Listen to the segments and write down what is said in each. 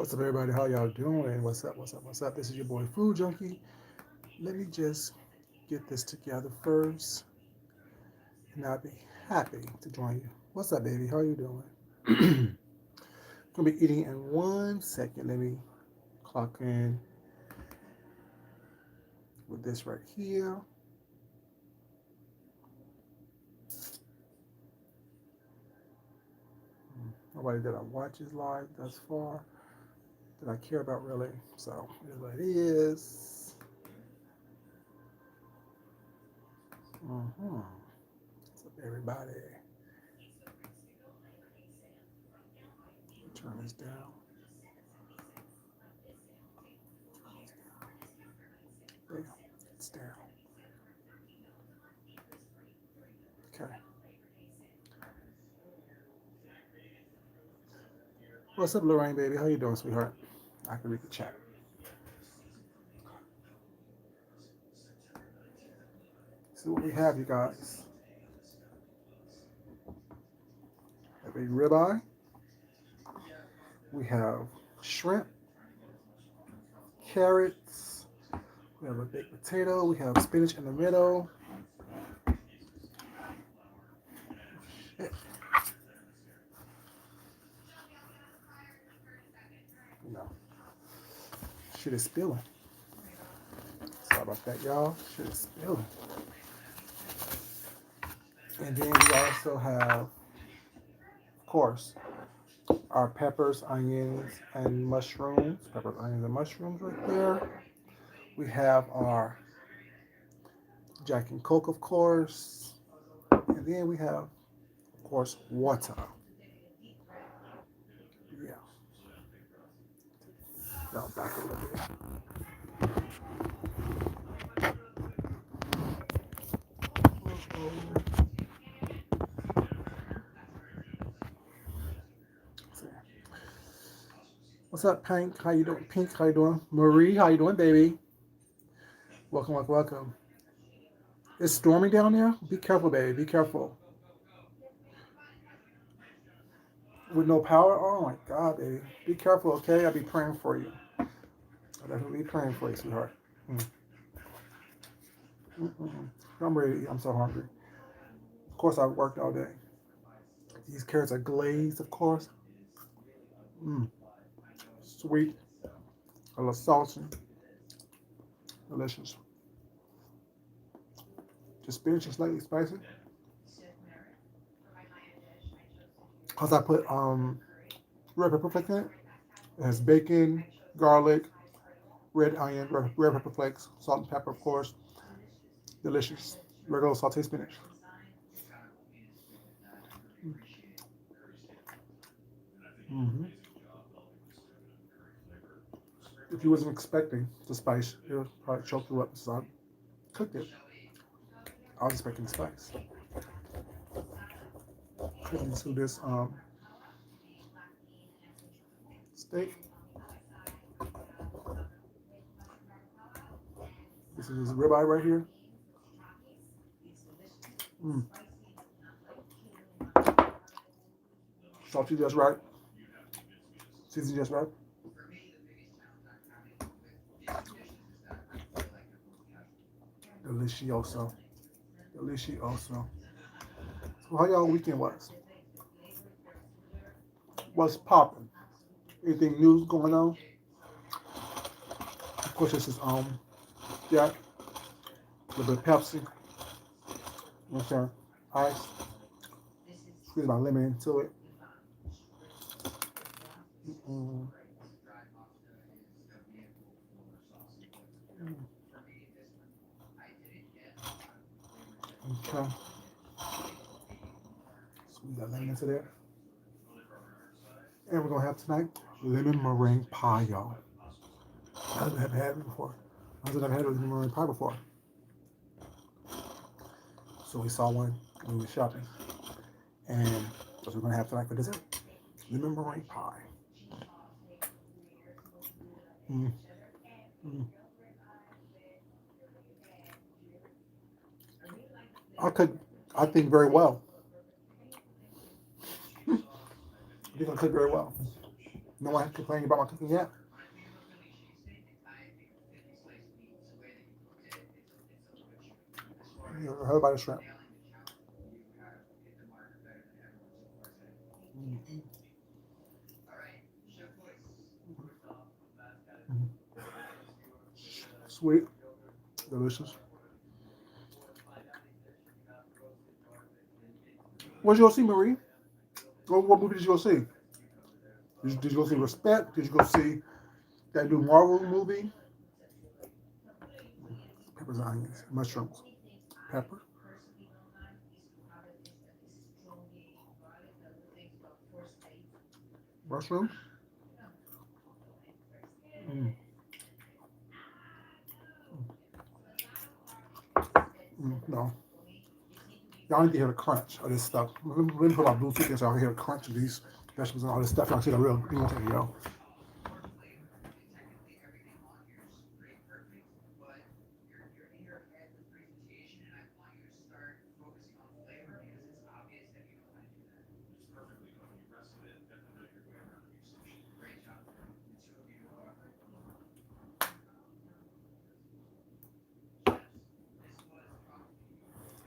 What's up, everybody? How y'all doing? What's up? What's up? What's up? This is your boy Food Junkie. Let me just get this together first, and I'll be happy to join you. What's up, baby? How you doing? Gonna be eating in 1 second. Let me clock in with this right here. Nobody that I watch is live thus far that I care about really. So it is what it is. What's up, everybody? Turn this down. Damn, it's down. Okay. What's up, Lorraine, baby? How you doing, sweetheart? I can read the chat. See what we have, you guys. We have a ribeye. We have shrimp, carrots. We have a baked potato. We have spinach in the middle. Shit. No. Shit is spilling. Sorry about that, y'all. Shit is spilling. And then we also have, of course, our peppers, onions, and mushrooms. Peppers, onions, and mushrooms right there. We have our Jack and Coke, of course. And then we have, of course, water. Yeah. Now back a little bit. What's up, Pink? How you doing? Pink, how you doing? Marie, how you doing, baby? Welcome, welcome, welcome. It's storming down there. Be careful, baby. Be careful. With no power? Oh my God, baby. Be careful, okay? I'll be praying for you. I'll definitely be praying for you, sweetheart. Mm. Mm-mm. I'm ready to eat. I'm so hungry. Of course, I've worked all day. These carrots are glazed, of course. Mm. Sweet, a little salty, delicious. The spinach is slightly spicy. Cause I put red pepper flakes in it. It has bacon, garlic, red onion, red pepper flakes, salt and pepper, of course. Delicious. Regular sauteed spinach. Mm-hmm. If you wasn't expecting the spice, it would probably choke you up. So I cooked it. I was expecting spice. Cut into this steak. This is ribeye right here. Mm. Salty just right. Seasoned just right. Delicioso. Delicioso. So how y'all weekend was? What's popping? Anything new going on? Of course, this is Jack, a little bit of Pepsi. You know what I'm saying? Ice. Squeeze my lemon into it. Mm. Okay. Squeeze that lemon into there. And we're gonna have tonight lemon meringue pie, y'all. I haven't had it before. I haven't had a lemon meringue pie before. So we saw one when we were shopping. And that's what we're gonna have tonight for dessert. Lemon meringue pie. Mm. Mm. I could, I think very well. I think I cook very well. No one complaining about my cooking yet? You heard about the shrimp. Mm-hmm. Mm-hmm. Sweet, delicious. What did you go see, Marie? What movie did you go see? Did you go see Respect? Did you go see that new Marvel movie? Peppers, onions, mushrooms, pepper, mushrooms. Mm, no, y'all need to hear the crunch of this stuff. Let me put my Bluetooth in so y'all can hear the crunch of these vegetables and all this stuff. Y'all see the real green thing, yo.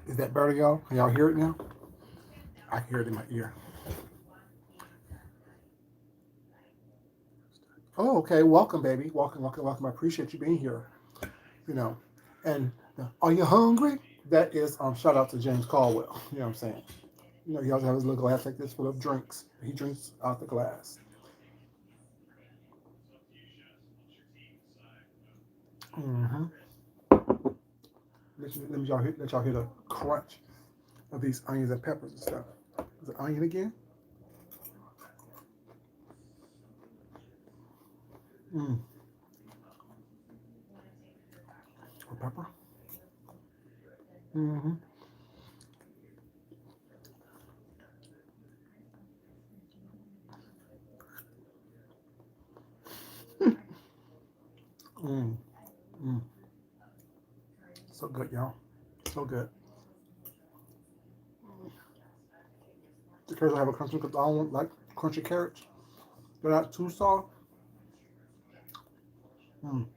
Is that better, y'all? Can y'all hear it now? I can hear it in my ear. Oh, okay. Welcome, baby. Welcome, welcome, welcome. I appreciate you being here. You know, and are you hungry? That is shout out to James Caldwell. You know what I'm saying? You know, he always has his little glass like this full of drinks. He drinks out the glass. Mm-hmm. Let y'all hear the crunch of these onions and peppers and stuff. Is it onion again? Mm. Or pepper? Mm-hmm. Mm. Mm. So good, y'all. So good. The carrots will have a crunchy because I don't like crunchy carrots. They're not too soft. Mm.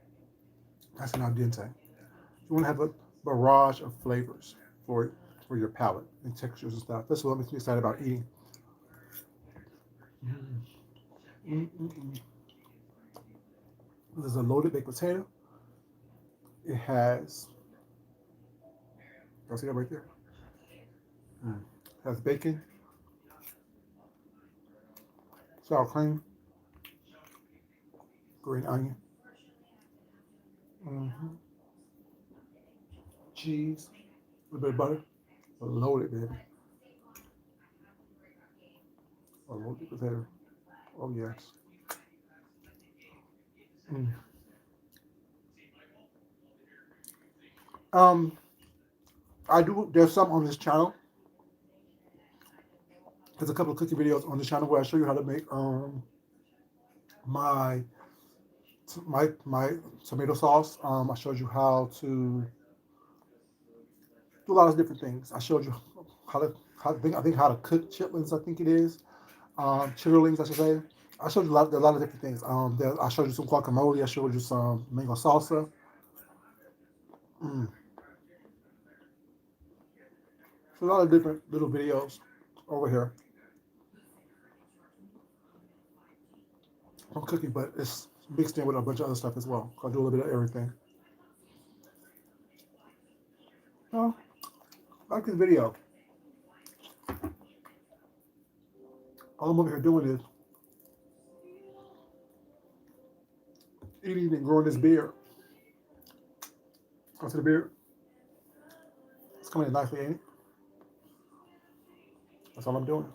That's an al dente. You want to have a barrage of flavors for for your palate and textures and stuff. That's what makes me excited about eating. Mm. Mm, mm, mm. This is a loaded baked potato. It has, y'all see that right there? Mm. It has bacon, sour cream, green onion, mm-hmm, cheese, a little bit of butter. Loaded, baby. A loaded potato. Oh, yes. Mm. Um, there's some on this channel. There's a couple of cooking videos on this channel where I show you how to make my my tomato sauce. I showed you how to do a lot of different things. I showed you I think how to cook chitlins. I think it is chitterlings, I should say. I showed you a lot of different things. I showed you some guacamole. I showed you some mango salsa. Mm. So a lot of different little videos over here on cooking, but it's mixed in with a bunch of other stuff as well. I do a little bit of everything. Oh, I like this video. All I'm over here doing is eating and growing this beard. Go to the beard. It's coming in nicely, ain't it? That's all I'm doing.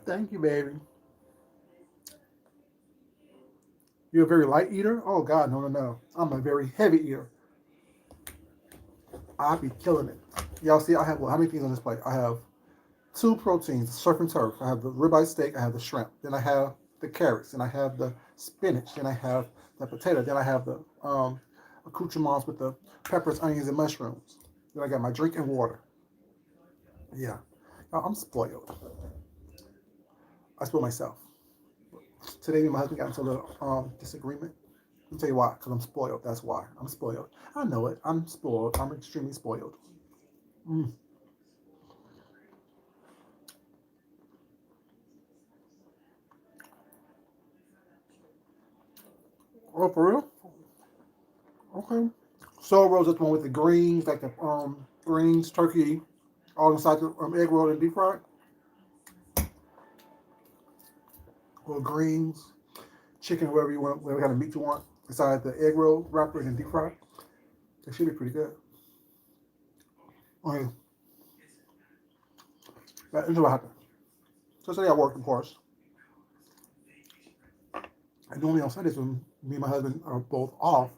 Thank you, baby. You're a very light eater? Oh God, no, no, no. I'm a very heavy eater. I be killing it. Y'all see, I have how many things on this plate? I have two proteins, surf and turf. I have the ribeye steak. I have the shrimp. Then I have the carrots. Then I have the spinach. Then I have the potato. Then I have the accoutrements with the peppers, onions, and mushrooms. Then I got my drink and water. Yeah, I'm spoiled. I spoil myself. Today, me and my husband got into a little disagreement. I'll tell you why, because I'm spoiled. That's why. I'm spoiled. I know it. I'm spoiled. I'm extremely spoiled. Mm. Oh, for real? Okay. Soul rolls is the one with the greens, like the greens, turkey, all inside the egg roll and deep fried. Or greens, chicken, whatever you want, whatever kind of meat you want, inside the egg roll wrapper and deep fried. It should be pretty good. Okay. That is what happened. So today I worked, of course. And normally on Sundays when me and my husband are both off,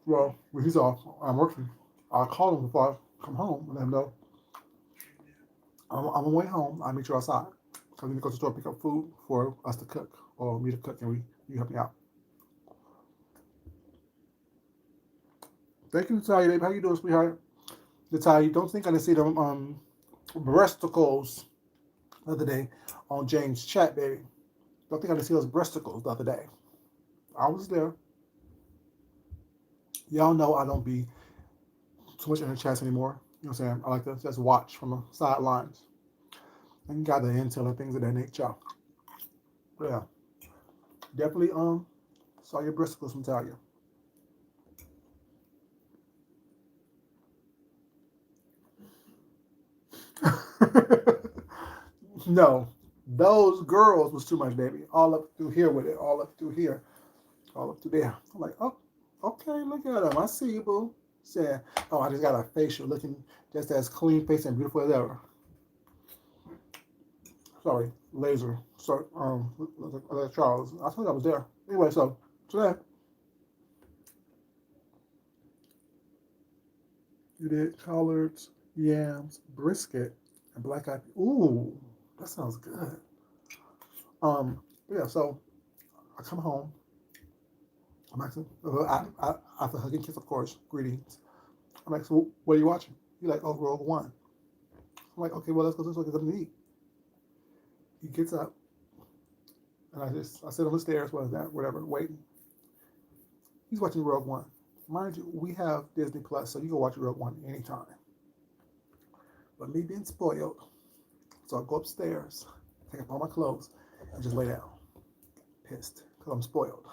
well, when he's off, I'm working. I call him before I come home and let him know I'm on my way home. I meet you outside. So we need to go to the store pick up food for us to cook or me to cook and you help me out. Thank you, Natalia, babe. How you doing, sweetheart? Natalia, don't think I didn't see them breasticles the other day on James' chat, baby. Don't think I didn't see those breasticles the other day. I was there. Y'all know I don't be too much in the chats anymore. You know what I'm saying? I like to just watch from the sidelines and gather intel and things of that nature. But yeah, definitely saw your breasticles from Talia. No, those girls was too much, baby. All up through here with it. All up through here. All up through there. I'm like, oh, okay, look at them. I see you, boo. Saying, oh, I just got a facial looking just as clean face and beautiful as ever. Sorry, laser. Sorry, Charles. I thought I was there. Anyway, so today you did collards, yams, brisket, and black eyed. Ooh, that sounds good. Yeah. So I come home. I'm asking, after hugging kiss, of course, greetings. I'm like, so what are you watching? He's like, oh, Rogue One. I'm like, okay, well, let's go to this one, get something to eat. He gets up, and I sit on the stairs, what is that, whatever, waiting. He's watching Rogue One. Mind you, we have Disney Plus, so you can watch Rogue One anytime. But me being spoiled, so I go upstairs, take off all my clothes, and just lay down. Pissed, because I'm spoiled.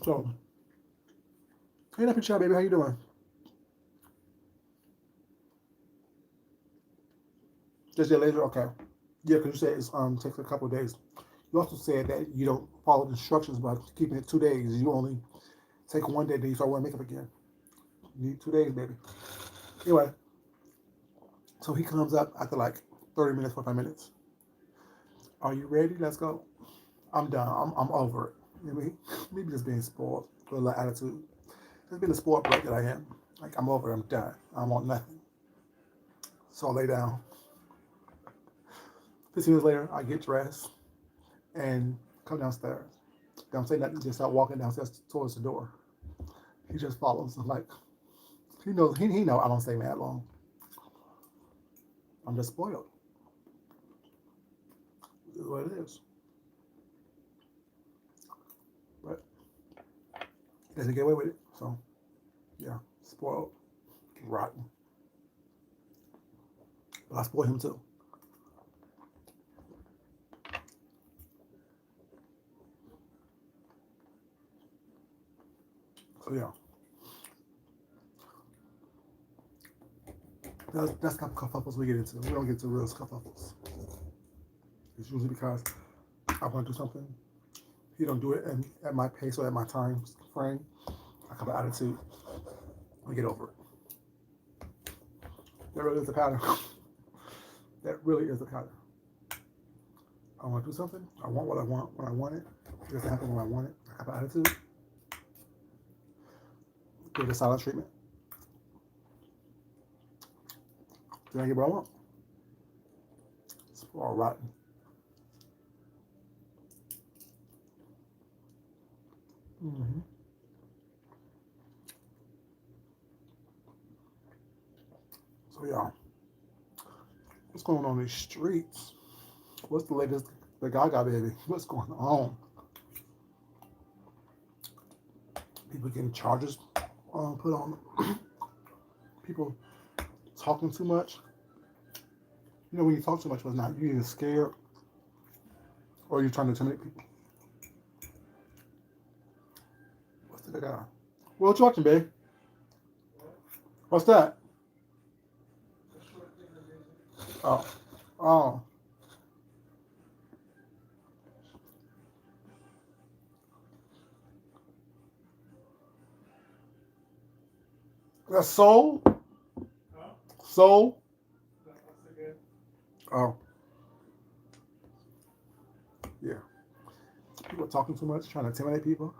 So, hey, Nappy Chow, baby, how you doing? Just your laser? Okay. Yeah, because you said it takes a couple of days. You also said that you don't follow the instructions by keeping it 2 days. You only take one day, then you start wearing makeup again. You need 2 days, baby. Anyway, so he comes up after like 30 minutes, 45 minutes. Are you ready? Let's go. I'm done. I'm over it. Maybe just being spoiled with a little attitude. Just being the spoiled brat that I am. Like, I'm over it. I'm done. I want nothing. So I lay down. 15 minutes later, I get dressed and come downstairs. Don't say nothing. Just start walking downstairs towards the door. He just follows. I'm like, he knows. He know I don't stay mad long. I'm just spoiled. This is what it is. But he doesn't get away with it. So yeah, spoiled, rotten. But I spoiled him too. So yeah, that's kind of kerfuffles we get into. We don't get to real kerfuffles. It's usually because I want to do something. He don't do it at my pace or at my time frame. I have an attitude. We get over it. That really is the pattern. That really is the pattern. I want to do something. I want what I want when I want it. It doesn't happen when I want it. I have an attitude. Give it a silent treatment. Then I get what I want. It's all rotten. Mm-hmm. So y'all, what's going on in these streets? What's the latest? The Gaga baby. What's going on? People getting charges put on them. People talking too much. You know, when you talk too much, what's not you either scared or you're trying to intimidate people. What's the guy? What you watching, babe? What's that? Oh, oh. That's Soul. Soul. Oh, yeah. People talking too much, trying to intimidate people.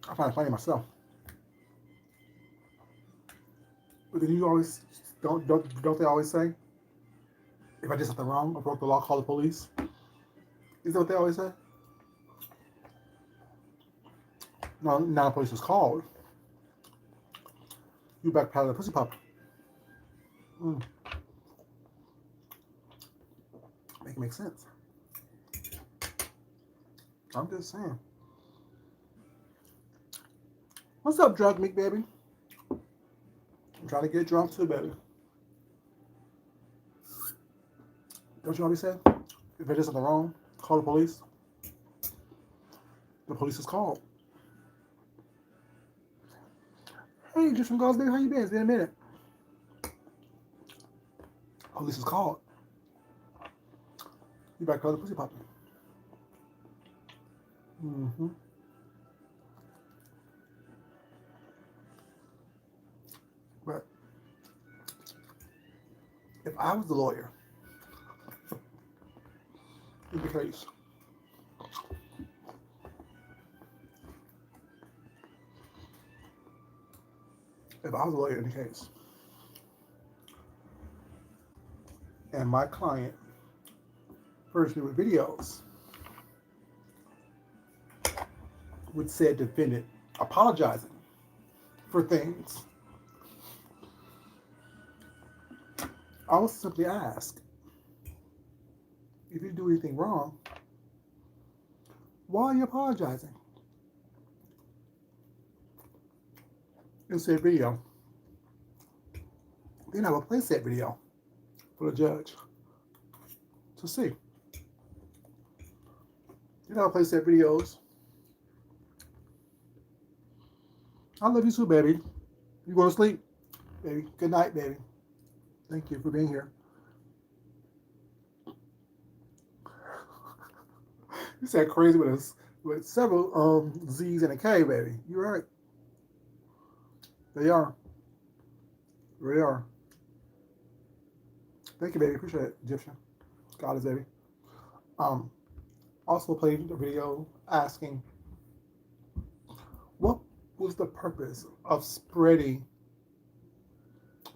I find it funny myself. But then you always don't they always say, if I did something wrong or broke the law, call the police? Is that what they always say? No, now the police is called. You backpedal the pussy pop. Mm. Make it make sense. I'm just saying. What's up, drug meat baby? I'm trying to get drunk too, baby. Don't you always say? If I did something wrong, call the police. The police is called. Hey, just from God's baby, how you been? It's been a minute. Police is called. You back call the pussy popping. Mm-hmm. But if I was the lawyer in the case, and my client furnished me with videos with said defendant apologizing for things, I would simply ask, if you do anything wrong, why are you apologizing? In said video. Then I would play that video for the judge to see. Then I would play that videos. I love you too, baby. You going to sleep? Baby. Good night, baby. Thank you for being here. You said crazy with us with several Z's and a K, baby. You're right. They are. They are. Thank you, baby. Appreciate it, Egyptian. God is baby. Also played a video asking what was the purpose of spreading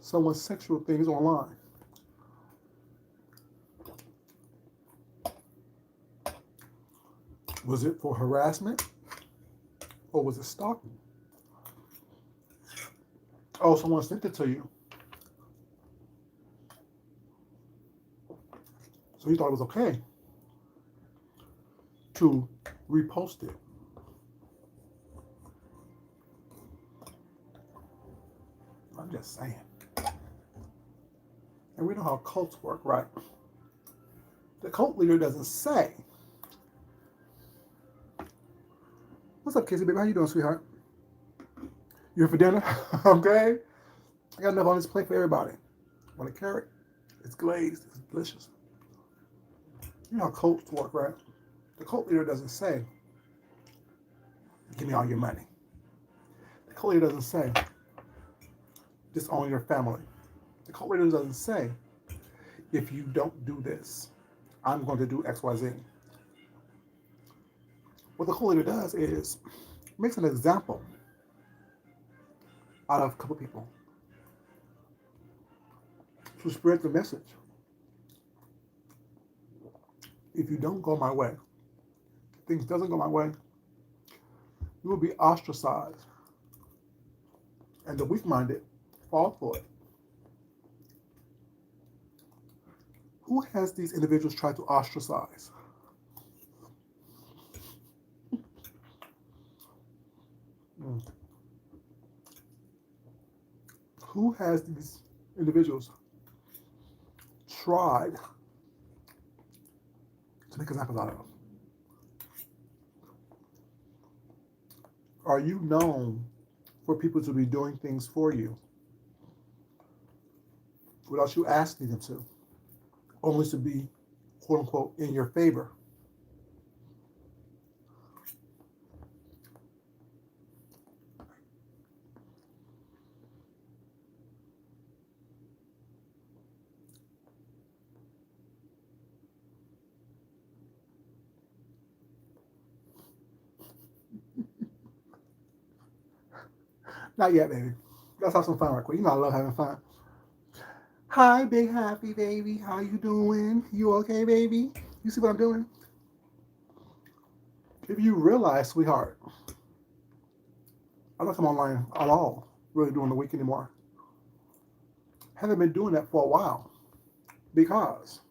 someone's sexual things online. Was it for harassment or was it stalking? Oh, someone sent it to you. So you thought it was okay to repost it. I'm just saying. And we know how cults work, right? The cult leader doesn't say. What's up, Casey, baby? How you doing, sweetheart? You here for dinner? Okay. I got enough on this plate for everybody. Want a carrot? It's glazed. It's delicious. You know how cults work, right? The cult leader doesn't say, give me all your money. The cult leader doesn't say, disown your family. The cult leader doesn't say, if you don't do this, I'm going to do X, Y, Z. What the cult leader does is makes an example out of a couple people to spread the message. if you don't go my way, things doesn't go my way, you will be ostracized. And the weak-minded fall for it. Who has these individuals tried to ostracize? Who has these individuals tried to make examples out of? Are you known for people to be doing things for you without you asking them to, only to be, quote unquote, in your favor? Not yet, baby. Let's have some fun right quick. You know I love having fun. Hi, big happy baby. How you doing? You okay, baby? You see what I'm doing? If you realize, sweetheart, I don't come online at all really during the week anymore. Haven't been doing that for a while because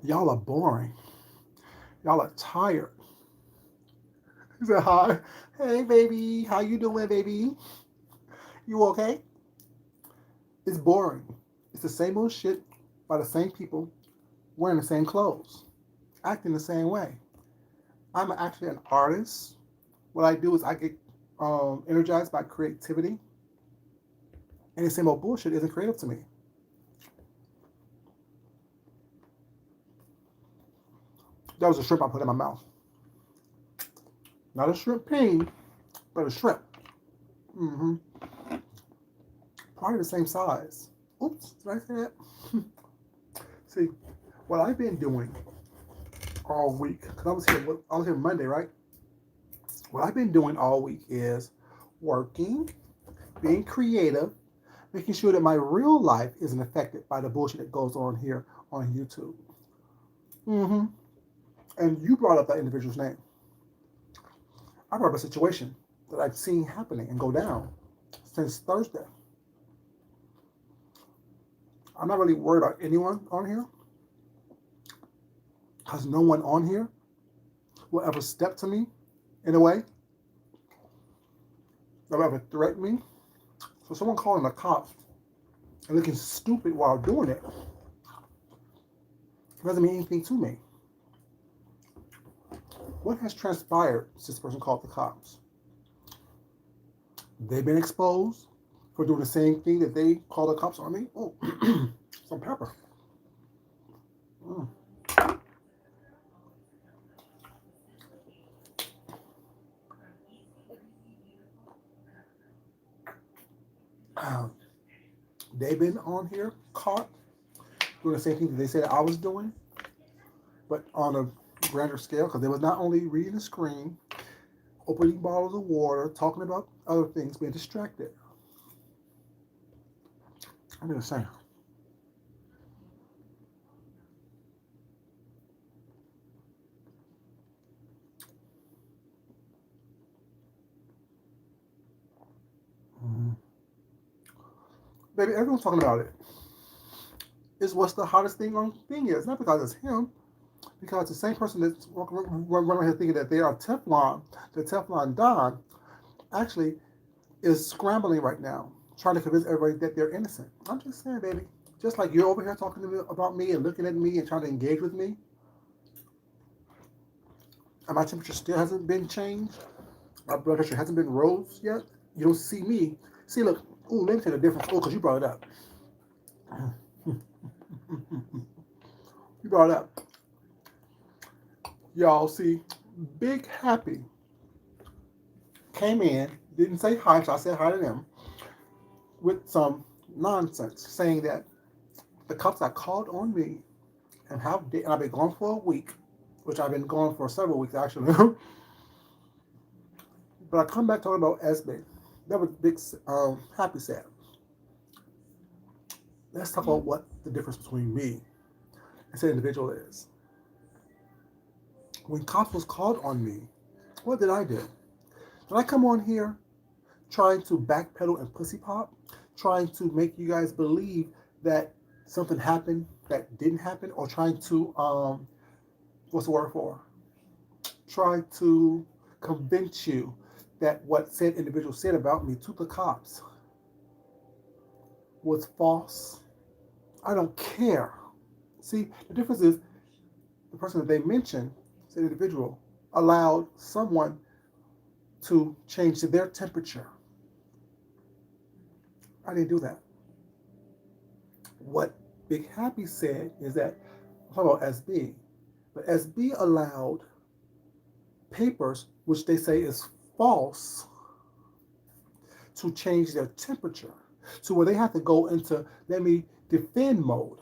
y'all are boring. Y'all are tired. He said hi. Hey, baby. How you doing, baby? You okay? It's boring. It's the same old shit by the same people wearing the same clothes, acting the same way. I'm actually an artist. What I do is I get energized by creativity. And the same old bullshit isn't creative to me. That was a shrimp I put in my mouth. Not a shrimp peen, but a shrimp. Mm-hmm. Probably the same size. Oops, did I say that? See, what I've been doing all week, because I was here Monday, right? What I've been doing all week is working, being creative, making sure that my real life isn't affected by the bullshit that goes on here on YouTube. Mm-hmm. And you brought up that individual's name. I brought up a situation that I've seen happening and go down since Thursday. I'm not really worried about anyone on here because no one on here will ever step to me in a way that will ever threaten me. So someone calling the cops and looking stupid while doing it doesn't mean anything to me. What has transpired since this person called the cops? They've been exposed for doing the same thing that they called the cops on me. Oh, some pepper. Mm. They've been on here caught doing the same thing that they said I was doing, but on a grander scale, because they was not only reading the screen, opening bottles of water, talking about other things, being distracted. I'm just saying. Mm-hmm. Baby, everyone's talking about it. It's what's the hottest thing on thing is. Not because it's him, because the same person that's running around here thinking that they are Teflon, the Teflon Don, actually is scrambling right now, trying to convince everybody that they're innocent. I'm just saying, baby. Just like you're over here talking to me about me and looking at me and trying to engage with me, and my temperature still hasn't been changed, my blood pressure hasn't been rose yet, you don't see me. See, look, ooh, let me tell you the difference. Oh, because you brought it up. You brought it up. Y'all see, Big Happy came in, didn't say hi, so I said hi to them, with some nonsense, saying that the cops got called on me, and I've been gone for a week, which I've been gone for several weeks actually. But I come back talking about SB. That was Big Happy said. Let's talk about what the difference between me said individual is. When cops was called on me, what did I do? Did I come on here trying to backpedal and pussy pop, trying to make you guys believe that something happened that didn't happen, or trying to what's the word for? Try to convince you that what said individual said about me to the cops was false? I don't care. See, the difference is the person that they mentioned, said individual, allowed someone to change their temperature. I didn't do that. What Big Happy said is that, I'm talking about SB, but SB allowed papers, which they say is false, to change their temperature. So where they have to go into let me defend mode,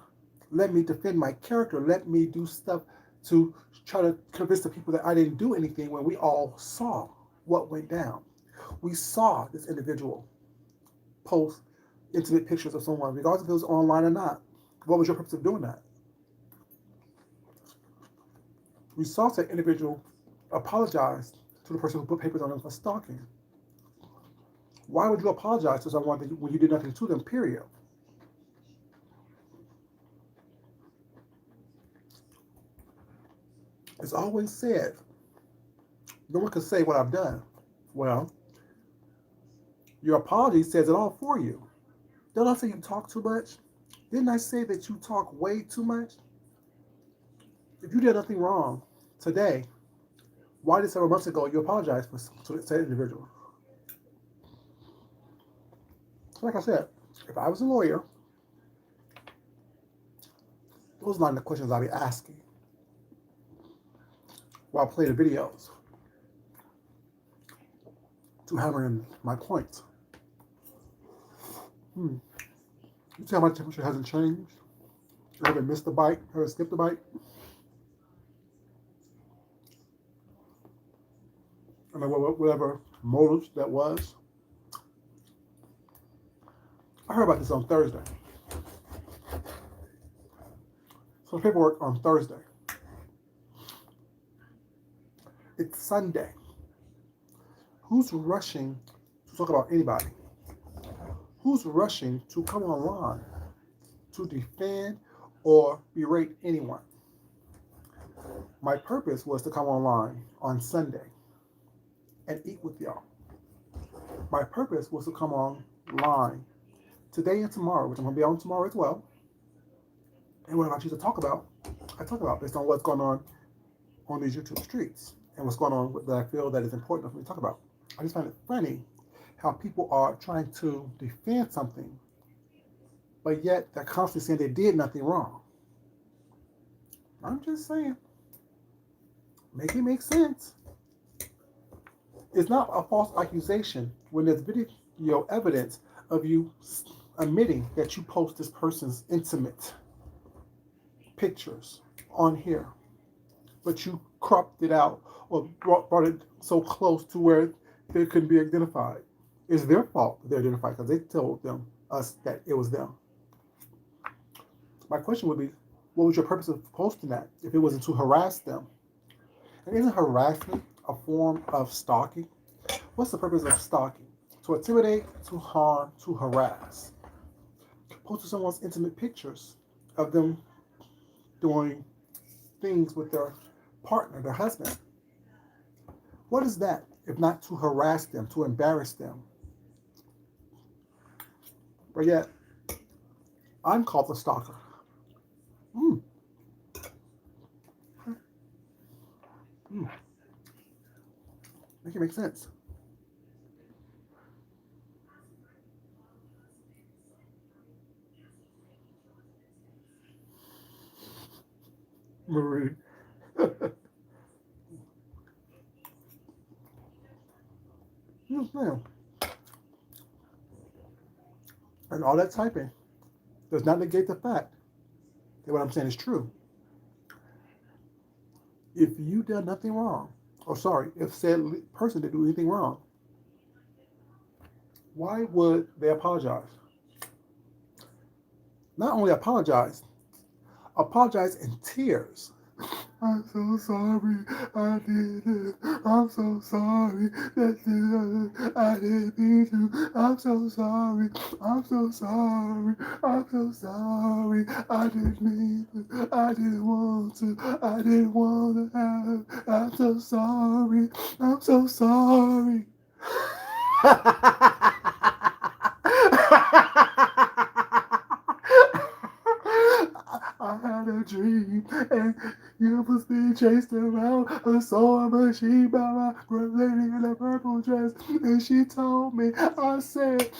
let me defend my character, let me do stuff to try to convince the people that I didn't do anything, when we all saw what went down. We saw this individual post intimate pictures of someone, regardless if it was online or not. What was your purpose of doing that? We saw that individual apologize to the person who put papers on them for stalking. Why would you apologize to someone when you did nothing to them, period? It's always said, no one can say what I've done. Well, your apology says it all for you. Don't I say you talk too much? Didn't I say that you talk way too much? If you did nothing wrong today, why did several months ago you apologize to that individual? Like I said, if I was a lawyer, those are not the questions I'd be asking while playing the videos to hammer in my points. You see how my temperature hasn't changed? I haven't missed a bite, haven't skipped a bite. I mean, whatever motives that was. I heard about this on Thursday. So paperwork on Thursday. It's Sunday. Who's rushing to talk about anybody? Who's rushing to come online to defend or berate anyone? My purpose was to come online on Sunday and eat with y'all. My purpose was to come online today and tomorrow, which I'm going to be on tomorrow as well. And what I choose to talk about, I talk about based on what's going on these YouTube streets and what's going on that I feel that is important for me to talk about. I just find it funny how people are trying to defend something, but yet they're constantly saying they did nothing wrong. I'm just saying, make it make sense. It's not a false accusation when there's video evidence of you admitting that you post this person's intimate pictures on here, but you cropped it out or brought it so close to where they couldn't be identified. It's their fault that they're identified because they told us that it was them. My question would be, what was your purpose of posting that if it wasn't to harass them? And isn't harassment a form of stalking? What's the purpose of stalking? To intimidate, to harm, to harass. Posting someone's intimate pictures of them doing things with their partner, their husband. What is that if not to harass them, to embarrass them? But yet, I'm called a stalker. Make it make sense. Marie. Yes, ma'am. And all that typing does not negate the fact that what I'm saying is true. If you did nothing wrong, if said person didn't do anything wrong, why would they apologize? Not only apologize, apologize in tears. I'm so sorry I did it. I'm so sorry that I didn't mean to. I'm so sorry. I'm so sorry. I'm so sorry. I didn't mean to. I didn't want to. I didn't want to have. I'm so sorry. I'm so sorry. I had a dream, and you was being chased around a sewing machine by my lady in a purple dress. And she told me, I said,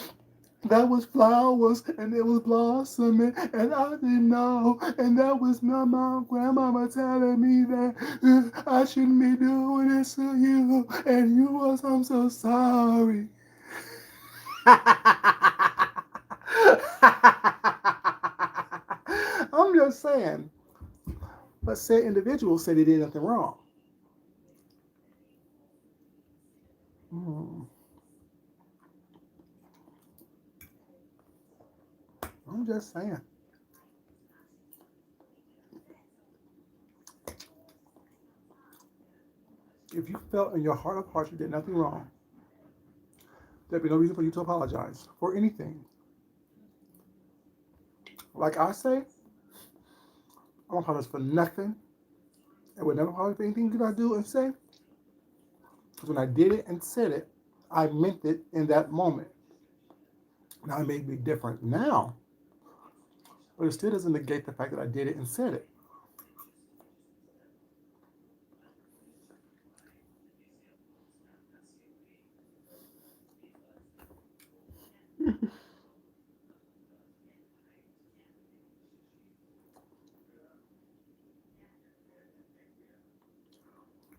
that was flowers and it was blossoming, and I didn't know. And that was my grandmama telling me that I shouldn't be doing this to you. And you was, I'm so sorry. I'm just saying. But said individual said he did nothing wrong. Hmm. I'm just saying. If you felt in your heart of hearts you did nothing wrong, there'd be no reason for you to apologize for anything. Like I say, I don't apologize for nothing. I would never apologize for anything that I do and say. Because when I did it and said it, I meant it in that moment. Now it may be different now, but it still doesn't negate the fact that I did it and said it.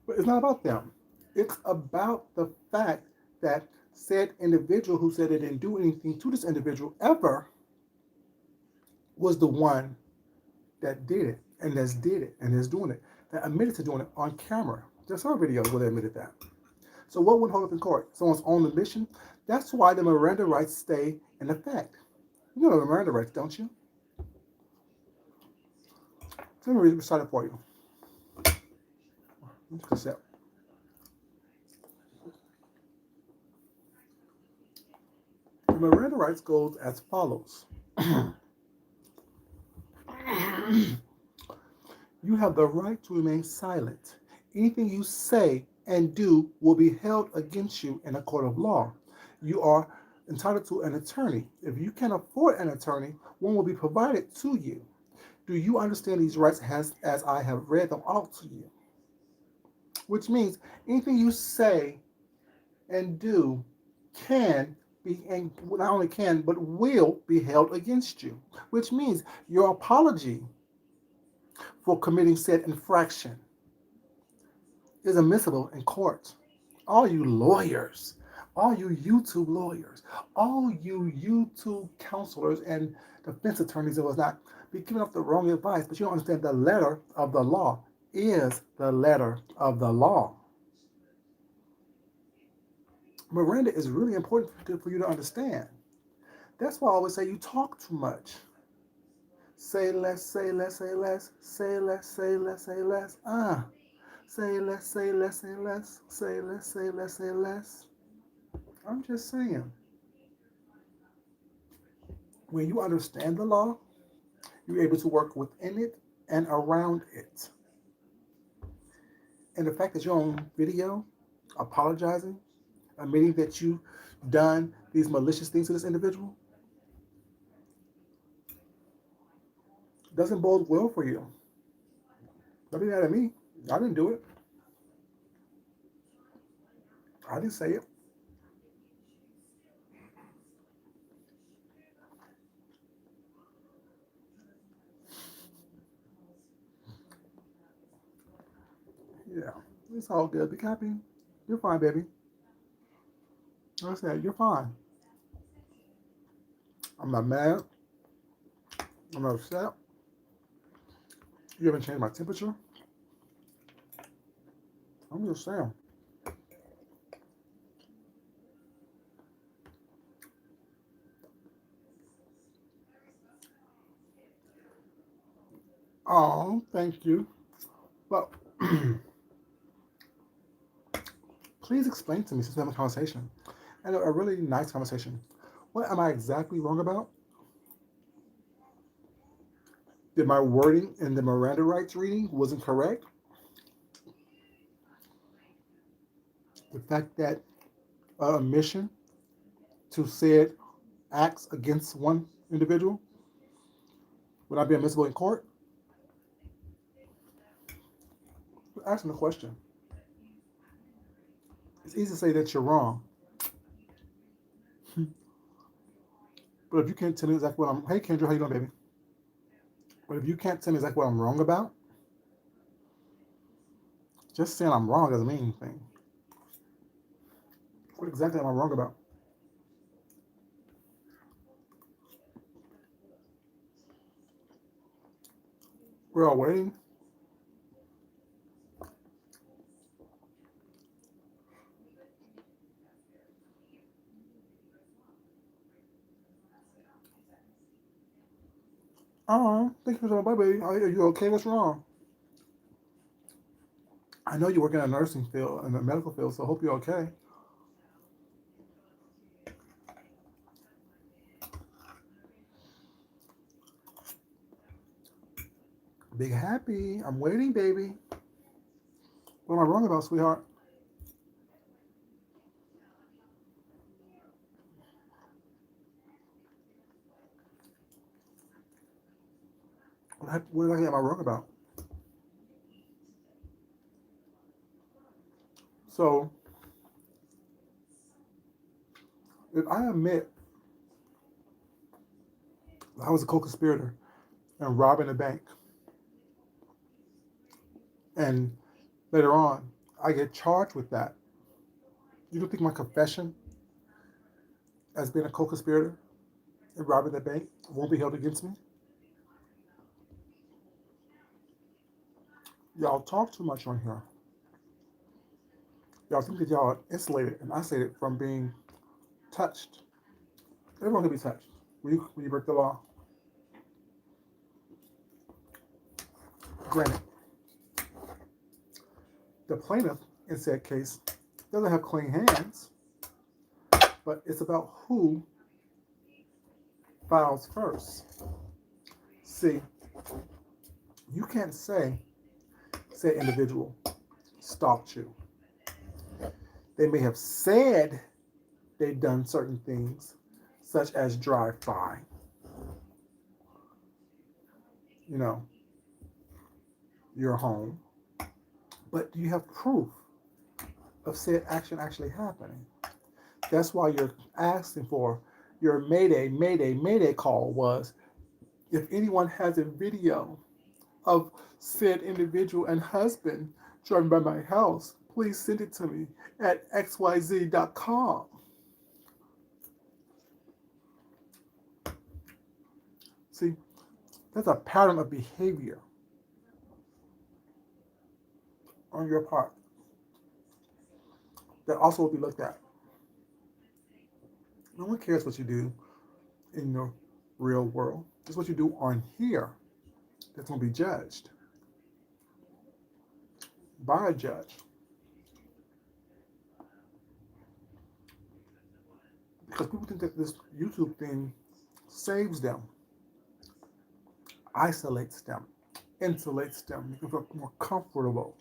But it's not about them. It's about the fact that said individual who said they didn't do anything to this individual ever was the one that did it and that's did it and is doing it, that admitted to doing it on camera. There's some videos where they admitted that. So what would hold up in court? Someone's on the mission. That's why the Miranda rights stay in effect. You know the Miranda rights, don't you? Let me recite it for you. The Miranda rights goes as follows. You have the right to remain silent. Anything you say and do will be held against you in a court of law. You are entitled to an attorney. If you can afford an attorney, one will be provided to you. Do you understand these rights as I have read them out to you? Which means anything you say and do can be, and not only can, but will be held against you. Which means your apology for committing said infraction is admissible in court. All you lawyers, all you YouTube lawyers, all you YouTube counselors and defense attorneys that was not be giving up the wrong advice, but you don't understand the letter of the law is the letter of the law. Miranda is really important for you to understand. That's why I always say you talk too much. Say less, say less, say less, say less, say less, say less. Say less, say less, say less, say less, say less, say less. I'm just saying. When you understand the law, you're able to work within it and around it. And the fact that you're on video apologizing, admitting that you've done these malicious things to this individual, doesn't bode well for you. Don't be mad at me. I didn't do it. I didn't say it. Yeah, it's all good. Be happy. You're fine, baby. Like I said, you're fine. I'm not mad. I'm not upset. You haven't changed my temperature. I'm just saying. Thank you. Well, please explain to me since we have a conversation. And a really nice conversation. What am I exactly wrong about? Did my wording in the Miranda rights reading wasn't correct? The fact that a admission to said acts against one individual would not be admissible in court? Asking the question. It's easy to say that you're wrong. But if you can't tell me exactly what I'm, hey Kendra, how you doing, baby? But if you can't tell me exactly what I'm wrong about, just saying I'm wrong doesn't mean anything. What exactly am I wrong about? We're all waiting. Oh, thank you for my baby. Are you okay? What's wrong? I know you work in a nursing field, in the medical field, so I hope you're okay. Big happy. I'm waiting, baby. What am I wrong about, sweetheart? What exactly am I wrong about? So, if I admit I was a co-conspirator in robbing a bank, and later on I get charged with that, you don't think my confession as being a co-conspirator in robbing the bank won't be held against me? Y'all talk too much on here. Y'all think that y'all are insulated and isolated from being touched. Everyone can be touched when you break the law. Granted, the plaintiff in said case doesn't have clean hands, but it's about who files first. See, you can't say said individual stalked you. They may have said they've done certain things, such as drive by, you know, your home, but do you have proof of said action actually happening? That's why you're asking for your Mayday, Mayday, Mayday call was if anyone has a video of said individual and husband driving by my house, please send it to me at xyz.com. See, that's a pattern of behavior on your part that also will be looked at. No one cares what you do in the real world. It's what you do on here that's going to be judged by a judge. Because people think that this YouTube thing saves them, isolates them, insulates them, makes them feel more comfortable.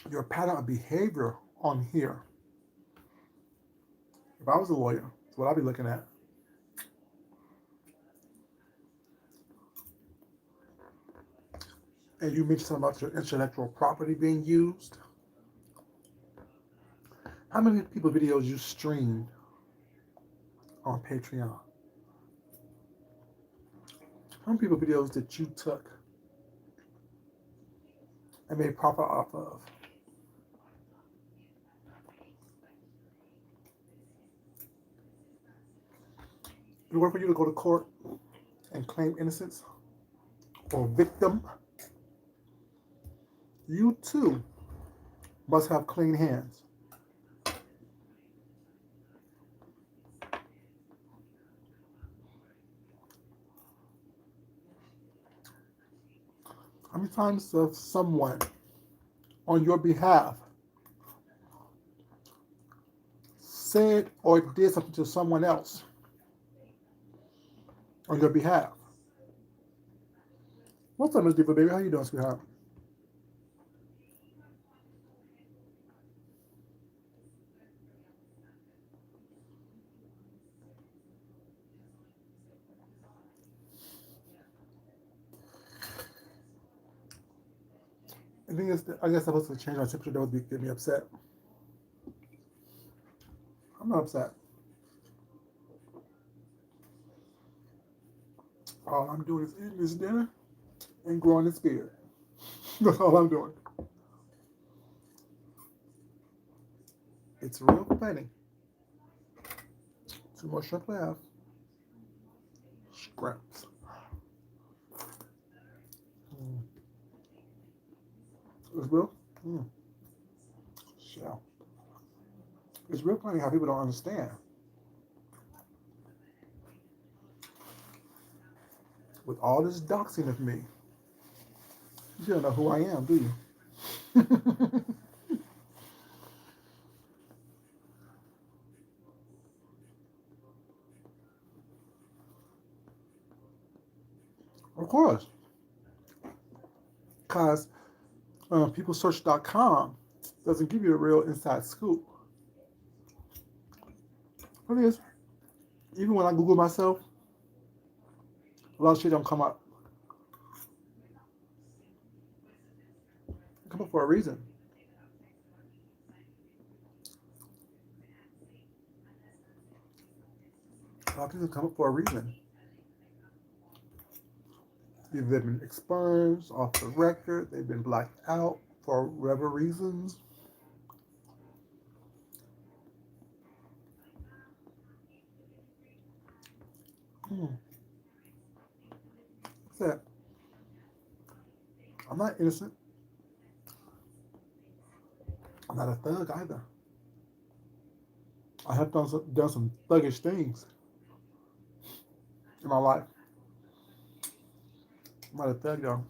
Your pattern of behavior on here. If I was a lawyer, that's what I'd be looking at. And you mentioned something about your intellectual property being used. How many people videos you streamed on Patreon? How many people videos that you took and made profit off of? In order for you to go to court and claim innocence or victim, you too must have clean hands. How many times has someone on your behalf said or did something to someone else on your behalf? What's up, Miss Diva Baby? How you doing, sweetheart? The thing is, I guess I'm supposed to change my temperature. That would get me upset. I'm not upset. All I'm doing is eating this dinner and growing this beard. That's all I'm doing. It's real funny. Two more shrimp left. Scraps. Mm. It's real. Mm. Yeah. It's real funny how people don't understand. With all this doxing of me, you don't know who I am, do you? Of course. Because peoplesearch.com doesn't give you the real inside scoop. What it is, even when I Google myself, a lot of shit don't come up. It come up for a reason. A lot of things come up for a reason. Either they've been expunged off the record, they've been blacked out for whatever reasons. Hmm. What's that? I'm not innocent. I'm not a thug either. I have done some thuggish things in my life. I'm not a thug though.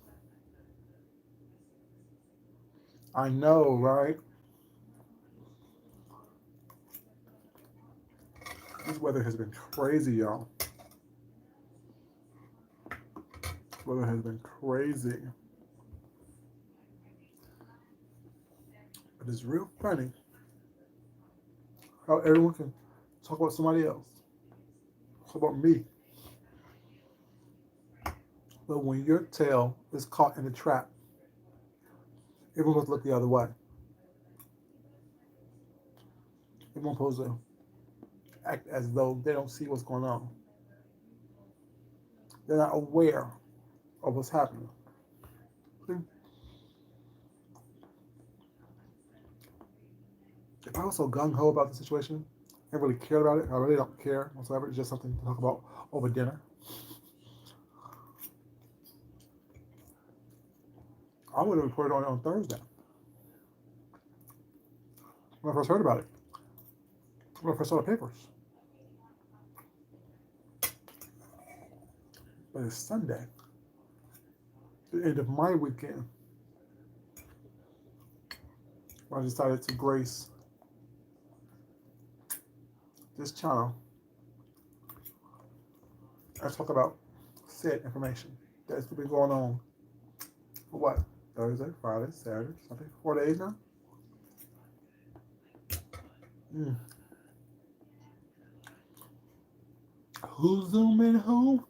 I know, right? This weather has been crazy, y'all. This weather has been crazy. But it's real funny how everyone can talk about somebody else, talk about me. But when your tail is caught in a trap, everyone must look the other way. Everyone's supposed to act as though they don't see what's going on. They're not aware of what's happening. See? If I was so gung ho about the situation and really cared about it, I really don't care whatsoever. It's just something to talk about over dinner. I would have reported on it on Thursday when I first heard about it. When I first saw the papers. But it's Sunday, the end of my weekend. I decided to grace this channel and talk about said information that's been going on for what? Thursday, Friday, Saturday, Sunday, 4 days now? Mm. Who's zooming who?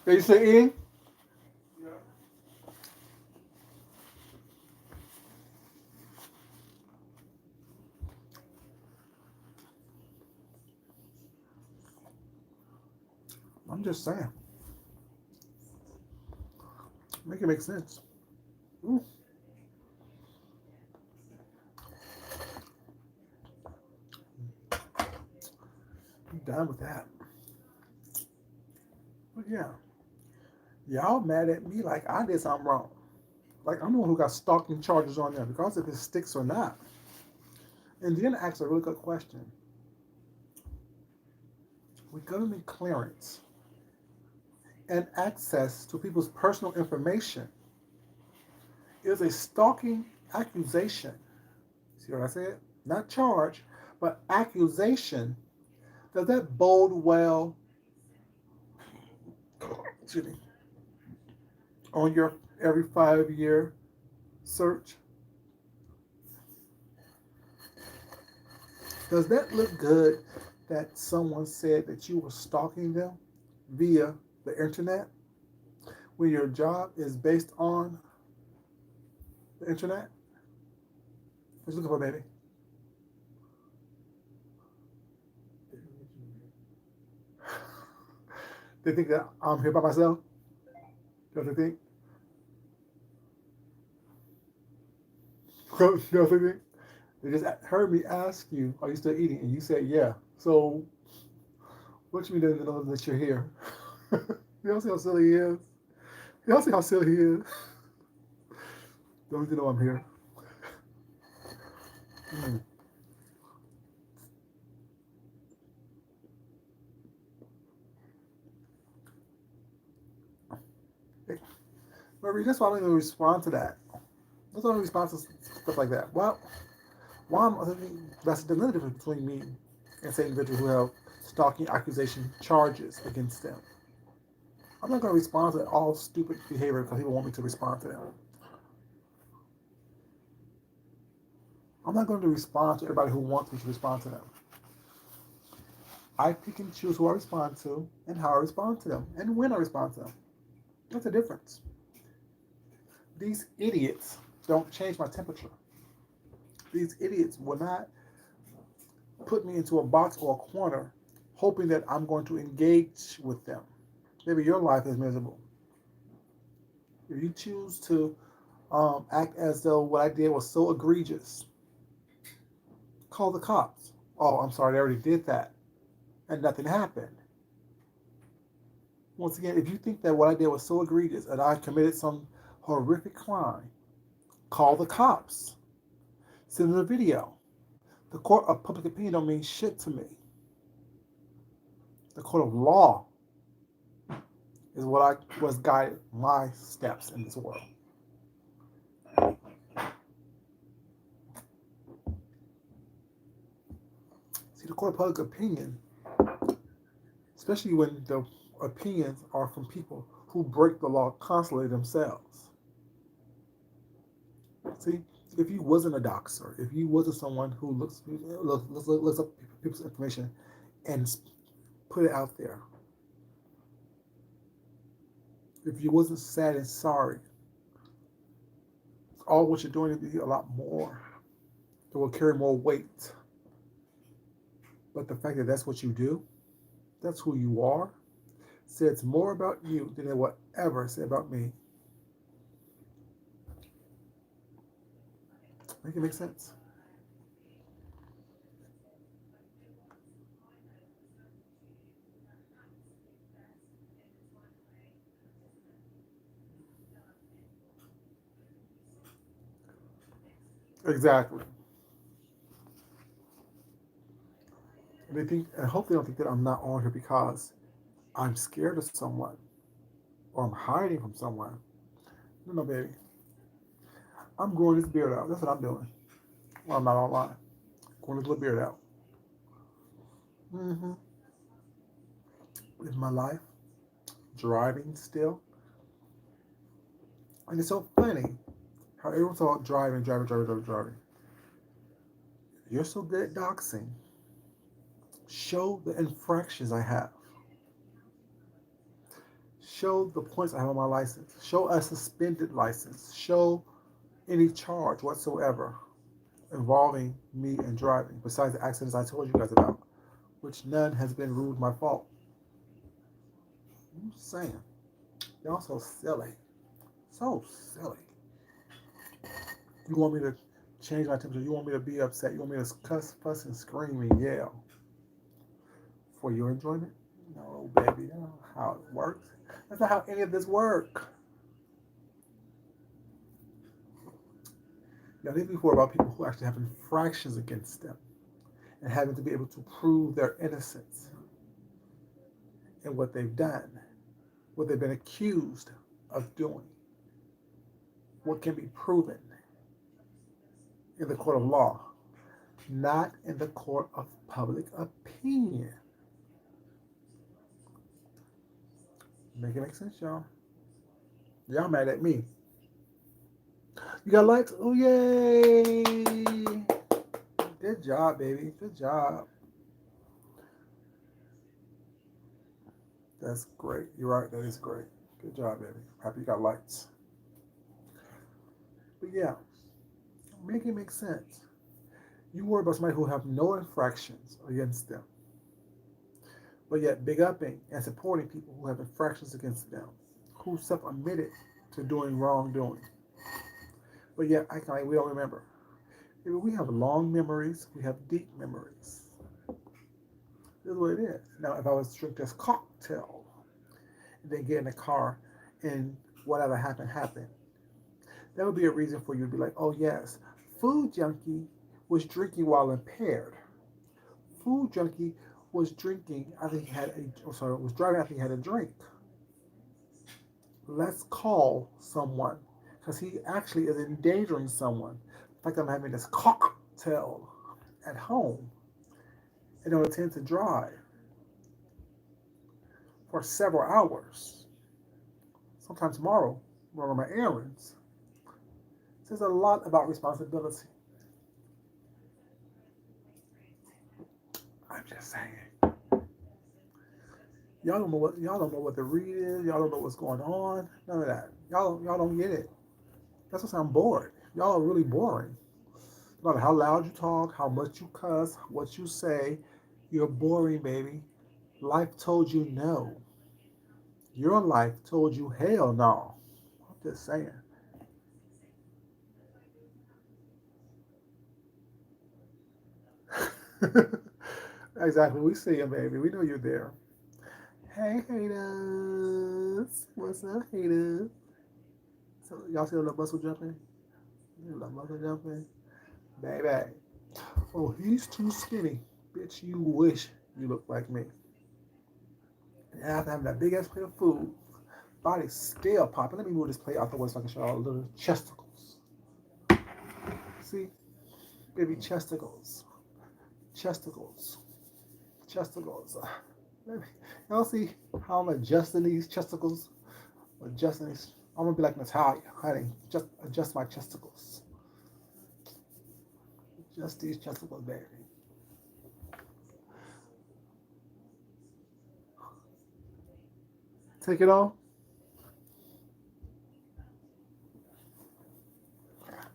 Are you saying? Yeah. I'm just saying. Make it make sense. Mm. I'm done with that. But yeah, y'all mad at me like I did something wrong. Like I'm the one who got stalking charges on them, because if it sticks or not. And then ask a really good question. With government clearance, and access to people's personal information is a stalking accusation. See what I said? Not charge, but accusation. Does that bode well, excuse me, on your every 5-year search? Does that look good that someone said that you were stalking them via the internet when your job is based on the internet? What you looking for, baby? They think that I'm here by myself? Don't they think? Don't they think? They just heard me ask you, are you still eating? And you said, yeah. So, what you mean they know that you're here? You don't see how silly he is? You don't see how silly he is? Don't you know I'm here? Mm. Hey, Marie, that's why I don't even respond to that. That's why I don't respond to stuff like that. Well, why am I thinking that's the difference between me and say individuals who have stalking accusation charges against them. I'm not going to respond to all stupid behavior because people want me to respond to them. I'm not going to respond to everybody who wants me to respond to them. I pick and choose who I respond to and how I respond to them and when I respond to them. That's the difference. These idiots don't change my temperature. These idiots will not put me into a box or a corner hoping that I'm going to engage with them. Maybe your life is miserable. If you choose to act as though what I did was so egregious, call the cops. Oh, I'm sorry, they already did that. And nothing happened. Once again, if you think that what I did was so egregious and I committed some horrific crime, call the cops. Send them a video. The court of public opinion don't mean shit to me. The court of law is what I was guided my steps in this world. See, the court of public opinion, especially when the opinions are from people who break the law constantly themselves. See, if you wasn't a doxer, if you wasn't someone who looks up people's information and put it out there, if you wasn't sad and sorry, all what you're doing would be a lot more. It will carry more weight. But the fact that that's what you do, that's who you are, says more about you than it will ever say about me. Make it make sense? Exactly. And they think, and I hope they don't think that I'm not on here because I'm scared of someone or I'm hiding from someone. No, no, baby. I'm growing this beard out. That's what I'm doing. Well, I'm not online. Growing this little beard out. Mm-hmm. Living my life, driving still. And it's so funny how everyone's all driving. You're so good at doxing. Show the infractions I have. Show the points I have on my license. Show a suspended license. Show any charge whatsoever involving me and driving, besides the accidents I told you guys about, which none has been ruled my fault. I'm just saying. Y'all so silly. So silly. You want me to change my temperature? You want me to be upset? You want me to cuss, fuss, and scream and yell for your enjoyment? No, baby. That's not how it works. That's not how any of this works. Now, these before about people who actually have infractions against them and having to be able to prove their innocence in what they've done. what they've been accused of doing, what can be proven in the court of law, not in the court of public opinion. Make it make sense, y'all? Y'all mad at me. You got likes? Oh, yay! Good job, baby. Good job. That's great. You're right. That is great. Good job, baby. Happy you got lights. But yeah, make it make sense. You worry about somebody who have no infractions against them, but yet big upping and supporting people who have infractions against them, who self-admitted to doing wrongdoing. But yet, we don't remember. Maybe we have long memories. We have deep memories. This is what it is. Now, if I was to drink this cocktail and then get in the car and whatever happened, that would be a reason for you to be like, oh yes, Food Junkie was drinking while impaired. Food Junkie was drinking after he had was driving after he had a drink. Let's call someone because he actually is endangering someone. In fact, I'm having this cocktail at home and don't intend to drive for several hours, sometime tomorrow, run my errands. It says a lot about responsibility. I'm just saying. Y'all don't know what the read is. Y'all don't know what's going on. None of that. Y'all don't get it. That's what I'm bored. Y'all are really boring. No matter how loud you talk, how much you cuss, what you say, you're boring, baby. Life told you no. Your life told you hell no. I'm just saying. Exactly. We see you, baby. We know you're there. Hey, haters. What's up, haters? So, y'all see a little muscle jumping? A little muscle jumping? Baby. Oh, he's too skinny. Bitch, you wish you looked like me. And after having that big ass plate of food, body's still popping. Let me move this plate out the way so I can show y'all little chesticles. See? Baby chesticles. Chesticles. Chesticles. Y'all see how I'm adjusting these chesticles? Adjusting these. I'm gonna be like Natalia, honey. Just adjust my chesticles. Just these chesticles, baby. Take it off.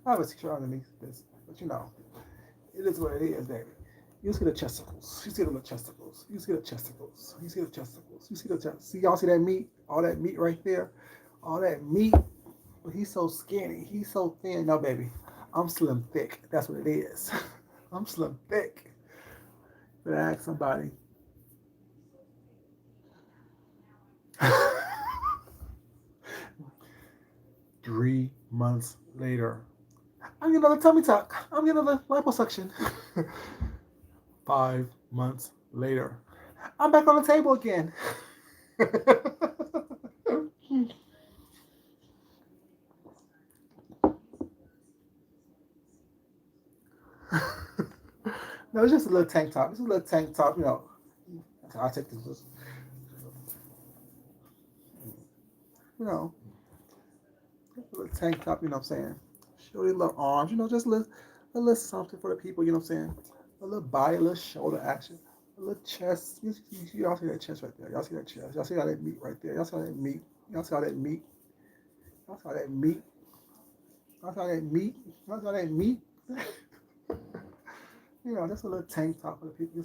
I have a t-shirt underneath this, but you know, it is what it is, baby. You see the chesticles. You see the chesticles. You see the chesticles. You see the chesticles. You see the chesticles. See, y'all see that meat? All that meat right there? All that meat. But he's so skinny. He's so thin. No, baby. I'm slim thick. That's what it is. I'm slim thick. But ask somebody. 3 months later. I'm getting another tummy tuck. I'm getting another liposuction. 5 months later. I'm back on the table again. No, it's just a little tank top. It's a little tank top, you know. I'll take this. You know, a little tank top, you know what I'm saying? Show these little arms, you know, just a little something for the people, you know what I'm saying? A little body, a little shoulder action, a little chest. Y'all see that chest right there. Y'all see that chest. Y'all see all that meat right there. Y'all see all that meat. Y'all see all that meat. Y'all see all that meat. Y'all see all that meat. Y'all see all that meat. You know, just a little tank top for the people.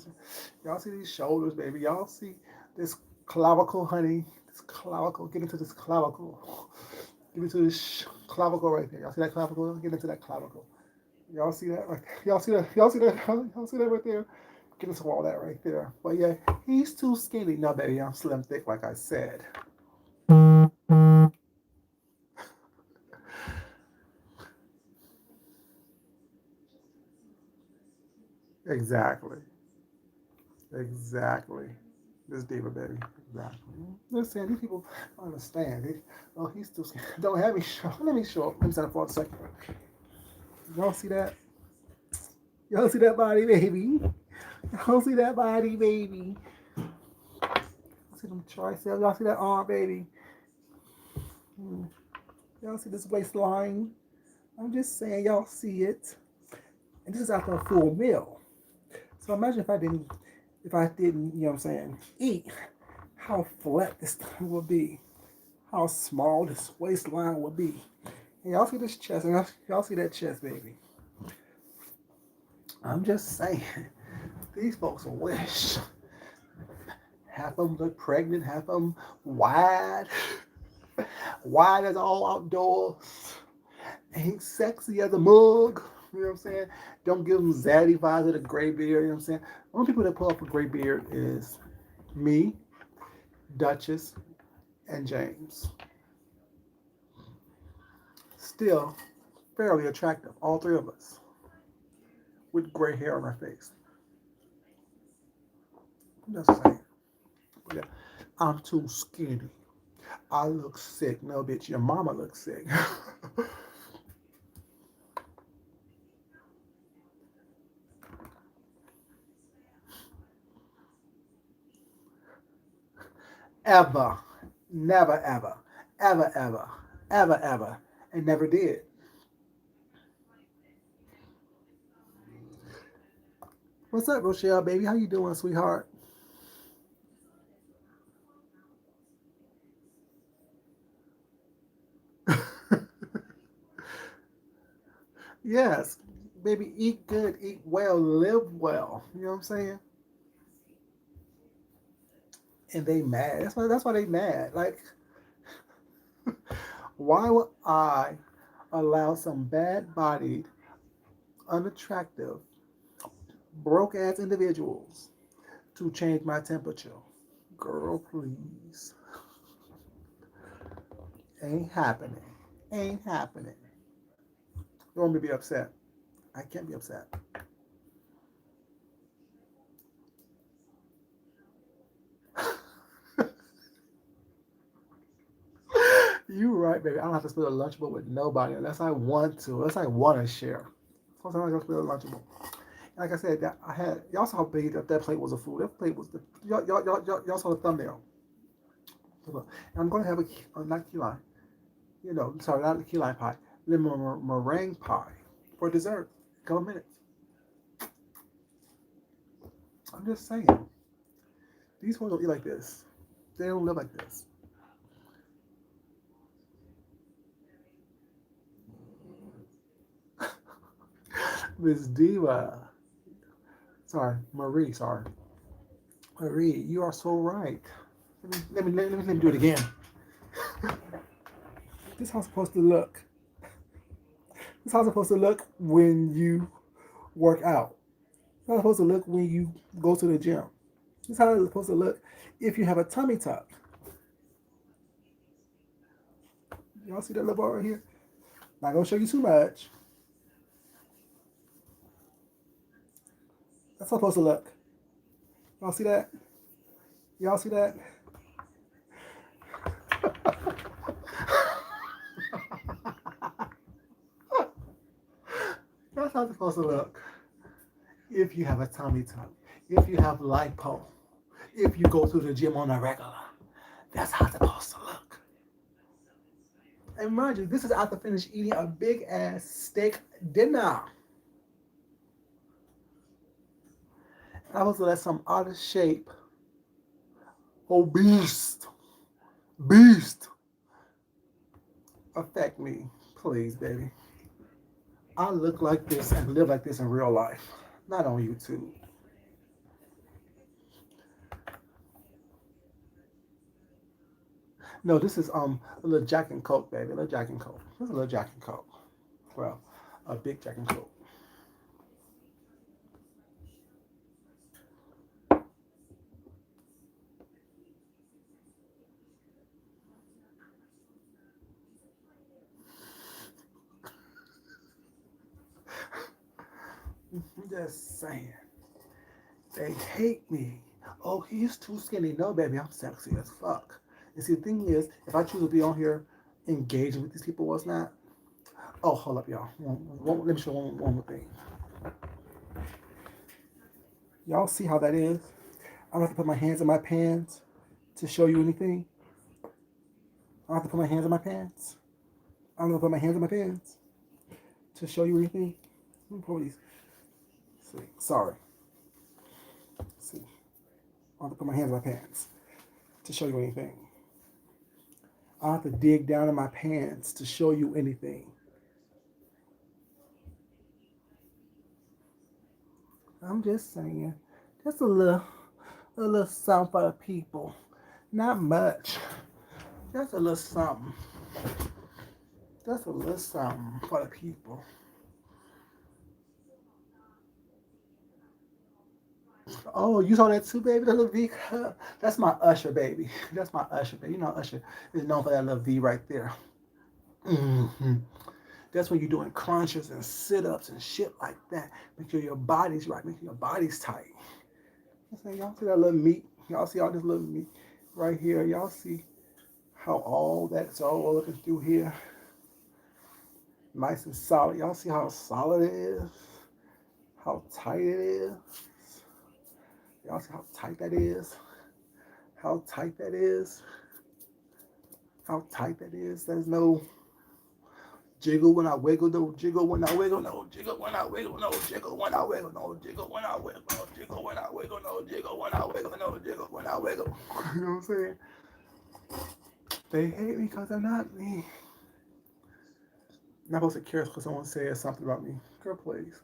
Y'all see these shoulders, baby. Y'all see this clavicle, honey. This clavicle. Get into this clavicle. Get into this clavicle right there. Y'all see that clavicle? Get into that clavicle. Y'all see that right there? Y'all see that? Y'all see that? Y'all see that right there? Get into all that right there. But yeah, he's too skinny. No, baby, I'm slim thick, like I said. Exactly. Exactly. This diva, baby. Exactly. Listen, these people don't understand. Oh, he's still scared. Don't have me show. Let me show up. Let me stand up for a second. Y'all see that? Y'all see that body, baby? Y'all see that body, baby? Y'all see them triceps? Y'all see that arm, baby? Y'all see this waistline? I'm just saying, y'all see it. And this is after a full meal. So imagine if I didn't, you know what I'm saying, eat, how flat this thing would be, how small this waistline would be. And y'all see this chest, and y'all see that chest, baby. I'm just saying, these folks will wish. Half of them look pregnant, half of them wide, wide as all outdoors. Ain't sexy as a mug. You know what I'm saying? Don't give them zaddy vibes of the gray beard. You know what I'm saying? The only people that pull up a gray beard is me, Duchess, and James. Still fairly attractive, all three of us, with gray hair on our face. I'm just saying. Yeah, I'm too skinny. I look sick. No, bitch, your mama looks sick. Ever, never, ever, ever, ever, ever, ever, and never did. What's up, Rochelle, baby? How you doing, sweetheart? Yes, baby, eat good, eat well, live well. You know what I'm saying? And they mad. That's why they mad. Like, why would I allow some bad-bodied, unattractive, broke-ass individuals to change my temperature? Girl, please. Ain't happening. Ain't happening. You want me to be upset? I can't be upset. You right, baby. I don't have to split a lunchable with nobody unless I want to. Unless I want to share. Sometimes I don't split a lunchable. Like I said, I had y'all saw how big that plate was of food. That plate was the y'all saw the thumbnail. And I'm going to have not key lime. You know, sorry, not the key lime pie. Lemon meringue pie for dessert. A couple minutes. I'm just saying. These folks don't eat like this. They don't live like this. Miss Diva. Sorry, Marie, sorry. Marie, you are so right. Let me do it again. This is how it's supposed to look. This is how it's supposed to look when you work out. This is how it's supposed to look when you go to the gym. This is how it's supposed to look if you have a tummy tuck. Y'all see that little bar right here? Not gonna show you too much. That's how it's supposed to look. Y'all see that? Y'all see that? That's how it's supposed to look. If you have a tummy tuck, if you have lipo, if you go to the gym on a regular, that's how it's supposed to look. And mind you, this is after finish eating a big ass steak dinner. I was let some out of shape, obese beast affect me. Please, baby. I look like this and live like this in real life, not on YouTube. No, this is a little Jack and Coke, baby. A little Jack and Coke. This is a little Jack and Coke. Well, a big Jack and Coke. I'm just saying. They hate me. oh, he's too skinny. No, baby, I'm sexy as fuck. And see, the thing is, if I choose to be on here engaging with these people, what's not? Oh, hold up, y'all. Let me show one more thing. Y'all see how that is? I don't have to put my hands in my pants to show you anything. I don't have to put my hands in my pants. I don't have to put my hands in my pants to show you anything. Let me pull these. See, sorry. See, I don't have to put my hands in my pants to show you anything. I don't have to dig down in my pants to show you anything. I'm just saying, just a little something for the people. Not much. Just a little something. Just a little something for the people. Oh, you saw that too, baby? That little V cup? That's my Usher, baby. That's my Usher, baby. You know Usher is known for that little V right there. Mm-hmm. That's when you're doing crunches and sit-ups and shit like that. Make sure your body's right. Make sure your body's tight. Y'all see that little meat? Y'all see all this little meat right here? Y'all see how all that's all looking through here? Nice and solid. Y'all see how solid it is? How tight it is? Y'all see how tight that is? How tight that is? How tight that is? There's no jiggle when I wiggle, no jiggle when I wiggle, no jiggle when I wiggle, no jiggle when I wiggle, no jiggle when I wiggle, no jiggle when I wiggle, no jiggle when I wiggle, no jiggle when I wiggle. You know what I'm saying? They hate me because I'm not me. I'm not supposed to care because someone says something about me. Girl, please.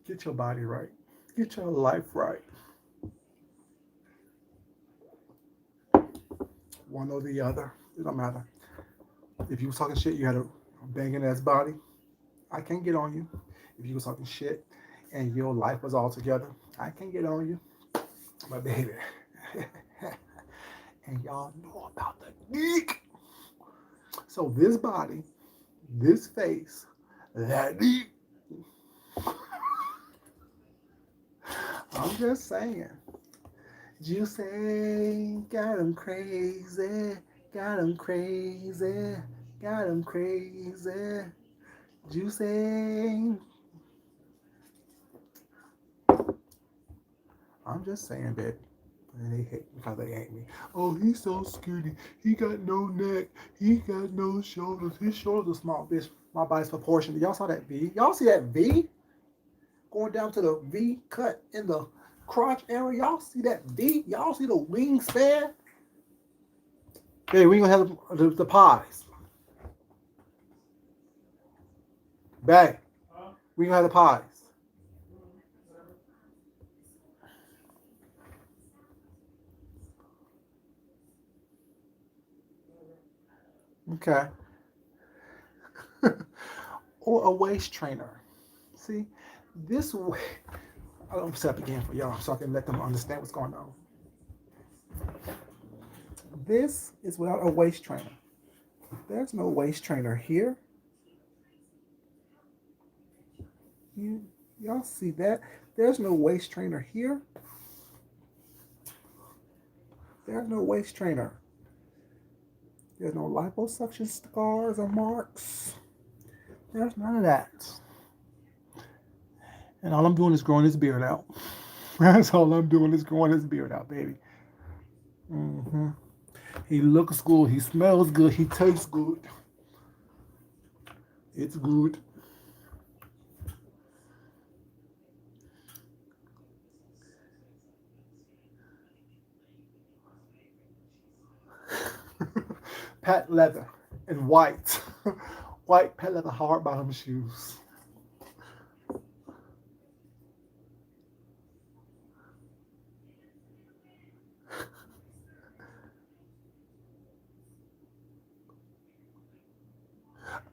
Get your body right. Get your life right. One or the other. It don't matter. If you was talking shit, you had a banging ass body. I can't get on you. If you was talking shit and your life was all together, I can't get on you. My baby. And y'all know about the geek. So this body, this face, that geek. I'm just saying. You say, got him crazy, got him crazy, got him crazy. You say, I'm just saying, babe. And they hate me because they hate me. Oh, he's so skinny. He got no neck. He got no shoulders. His shoulders are small, bitch. My body's proportionate. Y'all saw that V? Y'all see that V? Going down to the V cut in the crotch area. Y'all see that V? Y'all see the wingspan? Hey, we ain't gonna have the pies. Back. We gonna have the pies. Okay. Or a waist trainer. See, this way. I'll set up again for y'all so I can let them understand what's going on. This is without a waist trainer. There's no waist trainer here. Y'all see that? There's no waist trainer here. There's no waist trainer. There's no liposuction scars or marks. There's none of that. And all I'm doing is growing his beard out. That's all I'm doing is growing his beard out, baby. Mm-hmm. He looks good. He smells good. He tastes good. It's good. Patent leather and white. White patent leather hard bottom shoes.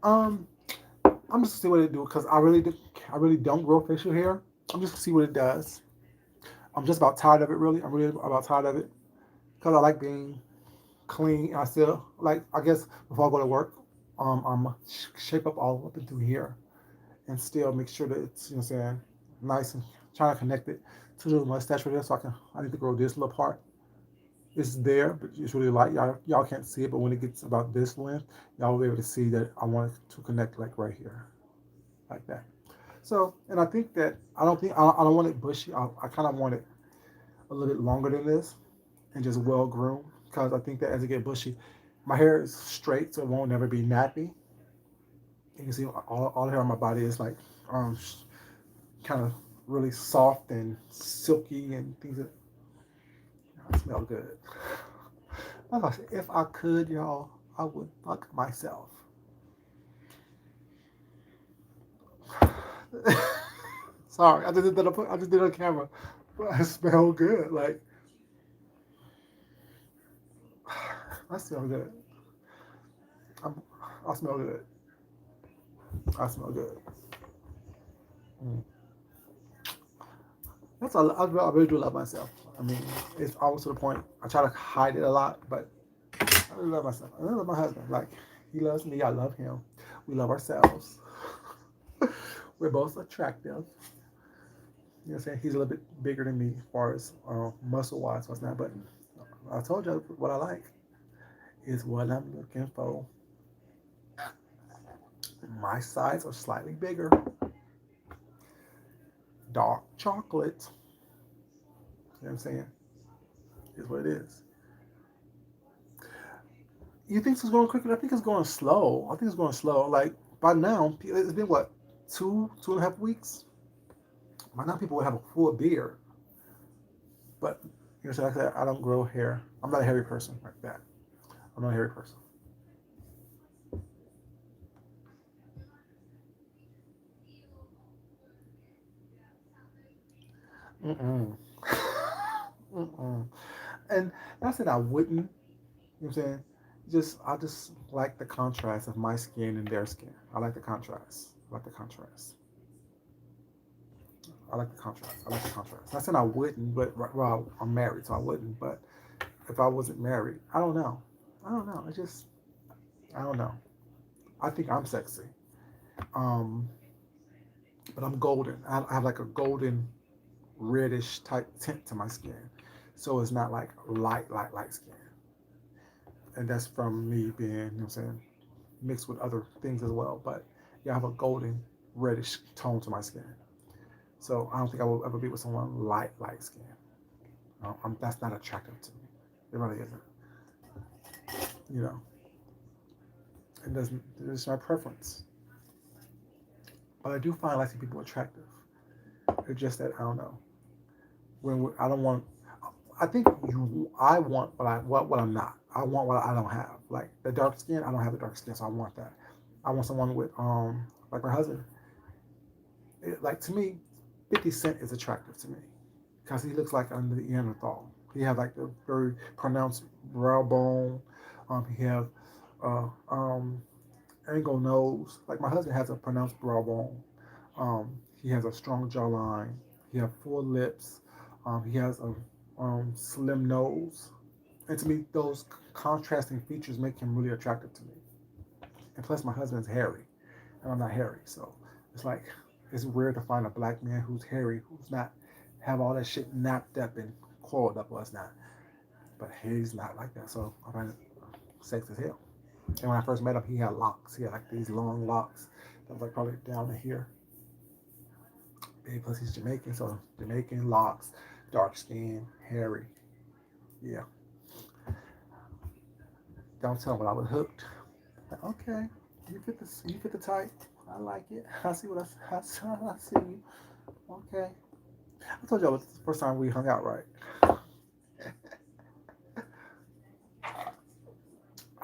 I'm just gonna see what it do because I really don't grow facial hair. I'm just gonna see what it does. I'm just about tired of it. Really, I'm really about tired of it because I like being clean. I still like. I guess before I go to work, I'm shape up all up and through here, and still make sure that it's, you know what I'm saying, nice and trying to connect it to the mustache right here, so I need to grow this little part. It's there, but it's really light. Y'all can't see it, but when it gets about this length, y'all will be able to see that I want it to connect like right here, like that. So, and I think that I don't want it bushy. I kind of want it a little bit longer than this and just well groomed because I think that as it get bushy, my hair is straight, so it won't never be nappy. You can see all the hair on my body is like um, kind of really soft and silky and things that smell good. Like I said, if I could, y'all, I would fuck myself. Sorry, I just did it on camera, but I smell good. Like I smell good. I'm, I smell good. I smell good. Mm. That's all. I really do love myself. I mean, it's almost to the point. I try to hide it a lot, but I really love myself. I really love my husband. Like he loves me. I love him. We love ourselves. We're both attractive. You know what I'm saying? He's a little bit bigger than me as far as muscle wise, what's not. But I told you what I like is what I'm looking for. My sides are slightly bigger. Dark chocolate. You know what I'm saying? Is what it is. You think it's going quicker? I think it's going slow. I think it's going slow. Like by now, it's been what, 2.5 weeks? By now, people would have a full beard. But you know, like I said, I don't grow hair. I'm not a hairy person like that. I'm not a hairy person. Mm-mm. Mm-mm. And I said I wouldn't. You know what I'm saying? I just like the contrast of my skin and their skin. I like the contrast. I like the contrast. I like the contrast. I like the contrast. Not saying I wouldn't, but well, I'm married, so I wouldn't. But if I wasn't married, I don't know. I don't know. I don't know. I think I'm sexy. Um, but I'm golden. I have like a golden reddish type tint to my skin, so it's not like light skin. And that's from me being, you know what I'm saying, mixed with other things as well. But yeah, I have a golden reddish tone to my skin. So I don't think I will ever be with someone light skin. That's not attractive to me. It really isn't. You know, it doesn't. It's my preference. But I do find light people attractive. It's just that I don't know. I don't want. I think I want what I'm not. I want what I don't have. Like the dark skin, I don't have the dark skin, so I want that. I want someone with like my husband. Like to me, 50 Cent is attractive to me because he looks like a Neanderthal. He has like the very pronounced brow bone. He have uh, um, angle nose. Like my husband has a pronounced brow bone. He has a strong jawline. He has full lips. He has a slim nose. And to me, those contrasting features make him really attractive to me. And plus, my husband's hairy, and I'm not hairy, so it's like it's rare to find a black man who's hairy, who's not have all that shit napped up and coiled up. Well, it's not, but he's not like that. So I find it sex as hell. And when I first met him, he had locks. He had like these long locks that was like probably down to here. And plus, he's Jamaican, so Jamaican locks, dark skin, hairy. Yeah, don't tell him when I was hooked. Like, okay, you fit the type. I like it. I see what I see you. Okay. I told y'all it was the first time we hung out, right?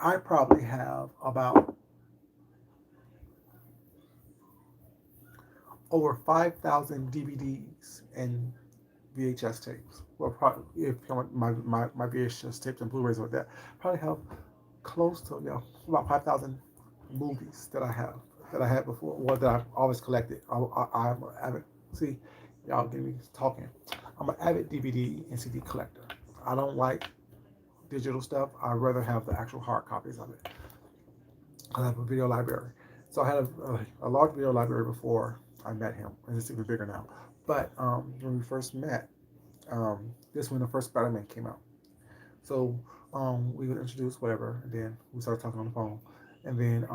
I probably have about over 5,000 DVDs and VHS tapes. Well, probably if you want my VHS tapes and Blu-rays like that, probably have close to about 5,000 movies that I had before, or that I've always collected. I'm an avid, see, y'all get me talking. I'm an avid DVD and CD collector. I don't like digital stuff. I'd rather have the actual hard copies of it. I have a video library. So I had a large video library before I met him, and it's even bigger now. But when we first met, This when the first Spider-Man came out. So we would introduce whatever, and then we started talking on the phone. And then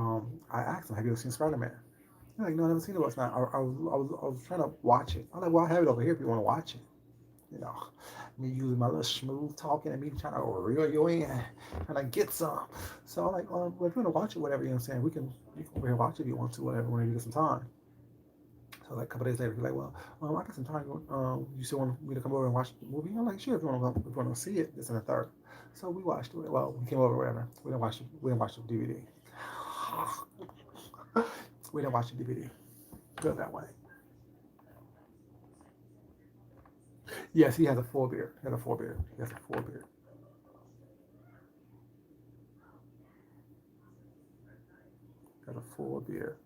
I asked him, "Have you ever seen Spider-Man?" He's like, "No, I never seen it. What's not?" I was trying to watch it. I'm like, "Well, I have it over here if you want to watch it." You know, me using my little smooth talking and me trying to reel you in, trying to get some. So I'm like, well, if you want to watch it, whatever, you know what I'm saying, you can over here watch it if you want to, whatever, whenever you get some time. So like a couple days later, he's like, well, I got some time. You still want me to come over and watch the movie? I'm like, sure, if you want to see it, this and the third. So we watched it. Well, we came over, whatever. We didn't watch the DVD. We didn't watch the DVD. Go that way. Yes, he has a full beard. He has a full beard. He has a full beard. He has a full beard.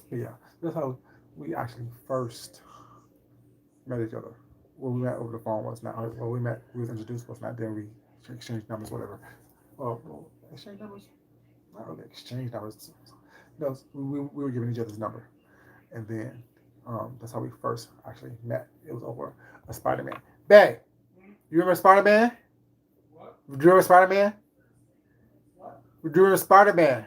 But yeah, that's how we actually first met each other. Well, we met over the phone was not. Well, we was introduced was not. Then we exchanged numbers, whatever. Well, exchange numbers? Not really exchange numbers. No, we were giving each other's number, and then that's how we first actually met. It was over a Spider Man. Bay, you remember Spider Man? What? Do you remember Spider Man? What? Do you remember Spider Man?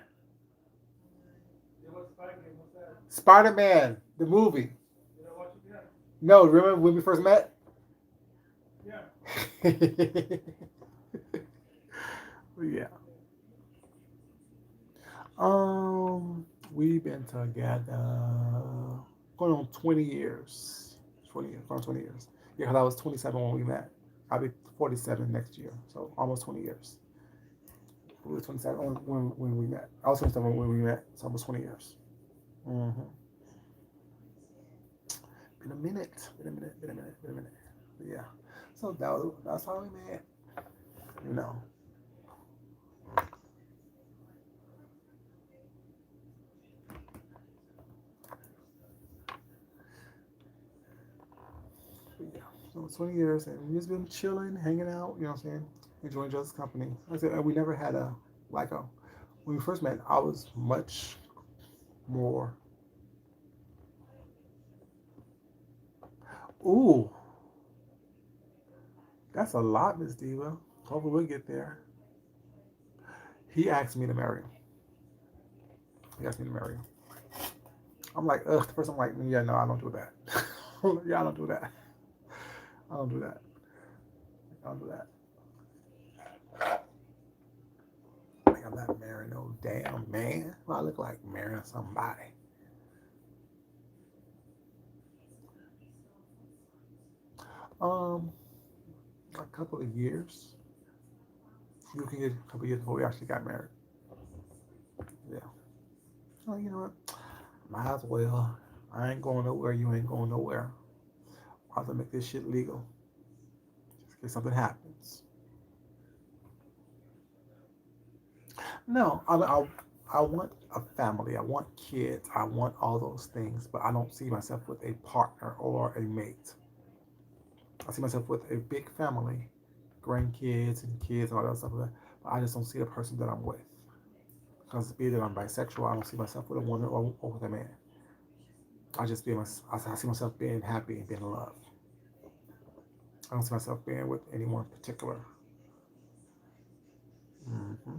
Spider Man, the movie. No, remember when we first met? Yeah. Yeah. We've been together going on 20 years. 20 years, going on 20 years. Yeah, because I was 27 when we met. I'll be 47 next year, so almost 20 years. We were 27 when we met. I was 27 when we met, so almost 20 years. Mm-hmm. Been a minute. Been a minute. Been a minute. Been a minute. But yeah. So that's how we met. You know. But yeah. So 20 years, and we just been chilling, hanging out. You know what I'm saying? Enjoying each other's company. Like I said, we never had a like a. When we first met, I was much more. Ooh, that's a lot, Miss Diva. Hopefully we'll get there. He asked me to marry him. He asked me to marry him. I'm like, ugh. The first I'm like, yeah, no, I don't do that. Yeah, I don't do that. I don't do that. I don't do that. Like I'm not marrying no damn man. Well, I look like marrying somebody. Um, a couple of years. You can get a couple of years before we actually got married. Yeah. So you know what? Might as well. I ain't going nowhere. You ain't going nowhere. I'll have to make this shit legal. Just in case something happens. No, I want a family. I want kids. I want all those things, but I don't see myself with a partner or a mate. I see myself with a big family, grandkids and kids and all that stuff. But I just don't see the person that I'm with. Because be that I'm bisexual, I don't see myself with a woman or with a man. I see myself being happy and being in love. I don't see myself being with anyone in particular. Mm-hmm.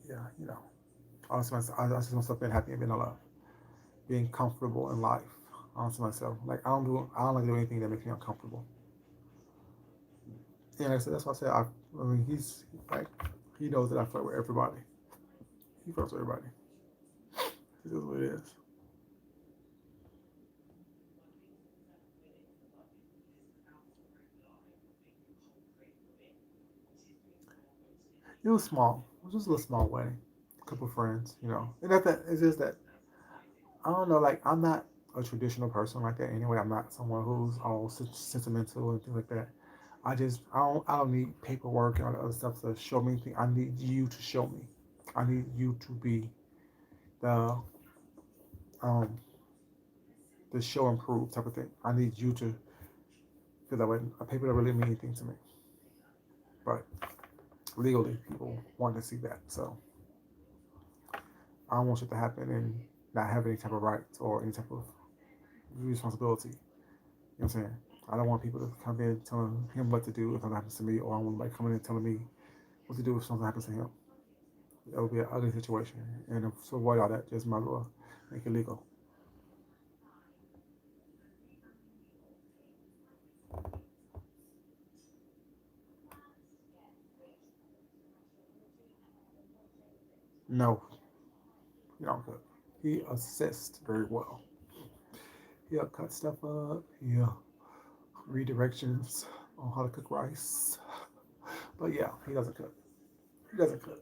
Yeah, you know. I see myself being happy and being in love, being comfortable in life. I don't see myself like I don't like to do anything that makes me uncomfortable. And like I said, that's why I said I mean he's like he knows that I flirt with everybody. He flirts with everybody. This is what it is. It was small. It was just a little small wedding. A couple of friends, you know. And that it's just that I don't know. Like I'm not a traditional person like that anyway. I'm not someone who's all sentimental and things like that. I don't need paperwork and all the other stuff to show me anything. I need you to show me. I need you to be the um the show and prove type of thing. I need you to feel that way. A paper don't really mean anything to me, but legally people want to see that. So I don't want shit to happen and not have any type of rights or any type of responsibility. You know what I'm saying? I don't want people to come in telling him what to do if something happens to me, or I want somebody coming in telling me what to do if something happens to him. That would be an ugly situation. And to avoid all that, just might as well make it legal. No, he don't cook. He assists very well. He'll cut stuff up. He'll read directions on how to cook rice. But yeah, he doesn't cook. He doesn't cook.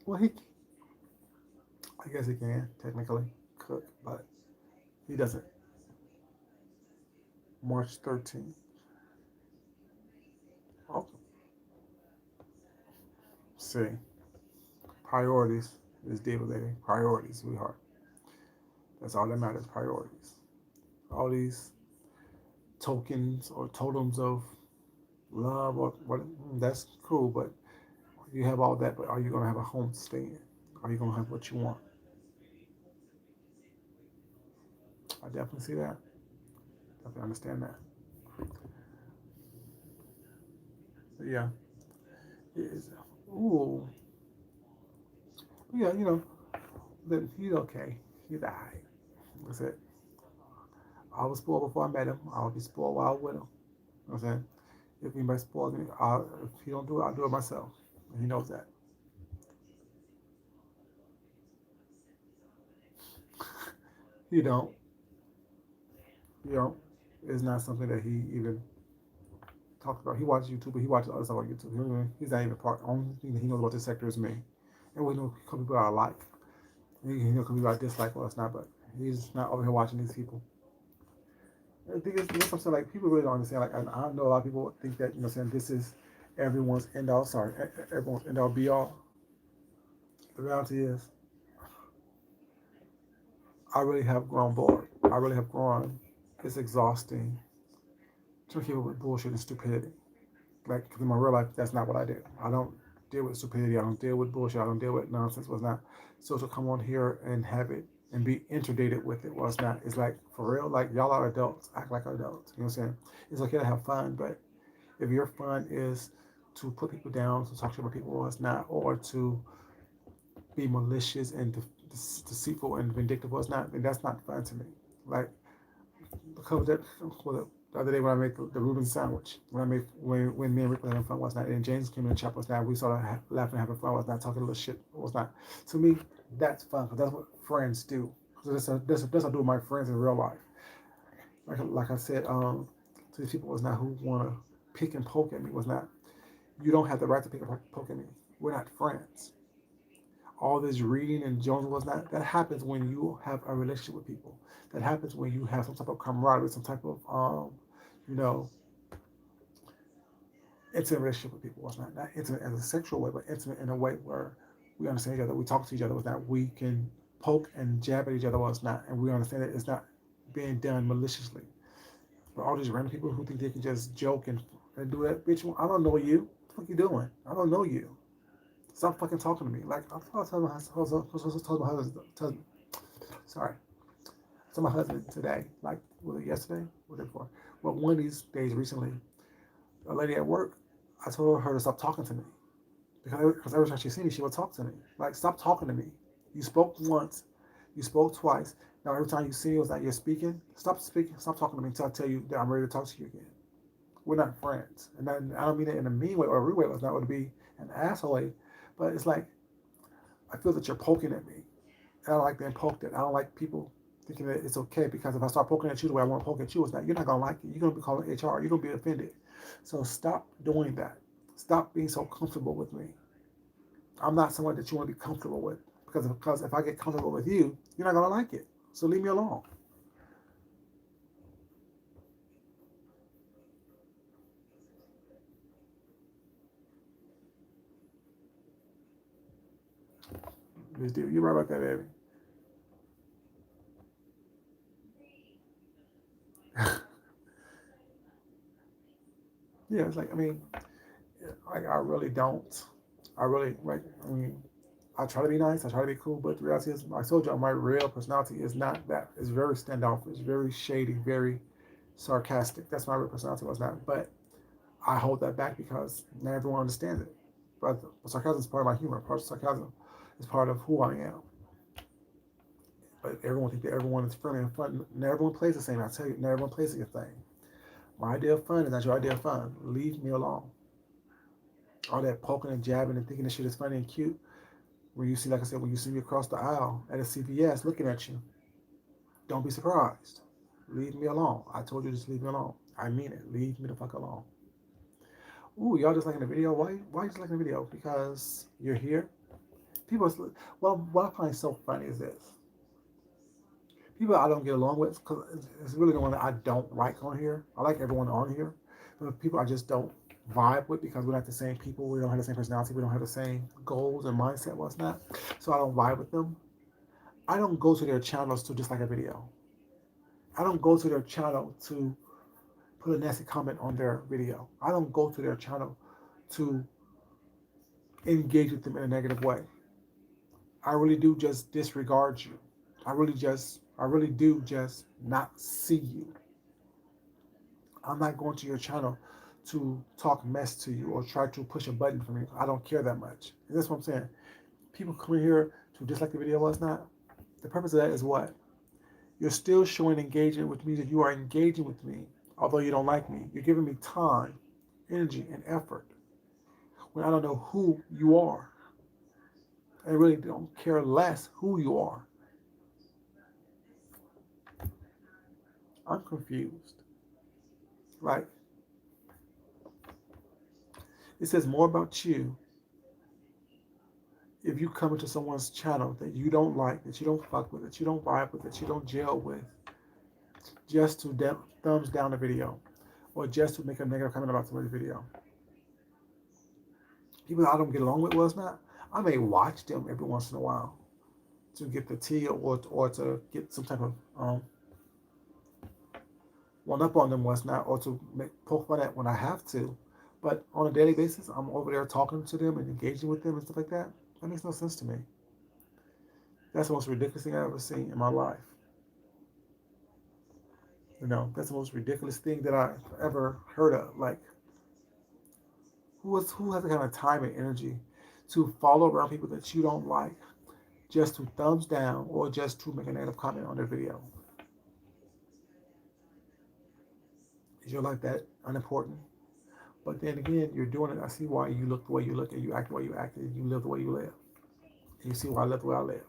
Well, I guess he can technically cook, but he doesn't. March 13th. Oh, see, priorities is deal baby. Priorities, sweetheart. That's all that matters. Priorities. All these tokens or totems of love or what? That's cool, but you have all that. But are you gonna have a home to stay in? Are you gonna have what you want? I definitely see that. Definitely understand that. But yeah, it is. Ooh, yeah, but he's okay. He's alright. That's it. I was spoiled before I met him. I'll be spoiled while I'm with him. You know what I'm saying? If anybody spoils me, if he don't do it, I'll do it myself. And he knows that. He don't. You know, it's not something that he even talks about. He watches YouTube, but he watches other stuff on YouTube. He's not even part. The only thing that he knows about this sector is me. And we know a couple people I like. He knows a couple people I dislike. Well, it's not, but he's not over here watching these people. I think it's something like people really don't understand. Like, I know a lot of people think that, saying this is everyone's end all. Sorry, everyone's end all be all. The reality is, I really have grown bored. I really have grown. It's exhausting to keep up with bullshit and stupidity. Like, cause in my real life, that's not what I do. I don't deal with stupidity. I don't deal with bullshit. I don't deal with nonsense. What's not. So to come on here and have it and be inundated with it, well, it's not. It's like, for real, like, y'all are adults. Act like adults. You know what I'm saying? It's okay to have fun, but if your fun is to put people down, to talk to about people, well, it's not, or to be malicious and deceitful and vindictive, well, it's not, then that's not fun to me. Like, because that, well, the other day when I made the Reuben sandwich, when me and Rick were having fun was not, and James came in the shop was not, we started laughing, having fun was not, talking a little shit was not. To me, that's fun because that's what friends do. So that's what I do with my friends in real life. Like I said, to these people was not who want to pick and poke at me was not. You don't have the right to pick and poke at me. We're not friends. All this reading and Jones was not. That happens when you have a relationship with people. That happens when you have some type of camaraderie, some type of you know, intimate relationship with people. It's not intimate as a sexual way, but intimate in a way where we understand each other, we talk to each other. It's not we can poke and jab at each other. Well, it's not, and we understand that it's not being done maliciously. But all these random people who think they can just joke and do that, bitch, I don't know you. What the fuck you doing? I don't know you. Stop fucking talking to me. Like I was telling my husband, sorry, to my husband today, like was it yesterday? What before? Well, one of these days recently, a lady at work, I told her to stop talking to me because every time she see me, she would talk to me. Like, stop talking to me. You spoke once, you spoke twice. Now every time you see me, it's like you're speaking. Stop speaking. Stop talking to me until I tell you that I'm ready to talk to you again. We're not friends, and I don't mean it in a mean way or a rude way. It's not going to be an asshole way, but it's like I feel that you're poking at me. And I don't like being poked at. I don't like people thinking that it's okay because if I start poking at you the way I want to poke at you, it's not, you're not gonna like it. You're gonna be calling HR. You're gonna be offended. So stop doing that. Stop being so comfortable with me. I'm not someone that you want to be comfortable with because if I get comfortable with you, you're not gonna like it. So leave me alone. You're right about that, baby. Yeah, it's like I mean, like I really don't. I really like. I mean, I try to be nice, I try to be cool, but the reality is, I told you, my real personality is not that. It's very standoffish, very shady, very sarcastic. That's my real personality was not. But I hold that back because not everyone understands it. But sarcasm is part of my humor. Part of sarcasm is part of who I am. But everyone thinks that everyone is friendly and fun. Not everyone plays the same. I tell you, not everyone plays the thing. My idea of fun is not your idea of fun. Leave me alone. All that poking and jabbing and thinking this shit is funny and cute. When you see, like I said, when you see me across the aisle at a CVS looking at you, don't be surprised. Leave me alone. I told you just leave me alone. I mean it. Leave me the fuck alone. Ooh, y'all just liking the video? Why you just liking the video? Because you're here? People, well, what I find so funny is this. People I don't get along with, because it's really the one that I don't like on here. I like everyone on here. But people I just don't vibe with because we're not the same people. We don't have the same personality. We don't have the same goals and mindset, what's not. So I don't vibe with them. I don't go to their channels to just like a video. I don't go to their channel to put a nasty comment on their video. I don't go to their channel to engage with them in a negative way. I really do just disregard you. I really do just not see you. I'm not going to your channel to talk mess to you or try to push a button for me. I don't care that much. And that's what I'm saying. People come in here to dislike the video was not. The purpose of that is what? You're still showing engagement, which means that you are engaging with me, although you don't like me. You're giving me time, energy, and effort when I don't know who you are. I really don't care less who you are. I'm confused. Like, it says more about you if you come into someone's channel that you don't like, that you don't fuck with, that you don't vibe with, that you don't gel with, just to thumbs down the video or just to make a negative comment about somebody's video. People that I don't get along with was not. I may watch them every once in a while to get the tea or to get some type of one up on them was not, or to poke fun at when I have to. But on a daily basis, I'm over there talking to them and engaging with them and stuff like that. That makes no sense to me. That's the most ridiculous thing I've ever seen in my life. You know, that's the most ridiculous thing that I've ever heard of. Like, who has the kind of time and energy to follow around people that you don't like just to thumbs down or just to make a negative comment on their video? Is your life that unimportant? But then again, you're doing it. I see why you look the way you look and you act the way you act and you live the way you live. And you see why I live the way I live.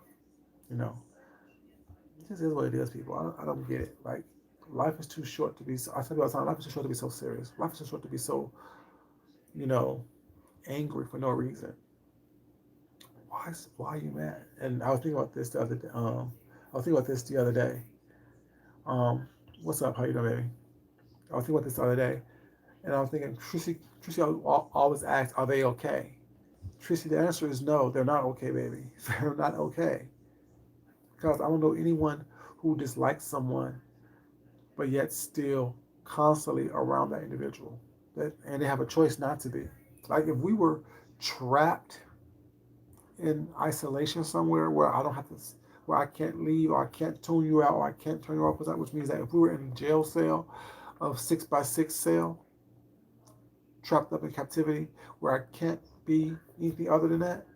You know, it just is what it is, people. I don't get it. Like, life is too short to be, I tell you all the time, life is too short to be so serious. Life is too short to be so, you know, angry for no reason. Why are you mad? And I was thinking about this the other day. What's up? How you doing, baby? I was thinking about this the other day, and I was thinking, Tracy always asks, "Are they okay?" Tracy, the answer is no. They're not okay, baby. They're not okay. Because I don't know anyone who dislikes someone, but yet still constantly around that individual, and they have a choice not to be. Like if we were trapped in isolation somewhere where I don't have to, where I can't leave or I can't tune you out or I can't turn you off, which means that if we were in a jail cell of 6x6 cell, trapped up in captivity where I can't be anything other than that,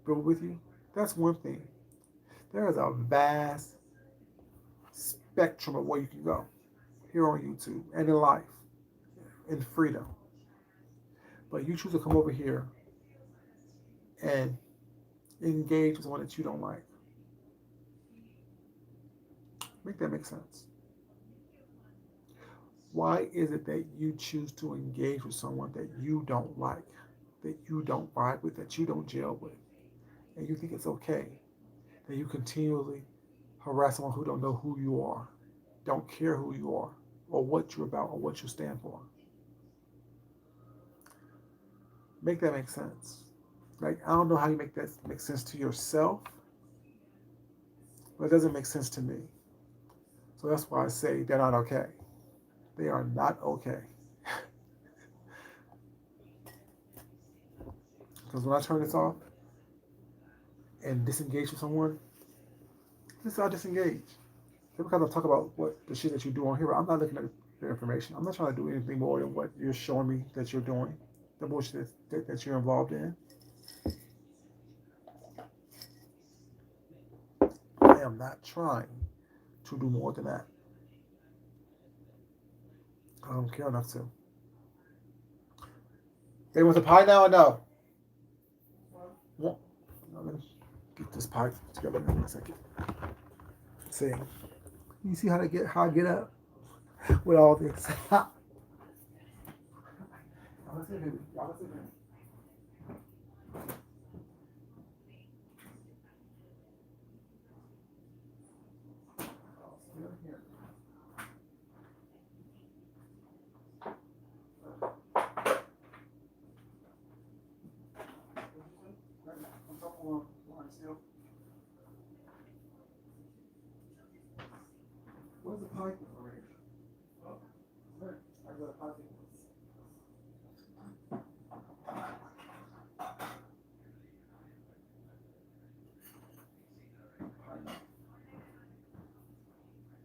but with you, that's one thing. There is a vast spectrum of where you can go here on YouTube and in life, in freedom. But you choose to come over here and engage with someone that you don't like. Make that make sense. Why is it that you choose to engage with someone that you don't like, that you don't vibe with, that you don't gel with, and you think it's okay that you continually harass someone who don't know who you are, don't care who you are, or what you're about, or what you stand for? Make that make sense. Like, I don't know how you make that make sense to yourself, but it doesn't make sense to me. So that's why I say they're not okay. They are not okay. Because when I turn this off, and disengage from someone, just I'll disengage. Just because I'm talking about what the shit that you do on here, I'm not looking at the information. I'm not trying to do anything more than what you're showing me that you're doing, the bullshit that you're involved in. I am not trying to do more than that. I don't care enough to. They want the pie now or no? Well, let me get this pie together in a second. See, you see how I get up with all this. Where's the pipe?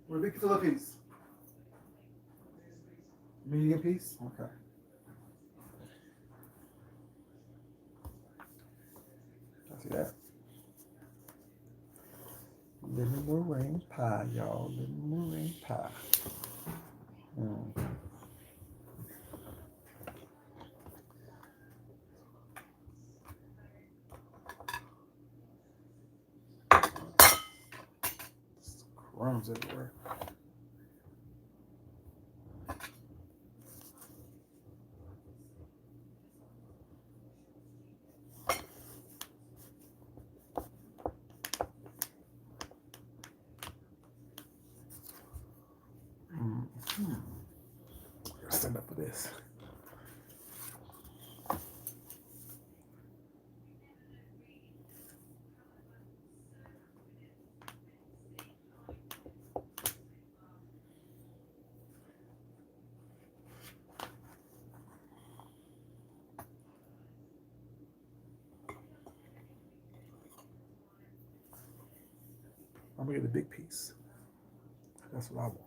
What a big little piece. Medium piece? Okay. I see that. Lemon meringue pie, y'all. Lemon meringue pie. Crumbs everywhere. Stand up for this. I'm gonna get the big piece. That's what I want.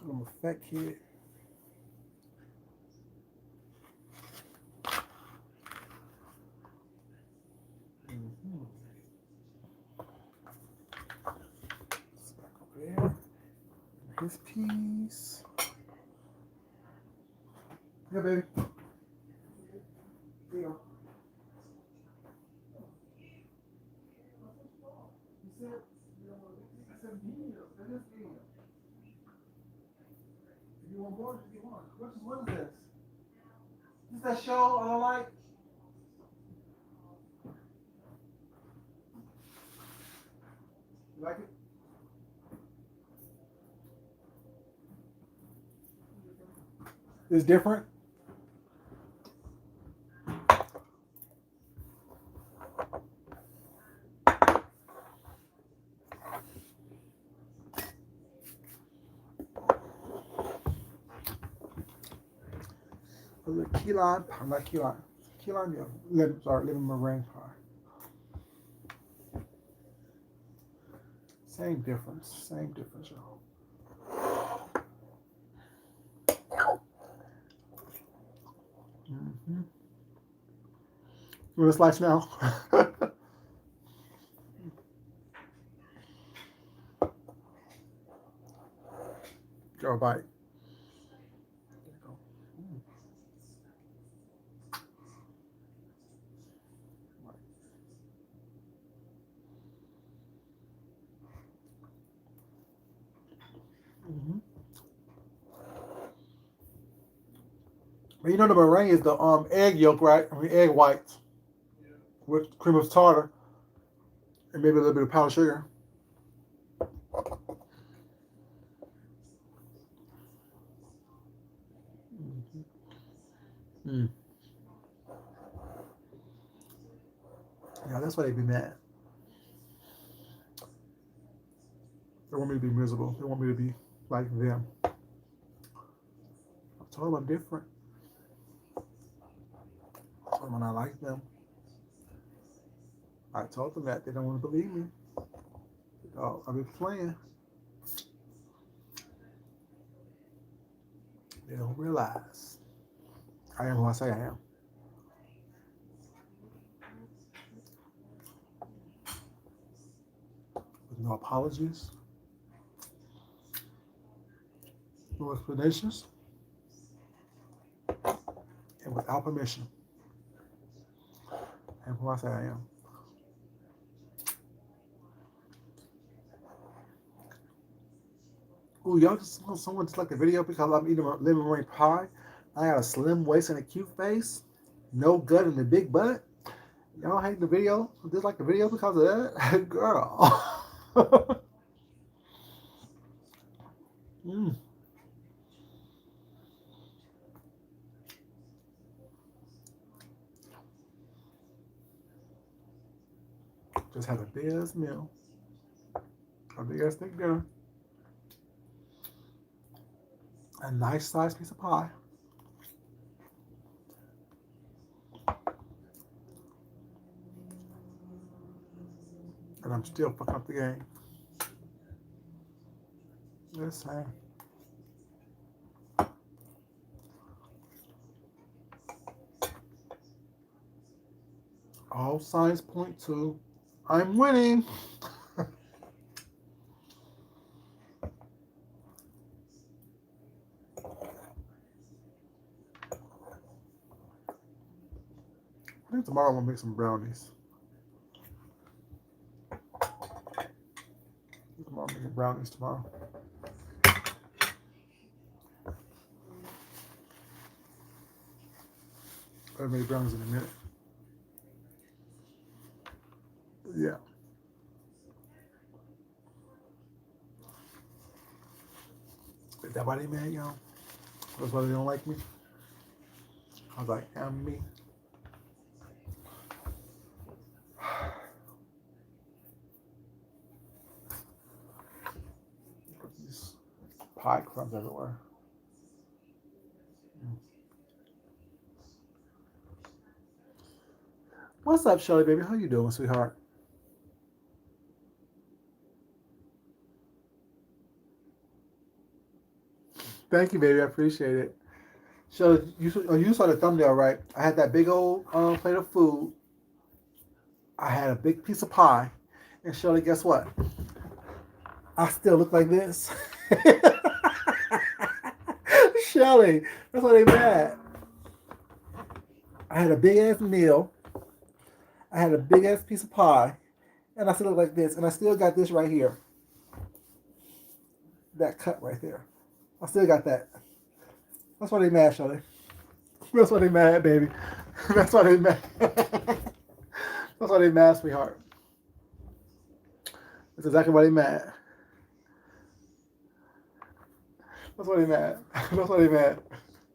I'm a fat kid. Back over there. His piece. Yeah, baby. Here you go. You want more? You want? What is this? Is that show I don't like? You like it? It's different. A little key lime pie, not key lime. Key lime, yeah. Lemon meringue pie. Same difference, y'all. You want a slice now? Go bite. But you know the meringue is the egg yolk, right? I mean egg whites with cream of tartar and maybe a little bit of powdered sugar. Yeah, that's why they be mad. They want me to be miserable. They want me to be like them. I told them I'm different. I told them I like them. I told them that they don't want to believe me. Oh, I've been playing. They don't realize I am who I say I am. With no apologies, no explanations, and without permission. I am who I say I am. Ooh, y'all just know someone just like the video because I'm eating a lemon meringue pie. I got a slim waist and a cute face, no gut and a big butt. Y'all hate the video? Just like the video because of that? Girl. mm. Just had a big ass meal, a big ass steak dinner, a nice sized piece of pie, and I'm still fucking up the game. Listen. All signs point to I'm winning. I think tomorrow I'm gonna make some brownies. Tomorrow I'm making brownies tomorrow. I'll make brownies in a minute. Yeah. Is that why they mad, y'all? That's why they don't like me? I was like, am me. These pie crumbs everywhere. What's up, Shelly, baby? How you doing, sweetheart? Thank you, baby. I appreciate it. So you saw the thumbnail, right? I had that big old plate of food. I had a big piece of pie. And Shirley, guess what? I still look like this. Shelly, that's why they mad. I had a big ass meal. I had a big ass piece of pie. And I still look like this. And I still got this right here. That cut right there. I still got that. That's why they mad, Shelly. That's why they mad, baby. That's why they mad. That's why they mad, sweetheart. That's exactly why they mad. That's why they mad. That's why they mad.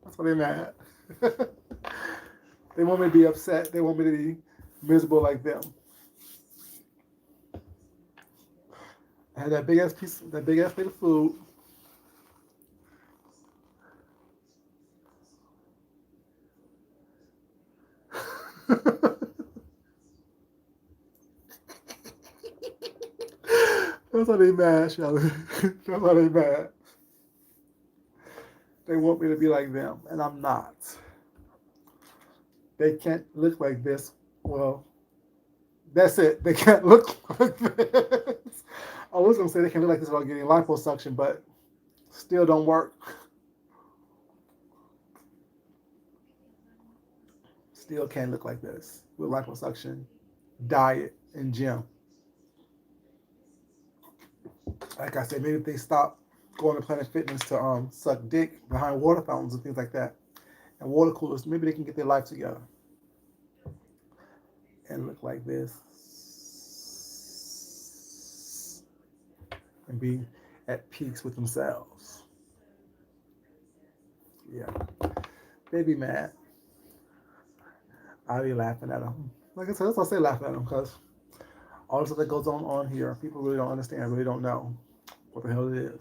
That's why they mad. They want me to be upset. They want me to be miserable like them. I had that big ass plate of food. That's why they mad, Shelly. That's why they mad. They want me to be like them, and I'm not. They can't look like this. Well, that's it. They can't look like this. I was gonna say they can't look like this without getting liposuction, but still don't work. Still can't look like this with liposuction, diet, and gym. Like I said, maybe if they stop going to Planet Fitness to suck dick behind water fountains and things like that, and water coolers, maybe they can get their life together and look like this and be at peace with themselves. Yeah, they be mad. I be laughing at them. Like I said, that's why I say laughing at them because all the stuff that goes on here, people really don't understand, really don't know what the hell it is.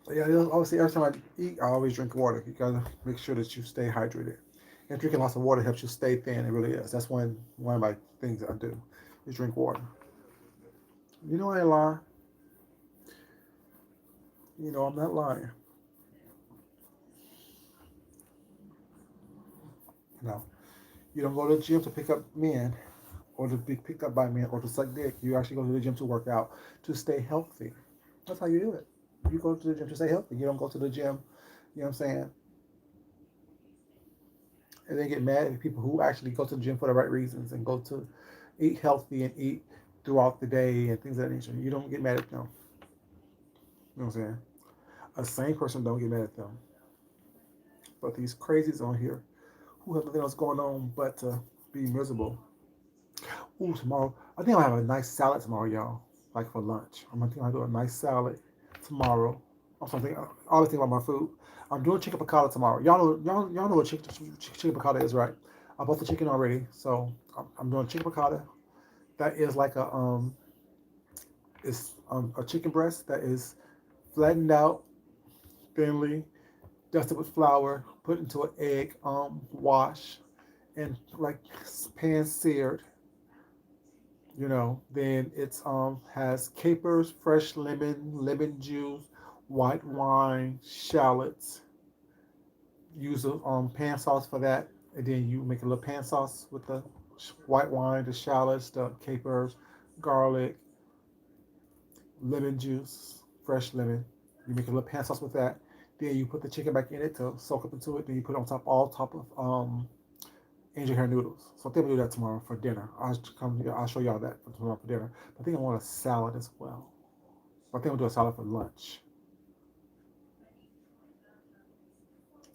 But yeah, obviously every time I eat, I always drink water. You gotta make sure that you stay hydrated. And drinking lots of water helps you stay thin. It really is. That's one of my things that I do is drink water. You know I ain't lying. You know I'm not lying. You know, you don't go to the gym to pick up men or to be picked up by men or to suck dick. You actually go to the gym to work out to stay healthy. That's how you do it. You go to the gym to stay healthy. You don't go to the gym, you know what I'm saying, and then get mad at people who actually go to the gym for the right reasons and go to eat healthy and eat throughout the day and things of that nature. You don't get mad at them. You know what I'm saying? A sane person don't get mad at them. But these crazies on here who have nothing else going on but to be miserable. Ooh, tomorrow. I think I'll have a nice salad tomorrow, y'all. Like for lunch. I'm gonna think I'll do a nice salad tomorrow. I'm something. I always think about my food. I'm doing chicken piccata tomorrow. Y'all know what chicken piccata is, right? I bought the chicken already, so I'm doing chicken piccata. That is like it's a chicken breast that is flattened out thinly, dusted with flour, put into an egg, wash, and like pan seared. Then it's has capers, fresh lemon juice, white wine, shallots. Use a pan sauce for that, and then you make a little pan sauce with the white wine, the shallots, the capers, garlic, lemon juice, fresh lemon. You make a little pan sauce with that. Then you put the chicken back in it to soak up into it. Then you put it on top, all top of angel hair noodles. So I think we'll do that tomorrow for dinner. I'll show y'all that for tomorrow for dinner. But I think I want a salad as well. But I think we'll do a salad for lunch.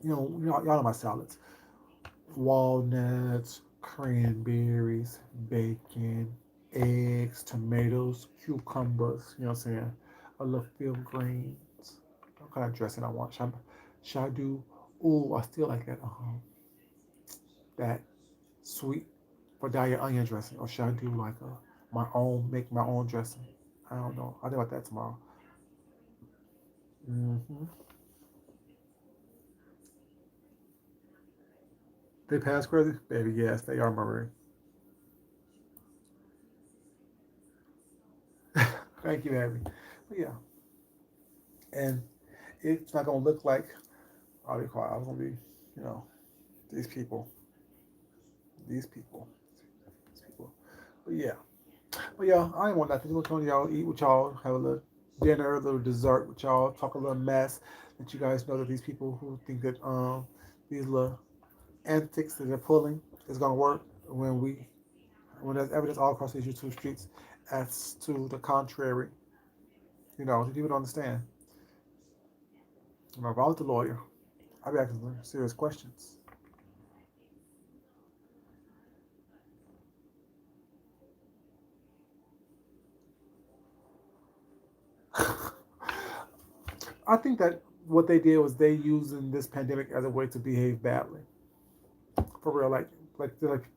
Y'all know my salads: walnuts, cranberries, bacon, eggs, tomatoes, cucumbers. You know what I'm saying? A little field greens. What kind of dressing I want? Should I do? Oh, I still like that sweet Vidalia onion dressing, or should I do like make my own dressing? I don't know. I'll think about that tomorrow. Hmm. They pass crazy, baby. Yes, they are, Marie. Thank you, baby. But yeah, and it's not gonna look like I'll be quiet. I was gonna be, you know, these people, these people, these people. But yeah, I ain't want nothing. Just want y'all eat with y'all, have a little dinner, a little dessert with y'all, talk a little mess. That you guys know that these people who think that these little antics that they're pulling is gonna work when there's evidence all across these YouTube streets as to the contrary. People don't understand. If I was the lawyer, I'd be asking some serious questions. I think that what they did was they using this pandemic as a way to behave badly. For real, like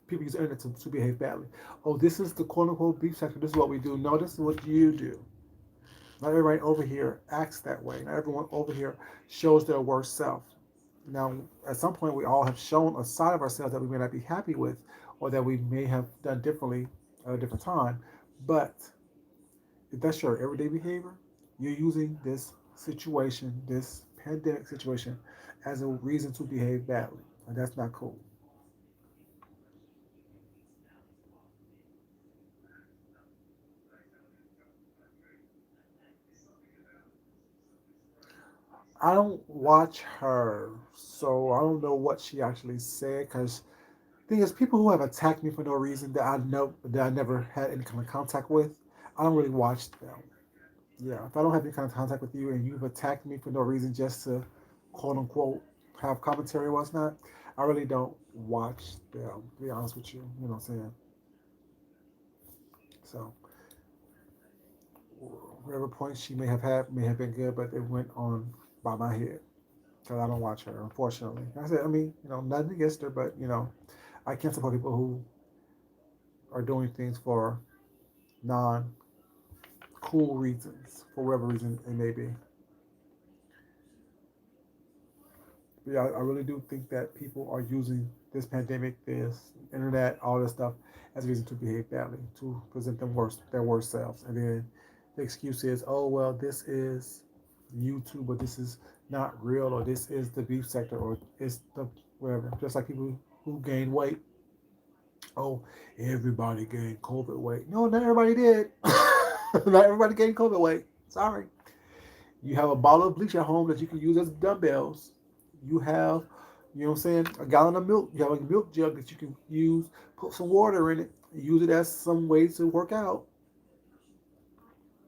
people use the internet to behave badly. Oh, this is the quote unquote beef sector. This is what we do. No, this is what you do. Not everybody over here acts that way. Not everyone over here shows their worst self. Now, at some point, we all have shown a side of ourselves that we may not be happy with, or that we may have done differently at a different time. But if that's your everyday behavior, you're using this situation, this pandemic situation, as a reason to behave badly. And that's not cool. I don't watch her, so I don't know what she actually said. Because the thing is, people who have attacked me for no reason that I never had any kind of contact with, I don't really watch them. Yeah, if I don't have any kind of contact with you and you've attacked me for no reason just to quote unquote have commentary or whatnot, I really don't watch them. To be honest with you, you know what I'm saying. So whatever points she may have had may have been good, but it went on by my head because I don't watch her, unfortunately. I said, I mean, nothing against her, but I can't support people who are doing things for non cool reasons, for whatever reason it may be. But yeah, I really do think that people are using this pandemic, this internet, all this stuff as a reason to behave badly, to present their worst selves. And then the excuse is, oh well, this is YouTube, or this is not real, or this is the beef sector, or it's the whatever. Just like people who gain weight. Oh, everybody gained COVID weight. No, not everybody did. Not everybody gained COVID weight. Sorry. You have a bottle of bleach at home that you can use as dumbbells. You have, you know what I'm saying, a gallon of milk. You have a milk jug that you can use, put some water in it, use it as some way to work out.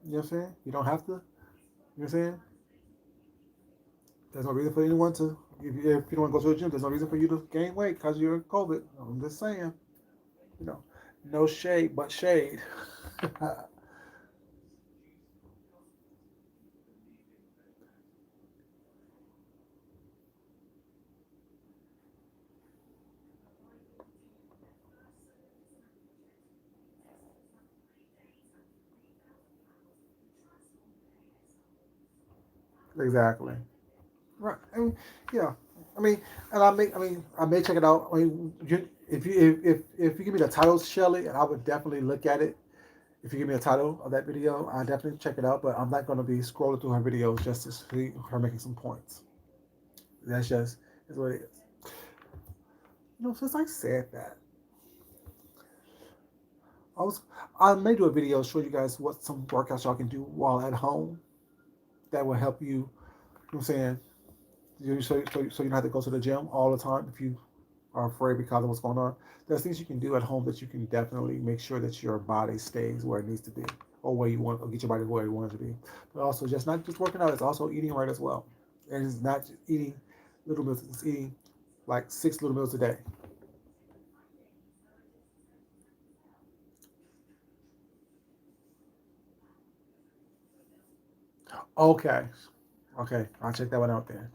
You know what I'm saying? You don't have to, you know what I'm saying? There's no reason for anyone to, if you don't want to go to the gym, there's no reason for you to gain weight because you're COVID. I'm just saying, you know, no shade but shade. Exactly. Right. I mean, yeah. I mean, and I may check it out. I mean, if you give me the title, Shelly, and I would definitely look at it. If you give me a title of that video, I definitely check it out. But I'm not going to be scrolling through her videos just to see her making some points. That's just is what it is. Since I said that, I was I may do a video show you guys what some workouts y'all can do while at home that will help you. You know what I'm saying? So you don't have to go to the gym all the time if you are afraid because of what's going on. There's things you can do at home that you can definitely make sure that your body stays where it needs to be, or where you want, or get your body where you want it to be. But also, just not just working out; it's also eating right as well. And it's not just eating little meals; it's eating like 6 little meals a day. Okay, okay, I'll check that one out then.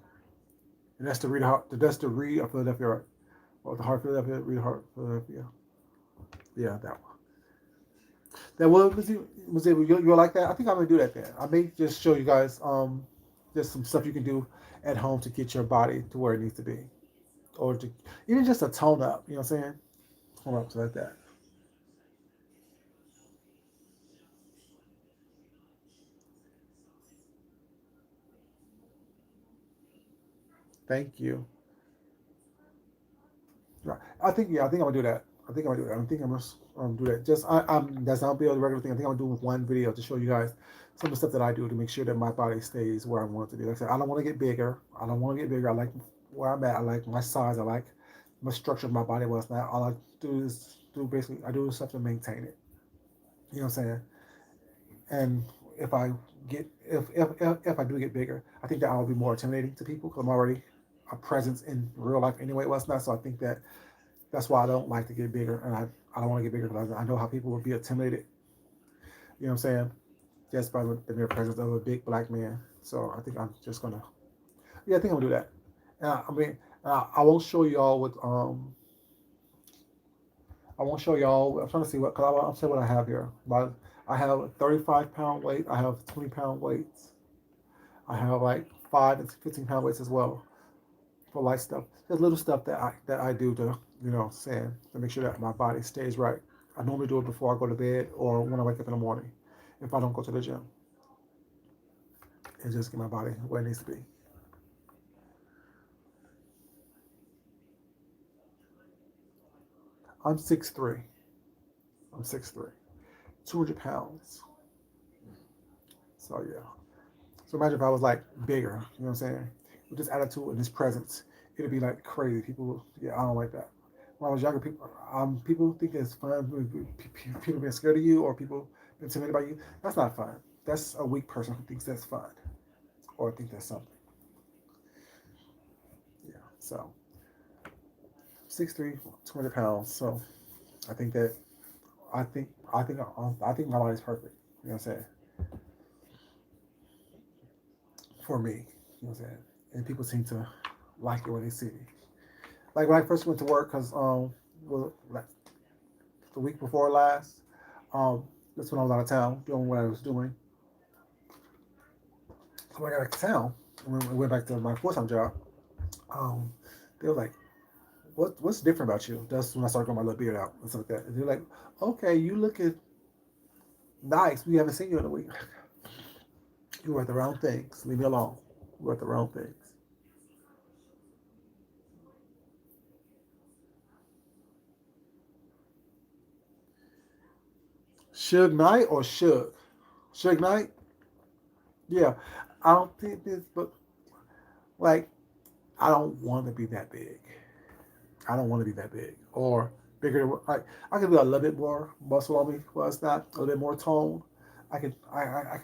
And that's the Read of Philadelphia, right? Or the Heart Philadelphia, Read Heart Philadelphia. Yeah, that one. That was it. You like that? I think I'm gonna do that then. I may just show you guys just some stuff you can do at home to get your body to where it needs to be, or to even just a tone up. You know what I'm saying? Tone up, so like that. Thank you. Right. I think I'm gonna do that. I think I'm gonna do that. Just that's not be a regular thing. I think I'm gonna do one video to show you guys some of the stuff that I do to make sure that my body stays where I want it to be. Like I said, I don't want to get bigger. I don't want to get bigger. I like where I'm at. I like my size. I like my structure of my body. What's not. All I do is do basically I do stuff to maintain it. You know what I'm saying? And if I if I do get bigger, I think that I'll be more intimidating to people because I'm already a presence in real life anyway. What's not. So I think that that's why I don't like to get bigger, and I don't want to get bigger because I know how people will be intimidated. You know what I'm saying? Just by the mere presence of a big black man. So I think I'm just gonna, yeah, I think I'm gonna do that. I mean, I won't show y'all what I won't show y'all. I'm trying to see what, cause I'm saying what I have here. But I have a 35 pound weight. I have 20 pound weights. I have like 5 and 15 pound weights as well for light stuff. There's little stuff that I do to saying to make sure that my body stays right. I normally do it before I go to bed or when I wake up in the morning. If I don't go to the gym, and just get my body where it needs to be. I'm 6'3". I'm 6'3", 200 pounds. So yeah. So imagine if I was like bigger. You know what I'm saying? With this attitude and this presence, it'd be like crazy. People, yeah, I don't like that. When I was younger, people think it's fun. People being scared of you or people being intimidated by you. That's not fun. That's a weak person who thinks that's fun or think that's something. Yeah. So 6'3", 200 pounds. So I think that I think my body's perfect. You know what I'm saying? For me, you know what I'm saying? And people seem to like it when they see me. Like when I first went to work, cause like the week before last, um, that's when I was out of town doing what I was doing. So when I got back to town, and went back to my full time job. Um, they were like, what's different about you? That's when I started growing my little beard out and stuff like that. And they're like, okay, you looking nice. We haven't seen you in a week. You were at the wrong things. Leave me alone. You were at the wrong things. Suge Knight or Suge? Suge Knight? Yeah. I don't think this, but like, I don't want to be that big. I don't want to be that big or bigger. Like, I could be a little bit more muscle on me. Well, it's not a little bit more tone. I can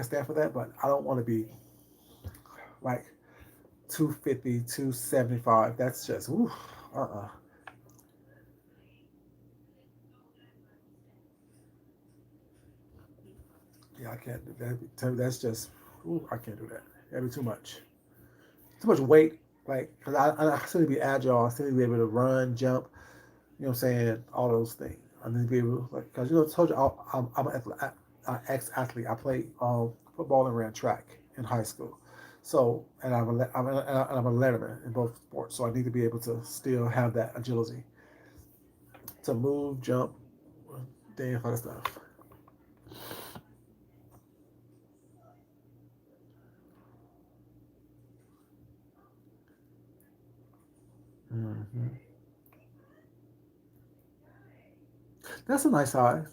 stand for that, but I don't want to be like 250, 275. That's just, ooh, uh-uh. Yeah, I can't do that. That's just, ooh, I can't do that. That'd be too much. Too much weight. Like, because I still need to be agile. I still need to be able to run, jump, you know what I'm saying? All those things. I need to be able, like, because, I told you, I'm an ex athlete. I played football and ran track in high school. So, and I'm a letterman in both sports. So I need to be able to still have that agility to move, jump, dance, other stuff. Hmm. That's a nice size.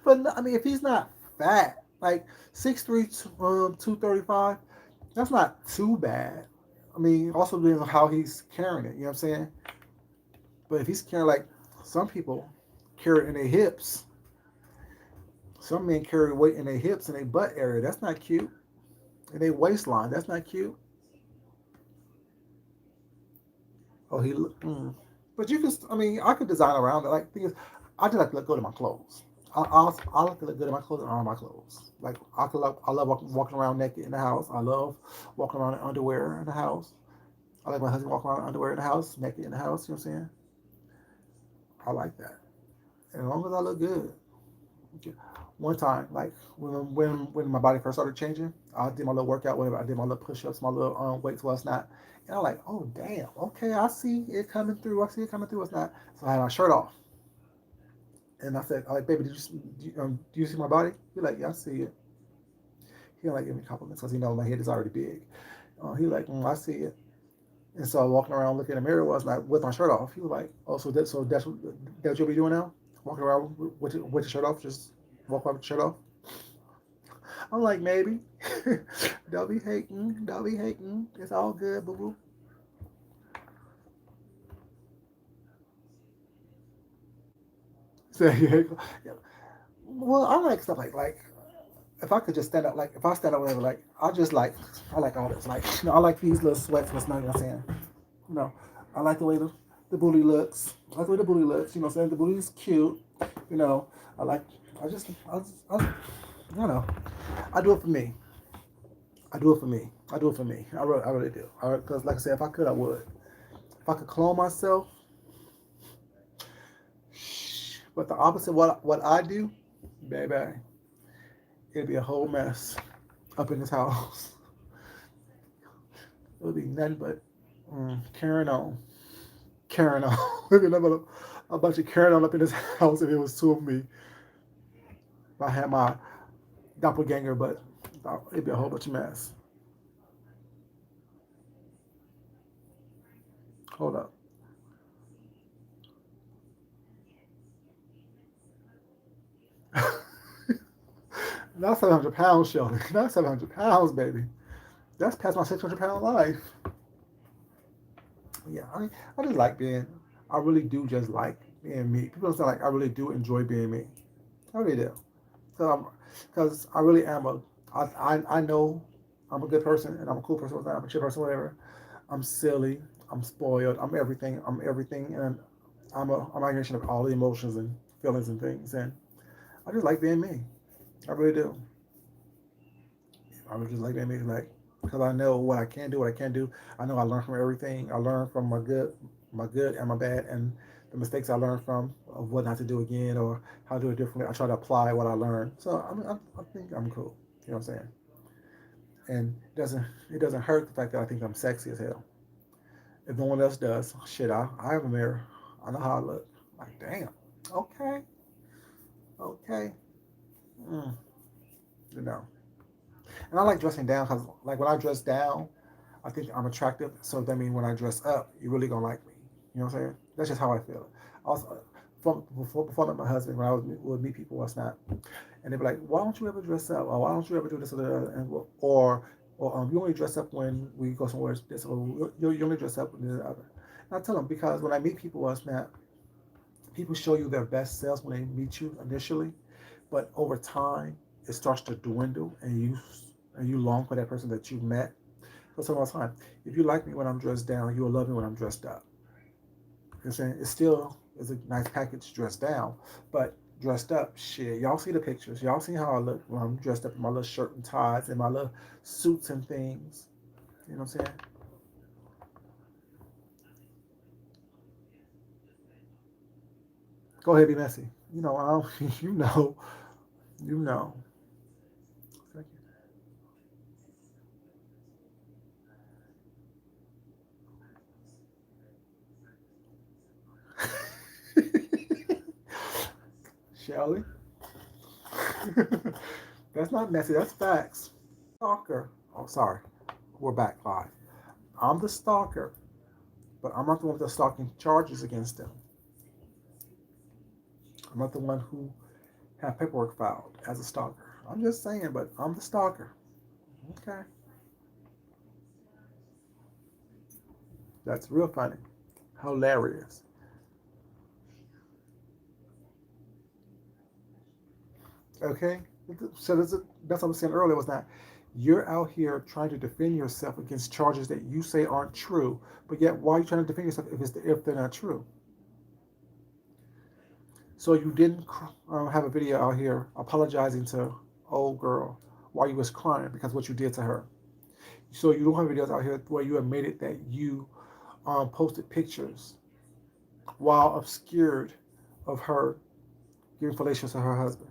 But no, I mean, if he's not fat, like 6'3", 235, that's not too bad. I mean, also depends on how he's carrying it. You know what I'm saying? But if he's carrying like some people carry it in their hips, some men carry weight in their hips and their butt area. That's not cute. And their waistline. That's not cute. Oh, but you can. I mean, I could design around it. Like, thing is, I just like to look good in my clothes. I like to look good in my clothes and on my clothes. Like, I love walking around naked in the house. I love walking around in underwear in the house. I like my husband walking around in underwear in the house, naked in the house. You know what I'm saying? I like that. And as long as I look good. Okay. One time, like when my body first started changing, I did my little workout, whatever. I did my little push-ups, my little weights, what's not. And I'm like, oh damn, okay, I see it coming through. I see it coming through. What's not? So I had my shirt off, and I said, like, baby, do you see my body? He's like, yeah, I see it. He don't like give me compliments because he knows my head is already big. He like, I see it. And so I walking around looking in the mirror was like with my shirt off. He was like, oh, that's what you'll be doing now? Walking around with your shirt off, just walk around with your shirt off. I'm like, maybe. Don't be hating. Don't be hating. It's all good, boo boo. So, yeah. Well, I like stuff like if I could just stand up, like if I stand up, whatever, like I like all this, like I like these little sweats. What's not, you know what I'm saying? You know, I like the way the booty looks. I like the way the booty looks. You know what I'm saying? The booty's cute. You know, I like. I don't know. I do it for me. I do it for me. I do it for me. I really do. Because, like I said, if I could, I would. If I could clone myself, but the opposite, what I do, baby, it'd be a whole mess up in this house. It would be nothing but carrying on, carrying on. It'd be nothing but a bunch of carrying on up in this house if it was two of me. If I had my doppelganger, but it'd be a whole bunch of mess. Hold up. Not 700 pounds, Sheldon. Not 700 pounds, baby. That's past my 600-pound life. Yeah, I just like being. I really do just like being me. People don't sound like I really do enjoy being me. I really do. Because I really am I know I'm a good person and I'm a cool person. I'm a chill person, whatever. I'm silly. I'm spoiled. I'm everything. I'm everything, and I'm a amalgamation of all the emotions and feelings and things. And I just like being me. I really do. I was just like that makes like because I know what I can do, what I can't do. I know I learn from everything. I learn from my good and my bad, and the mistakes I learned from, of what not to do again or how to do it differently. I try to apply what I learned. So I think I'm cool. You know what I'm saying? And it doesn't hurt the fact that I think I'm sexy as hell. If no one else does, shit, I have a mirror. I know how I look. Like, damn. Okay. Okay. Mm, you know. And I like dressing down because, like, when I dress down, I think I'm attractive. So that means when I dress up, you really gonna like me. You know what I'm saying? That's just how I feel. Also, before I met my husband, when I would meet people on Snap, and they'd be like, "Why don't you ever dress up? Or why don't you ever do this or that?" And you only dress up when we go somewhere. This or you only dress up when the other. And I tell them because when I meet people on Snap, people show you their best selves when they meet you initially, but over time it starts to dwindle, and you long for that person that you met. So all the time, if you like me when I'm dressed down, you'll love me when I'm dressed up. You know what I'm saying? It still is a nice package dressed down, but dressed up, shit. Y'all see the pictures. Y'all see how I look when I'm dressed up in my little shirt and ties and my little suits and things. You know what I'm saying? Go ahead, be messy. You know, I don't, you know, you know. Thank you. Shelly. That's not messy. That's facts. Stalker. Oh, sorry. We're back live. I'm the stalker, but I'm not the one with the stalking charges against them. I'm not the one who have paperwork filed as a stalker. I'm just saying, but I'm the stalker. Okay. That's real funny. Hilarious. Okay. So that's what I was saying earlier was that you're out here trying to defend yourself against charges that you say aren't true, but yet why are you trying to defend yourself if they're not true? So you didn't have a video out here apologizing to old girl while you was crying because what you did to her. So you don't have videos out here where you admitted that you posted pictures while obscured of her giving fellatio to her husband.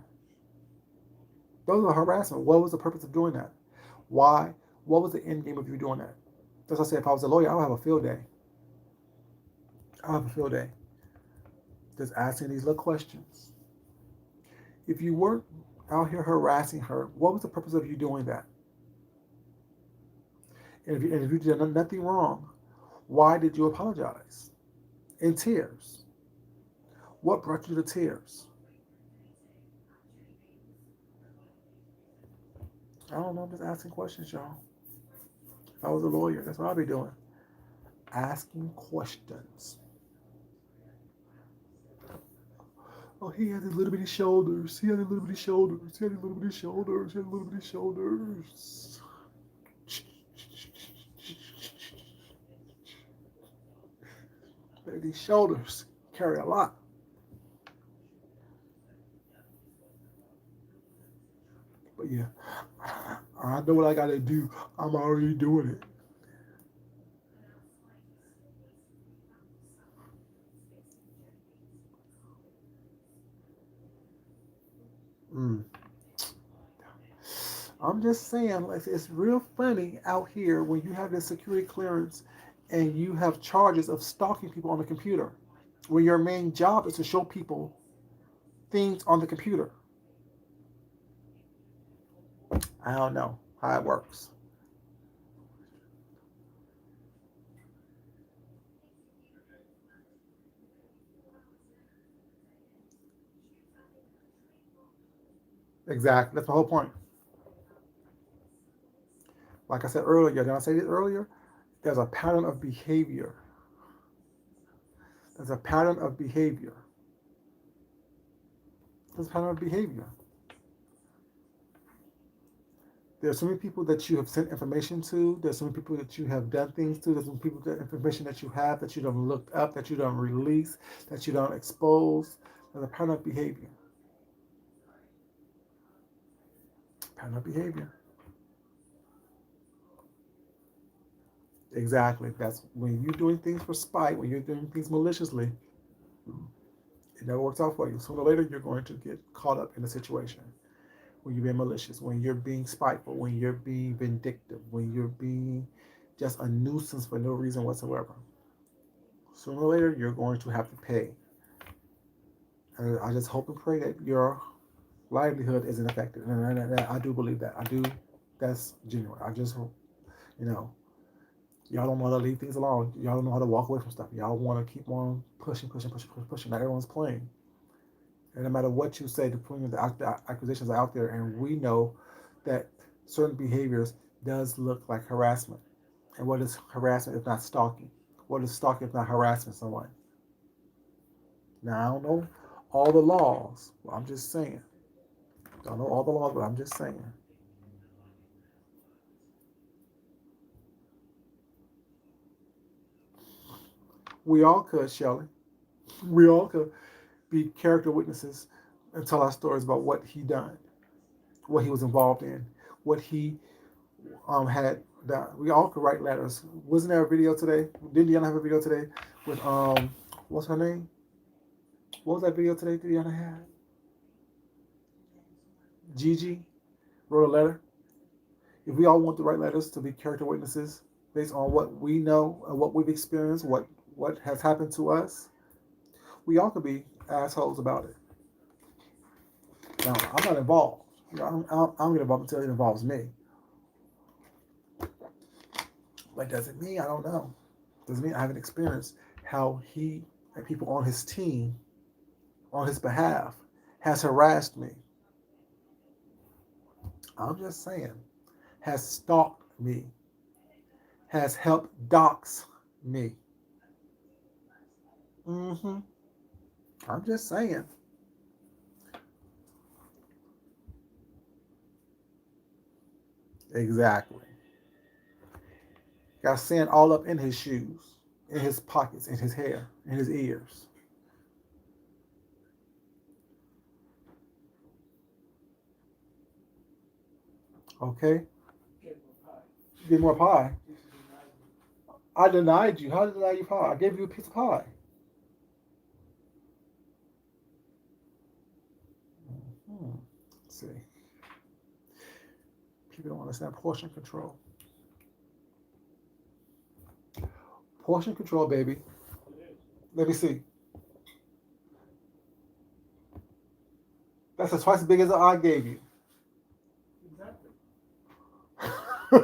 Those are harassment. What was the purpose of doing that? Why? What was the end game of you doing that? As I said, if I was a lawyer, I would have a field day. I would have a field day. Just asking these little questions. If you weren't out here harassing her, what was the purpose of you doing that? And if you did nothing wrong, why did you apologize? In tears. What brought you to tears? I don't know. I'm just asking questions, y'all. If I was a lawyer, that's what I'd be doing. Asking questions. Oh, he had his little bitty shoulders. He had his little bitty shoulders. He had his little bitty shoulders. He had his little bitty shoulders. These shoulders carry a lot. But yeah, I know what I gotta do. I'm already doing it. Mm. I'm just saying, like, it's real funny out here when you have this security clearance and you have charges of stalking people on the computer, when your main job is to show people things on the computer. I don't know how it works. Exactly. That's the whole point. Like I said earlier, did I say this earlier? There's a pattern of behavior. There's a pattern of behavior. There's a pattern of behavior. There's so many people that you have sent information to. There's so many people that you have done things to. There's some people that information that you have that you don't look up, that you don't release, that you don't expose. There's a pattern of behavior. Pattern of behavior. Exactly. That's when you're doing things for spite, when you're doing things maliciously. It never works out for you. Sooner or later, you're going to get caught up in a situation when you're being malicious, when you're being spiteful, when you're being vindictive, when you're being just a nuisance for no reason whatsoever. Sooner or later, you're going to have to pay. And I just hope and pray that your livelihood isn't affected. And I do believe that. I do. That's genuine. I just hope, you know, y'all don't know how to leave things alone. Y'all don't know how to walk away from stuff. Y'all want to keep on pushing. Now everyone's playing. And no matter what you say, the accusations are out there, and we know that certain behaviors does look like harassment. And what is harassment if not stalking? What is stalking if not harassing someone? Now I don't know all the laws. Well, I'm just saying. Don't know all the laws, but I'm just saying. We all could, Shelley. We all could be character witnesses and tell our stories about what he done, what he was involved in, what he had done. We all could write letters. Wasn't there a video today? Didn't Deanna have a video today with what's her name? What was that video today Deanna had? Gigi wrote a letter. If we all want to write letters to be character witnesses based on what we know and what we've experienced, what has happened to us, we all could be assholes about it. Now, I'm not involved. You know, I don't get involved until it involves me. But does it mean I don't know? Does it mean I haven't experienced how he and people on his team, on his behalf, has harassed me? I'm just saying, has stalked me, has helped dox me. Mm-hmm. I'm just saying. Exactly. Got sand all up in his shoes, in his pockets, in his hair, in his ears. Okay? Get more pie. I denied you. How did I deny you pie? I gave you a piece of pie. Hmm. Let's see. People don't understand portion control. Portion control, baby. Let me see. That's twice as big as I gave you. So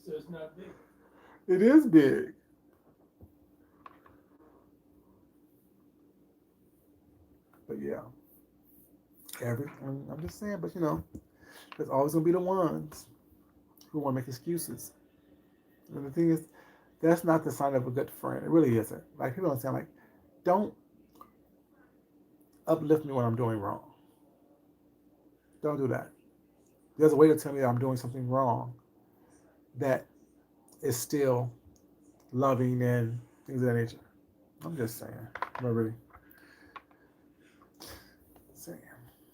it's not big. It is big. But yeah, I'm just saying. But you know, there's always gonna be the ones who want to make excuses. And the thing is, that's not the sign of a good friend. It really isn't. Like people don't sound like, don't uplift me when I'm doing wrong. Don't do that. There's a way to tell me that I'm doing something wrong that is still loving and things of that nature. I'm just saying. I'm not really saying.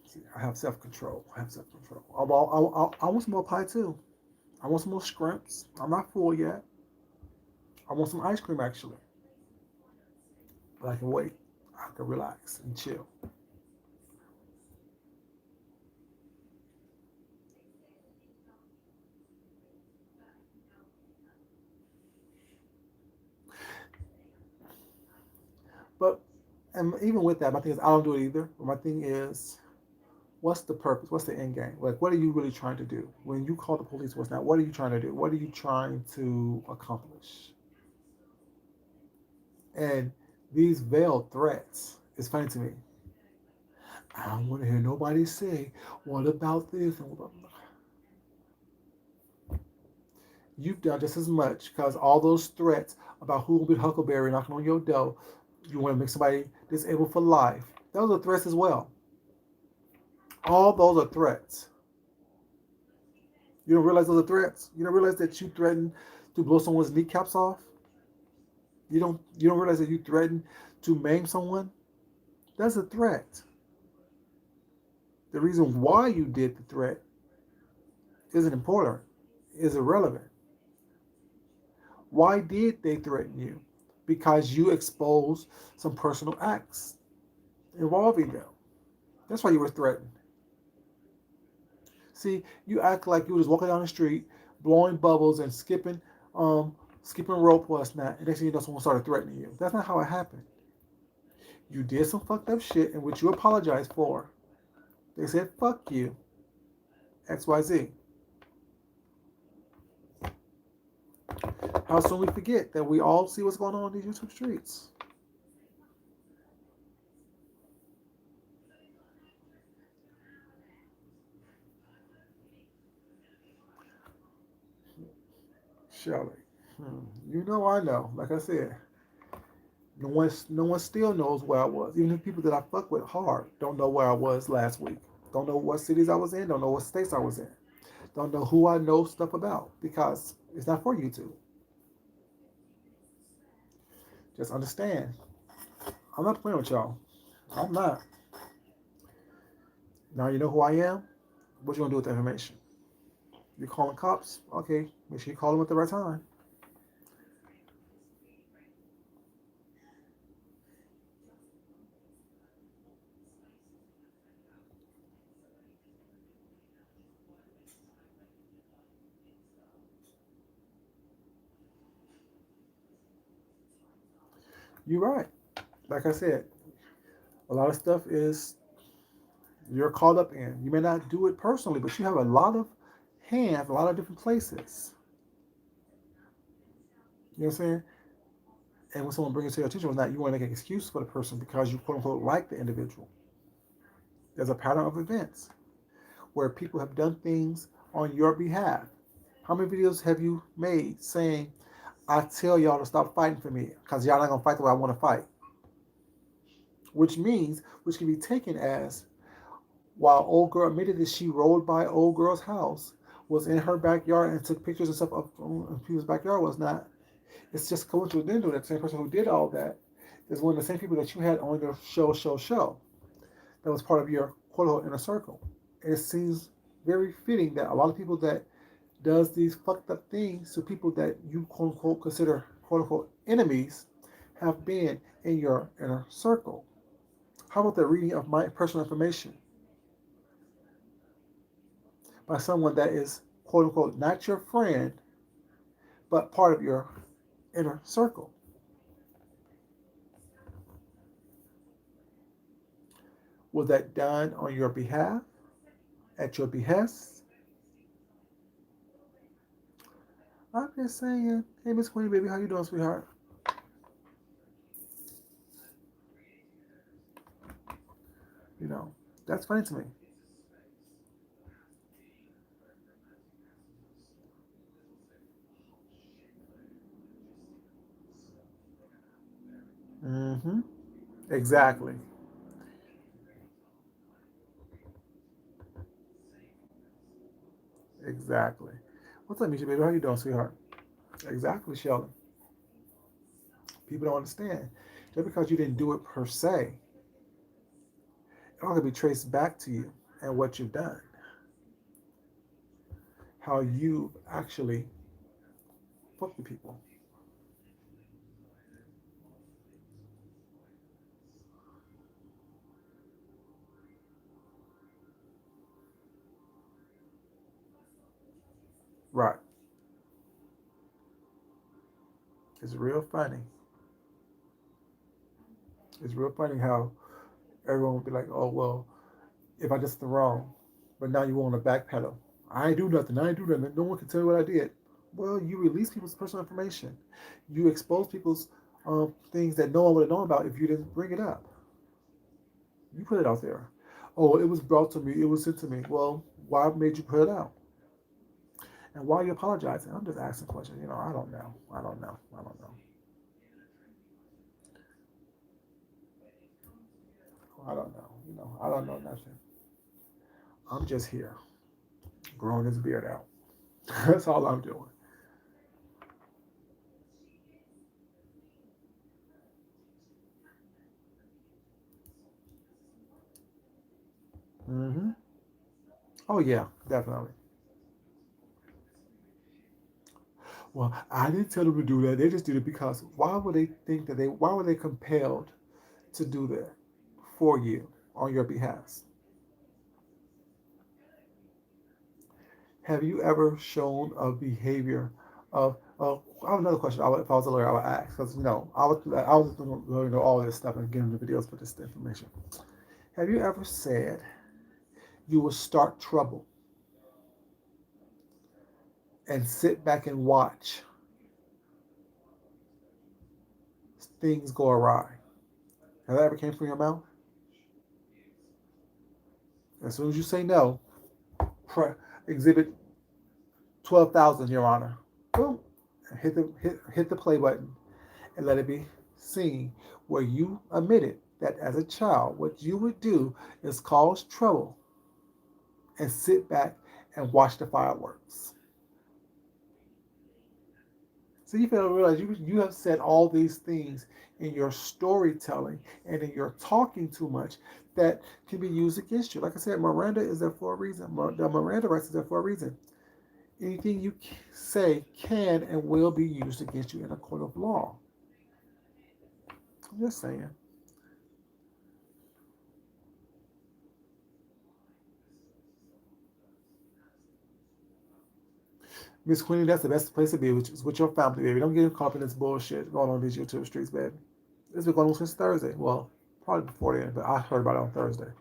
See, I have self control. I have self control. I want some more pie too. I want some more scrimps. I'm not full yet. I want some ice cream actually. But I can wait. I can relax and chill. But and even with that, my thing is I don't do it either. But my thing is, what's the purpose? What's the end game? Like, what are you really trying to do? When you call the police, what's that? What are you trying to do? What are you trying to accomplish? And these veiled threats, it's funny to me. I don't want to hear nobody say, what about this? You've done just as much because all those threats about who will be Huckleberry knocking on your door, you want to make somebody disabled for life. Those are threats as well. All those are threats. You don't realize those are threats? You don't realize that you threatened to blow someone's kneecaps off? You don't realize that you threatened to maim someone? That's a threat. The reason why you did the threat isn't important, is irrelevant. Why did they threaten you? because you exposed some personal acts involving them. That's why you were threatened. See, you act like you were just walking down the street, blowing bubbles and skipping rope was not, and next thing you know, someone started threatening you. That's not how it happened. You did some fucked up shit in which you apologized for. They said, fuck you, XYZ. How soon we forget that we all see what's going on in these YouTube streets. Shelly, you know I know. Like I said, no one still knows where I was. Even the people that I fuck with hard don't know where I was last week. Don't know what cities I was in. Don't know what states I was in. Don't know who I know stuff about because it's not for you to. Just understand. I'm not playing with y'all. I'm not. Now you know who I am. What you gonna do with the information? You calling cops? Okay, make sure you call them at the right time. You're right. Like I said, a lot of stuff is you're caught up in. You may not do it personally, but you have a lot of hands, a lot of different places. You know what I'm saying? And when someone brings it to your attention or not, you want to make an excuse for the person because you quote unquote like the individual. There's a pattern of events where people have done things on your behalf. How many videos have you made saying, I tell y'all to stop fighting for me because y'all not going to fight the way I want to fight? Which can be taken as, while old girl admitted that she rode by old girl's house, was in her backyard and took pictures and stuff of people's backyard was not. It's just coincidental that the same person who did all that is one of the same people that you had on your show that was part of your quote unquote inner circle. And it seems very fitting that a lot of people that does these fucked up things to people that you quote unquote consider quote unquote enemies have been in your inner circle. How about the reading of my personal information by someone that is quote unquote not your friend, but part of your inner circle? Was that done on your behalf, at your behest? I'm just saying, hey Miss Queen, baby, how you doing, sweetheart? You know, that's funny to me. Mm-hmm. Exactly. Exactly. What's up, Misha, baby? How you doing, sweetheart? Exactly, Sheldon. People don't understand. Just because you didn't do it per se, it all can be traced back to you and what you've done. How you actually fuck with people. Right. It's real funny. It's real funny how everyone would be like, oh, well, if I did something wrong, but now you want to backpedal. I ain't do nothing. I ain't do nothing. No one can tell you what I did. Well, you release people's personal information. You expose people's things that no one would have known about if you didn't bring it up. You put it out there. Oh, it was brought to me. It was sent to me. Well, why made you put it out? And why are you apologizing? I'm just asking questions. I don't know. I don't know. I don't know. I don't know. I don't know nothing. I'm just here, growing his beard out. That's all I'm doing. Mm-hmm. Oh yeah, definitely. Well, I didn't tell them to do that. They just did it because why would they think that why were they compelled to do that for you on your behalf? Have you ever shown a behavior of I have another question. If I was a lawyer, I would ask because I was going to know all this stuff and give them the videos for this information. Have you ever said you will start trouble and sit back and watch things go awry? Has that ever came from your mouth? As soon as you say no, exhibit 12,000, Your Honor. Boom. Hit the play button and let it be seen where you admitted that as a child, what you would do is cause trouble and sit back and watch the fireworks. So you fail to realize you have said all these things in your storytelling and in your talking too much that can be used against you. Like I said, Miranda is there for a reason. The Miranda rights is there for a reason. Anything you say can and will be used against you in a court of law. I'm just saying. Miss Queenie, that's the best place to be, which is with your family, baby. Don't get caught up in this bullshit going on these YouTube streets, baby. It's been going on since Thursday. Well, probably before then, but I heard about it on Thursday.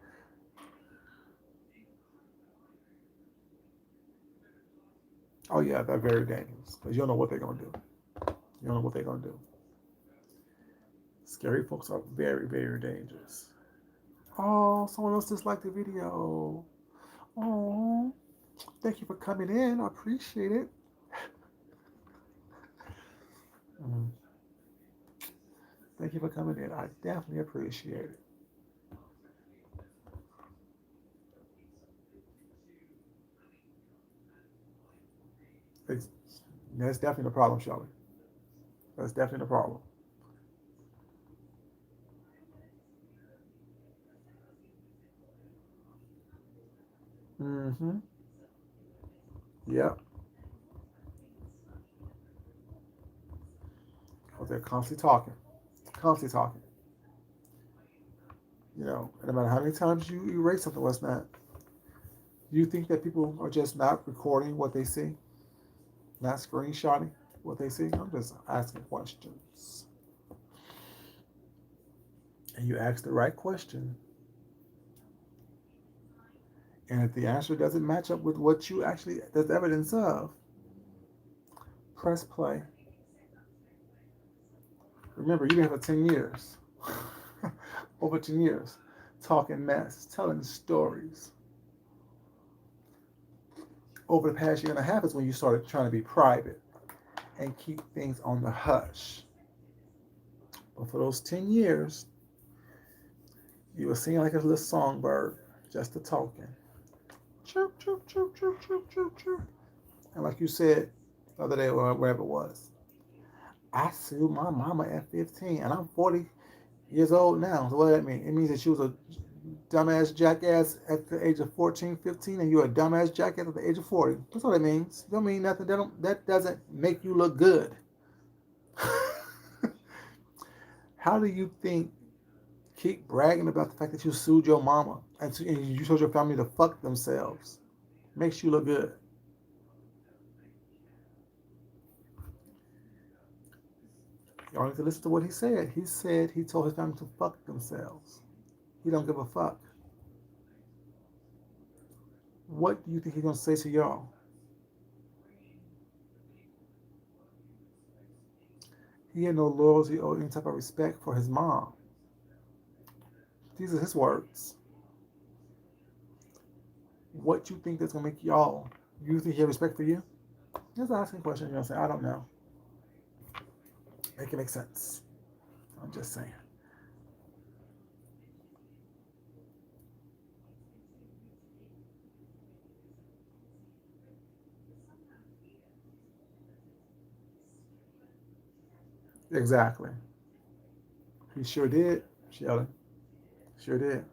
Oh yeah, they're very dangerous because you don't know what they're gonna do. You don't know what they're gonna do. Scary folks are very, very dangerous. Oh, someone else disliked the video. Oh, thank you for coming in. I appreciate it. Mm. Thank you for coming in. I definitely appreciate it. It's, that's definitely the problem, Shelly. That's definitely the problem. Mm-hmm. Yep. Because they're constantly talking. Constantly talking. You know, and no matter how many times you erase something, what's not, you think that people are just not recording what they see, not screenshotting what they see? I'm just asking questions. And you ask the right question. And if the answer doesn't match up with what you actually, there's evidence of, press play. Remember, you've been here for 10 years. Over 10 years. Talking mess, telling stories. Over the past year and a half is when you started trying to be private and keep things on the hush. But for those 10 years, you were singing like a little songbird, just a talking. Chirp, chirp, chirp, chirp, chirp, chirp, chirp. And like you said the other day, or wherever it was, I sued my mama at 15, and I'm 40 years old now. So what does that mean? It means that she was a dumbass jackass at the age of 14, 15, and you're a dumbass jackass at the age of 40. That's what it means. It don't mean nothing. That doesn't make you look good. How do you think keep bragging about the fact that you sued your mama and you told your family to fuck themselves makes you look good? You only have to listen to what he said. He said he told his family to fuck themselves. He don't give a fuck. What do you think he's gonna say to y'all? He had no loyalty or any type of respect for his mom. These are his words. What you think that's gonna make y'all? You think he has respect for you? Just asking a question. You know, say I don't know. Make it make sense. I'm just saying. Exactly. He sure did, Shelly. Sure did.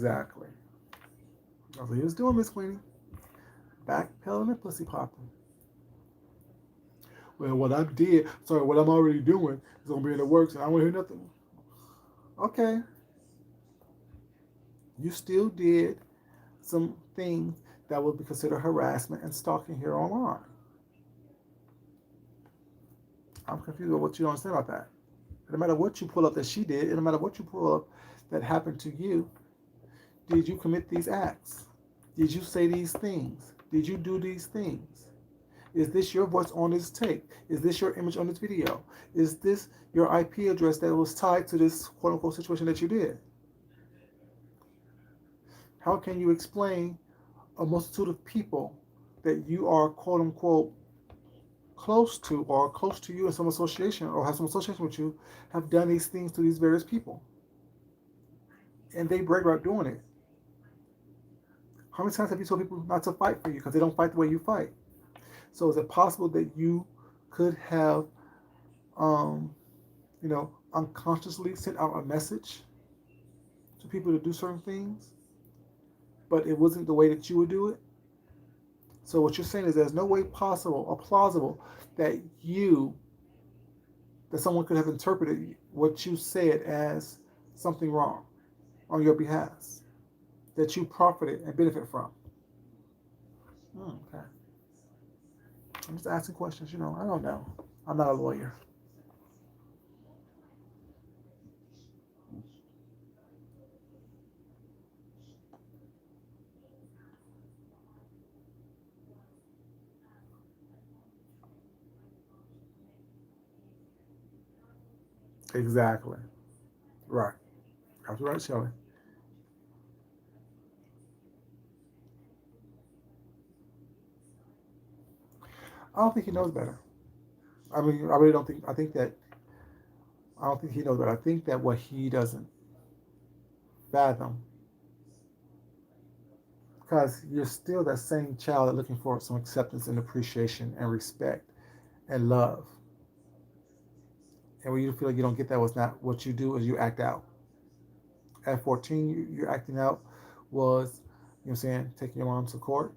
Exactly. That's what he was doing, Miss Queenie. Backpedaling and pussy popping. Well, what I did, sorry, what I'm already doing is gonna be in the works, and I don't want to hear nothing. Okay, you still did some things that would be considered harassment and stalking here online. I'm confused with what you don't understand about that. No matter what you pull up that she did, and no matter what you pull up that happened to you, did you commit these acts? Did you say these things? Did you do these things? Is this your voice on this tape? Is this your image on this video? Is this your IP address that was tied to this quote unquote situation that you did? How can you explain a multitude of people that you are quote unquote close to or close to you in some association or have some association with you have done these things to these various people? And they brag about doing it. How many times have you told people not to fight for you because they don't fight the way you fight? So is it possible that you could have, unconsciously sent out a message to people to do certain things, but it wasn't the way that you would do it? So what you're saying is there's no way possible or plausible that someone could have interpreted what you said as something wrong on your behalf that you profited and benefit from. Okay. I'm just asking questions, I don't know. I'm not a lawyer. Exactly. Right. That's right, Shelley. I don't think he knows better. I mean, I really don't think. I don't think he knows better. I think that what he doesn't fathom, because you're still that same child looking for some acceptance and appreciation and respect and love. And when you feel like you don't get that, what's not what you do is you act out. At 14, you're acting out was, taking your mom to court.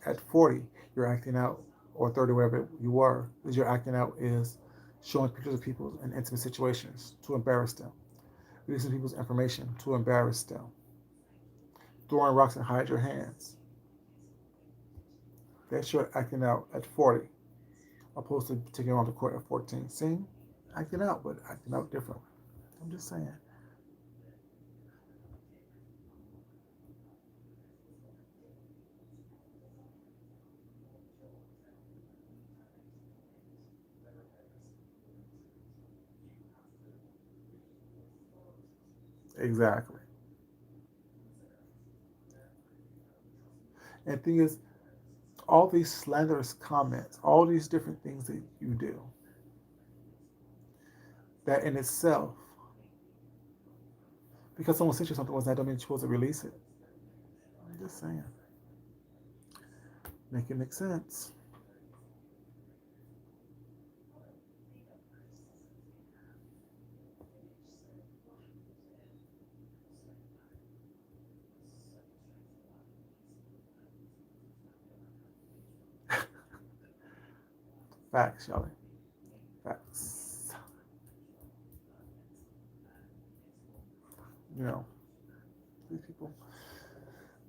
At 40, you're acting out, or 30, whatever you were, is you're acting out is showing pictures of people in intimate situations to embarrass them, releasing people's information to embarrass them, throwing rocks and hide your hands. That's your acting out at 40, opposed to taking your mom to court at 14. See, acting out, but acting out differently. I'm just saying. Exactly. And the thing is, all these slanderous comments, all these different things that you do, that in itself, because someone sent you something was that don't mean you're supposed to release it. I'm just saying. Make it make sense. Facts, Shelly. Facts. You know, these people,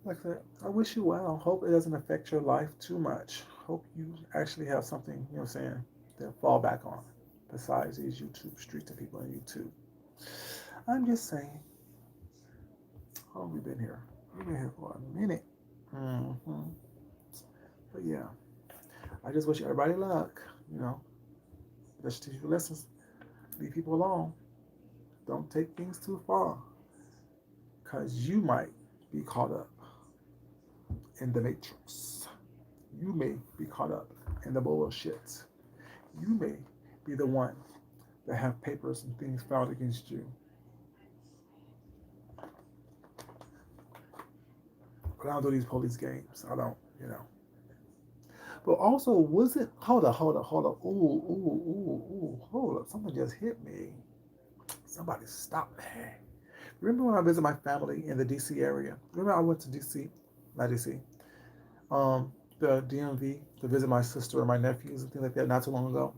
like that. I wish you well. Hope it doesn't affect your life too much. Hope you actually have something, to fall back on besides these YouTube streets and people on YouTube. I'm just saying. How long have we been here? We've been here for a minute. Mm-hmm. But yeah, I just wish everybody luck. Just teach you lessons. Leave people alone. Don't take things too far, because you might be caught up in the matrix. You may be caught up in the bullshit. You may be the one that have papers and things filed against you. But I don't do these police games. I don't. But also, was it? Hold up. Ooh. Hold up. Something just hit me. Somebody stop me. Remember when I visited my family in the DC area? Remember I went to DC, not DC, the DMV to visit my sister and my nephews and things like that not too long ago,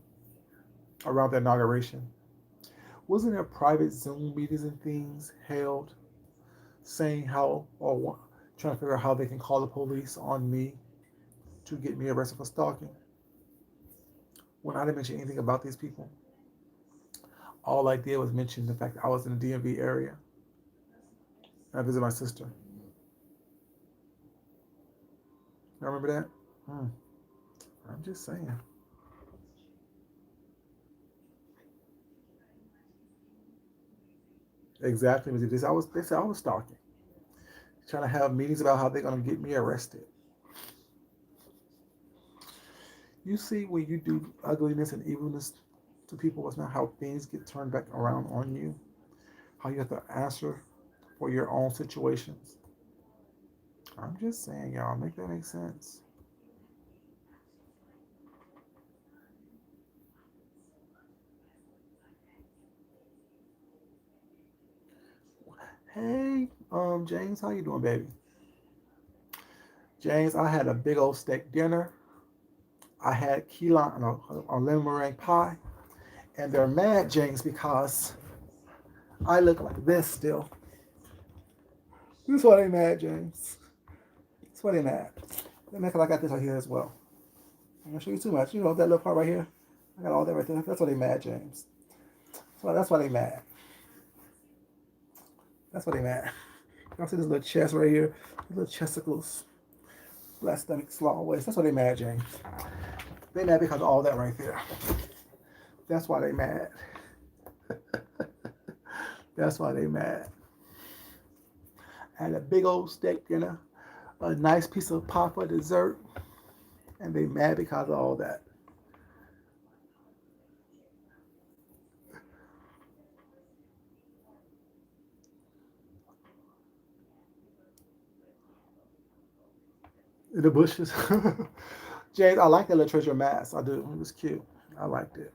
around the inauguration. Wasn't there private Zoom meetings and things held saying how, or trying to figure out how they can call the police on me to get me arrested for stalking? When I didn't mention anything about these people, all I did was mention the fact that I was in the DMV area and I visited my sister. You remember that? Hmm. I'm just saying. Exactly. They said I was stalking, trying to have meetings about how they're gonna get me arrested. You see, when you do ugliness and evilness to people, it's not how things get turned back around on you. How you have to answer for your own situations. I'm just saying, y'all, make that make sense. Hey, James, how you doing, baby? James, I had a big old steak dinner. I had key lime, a lemon meringue pie, and they're mad, James, because I look like this still. This is why they mad, James. That's why they mad. They mad because I got this right here as well. I'm gonna show you too much. You know that little part right here? I got all that right there. That's why they mad, James. That's why they mad. That's why they mad. Y'all see this little chest right here? This little chesticles. Flat stomach, small waist. That's why they mad, James. They mad because of all that right there. That's why they mad. That's why they mad. I had a big old steak dinner, a nice piece of pie for dessert, and they mad because of all that. In the bushes. James, I like that little treasure mask. I do. It was cute. I liked it.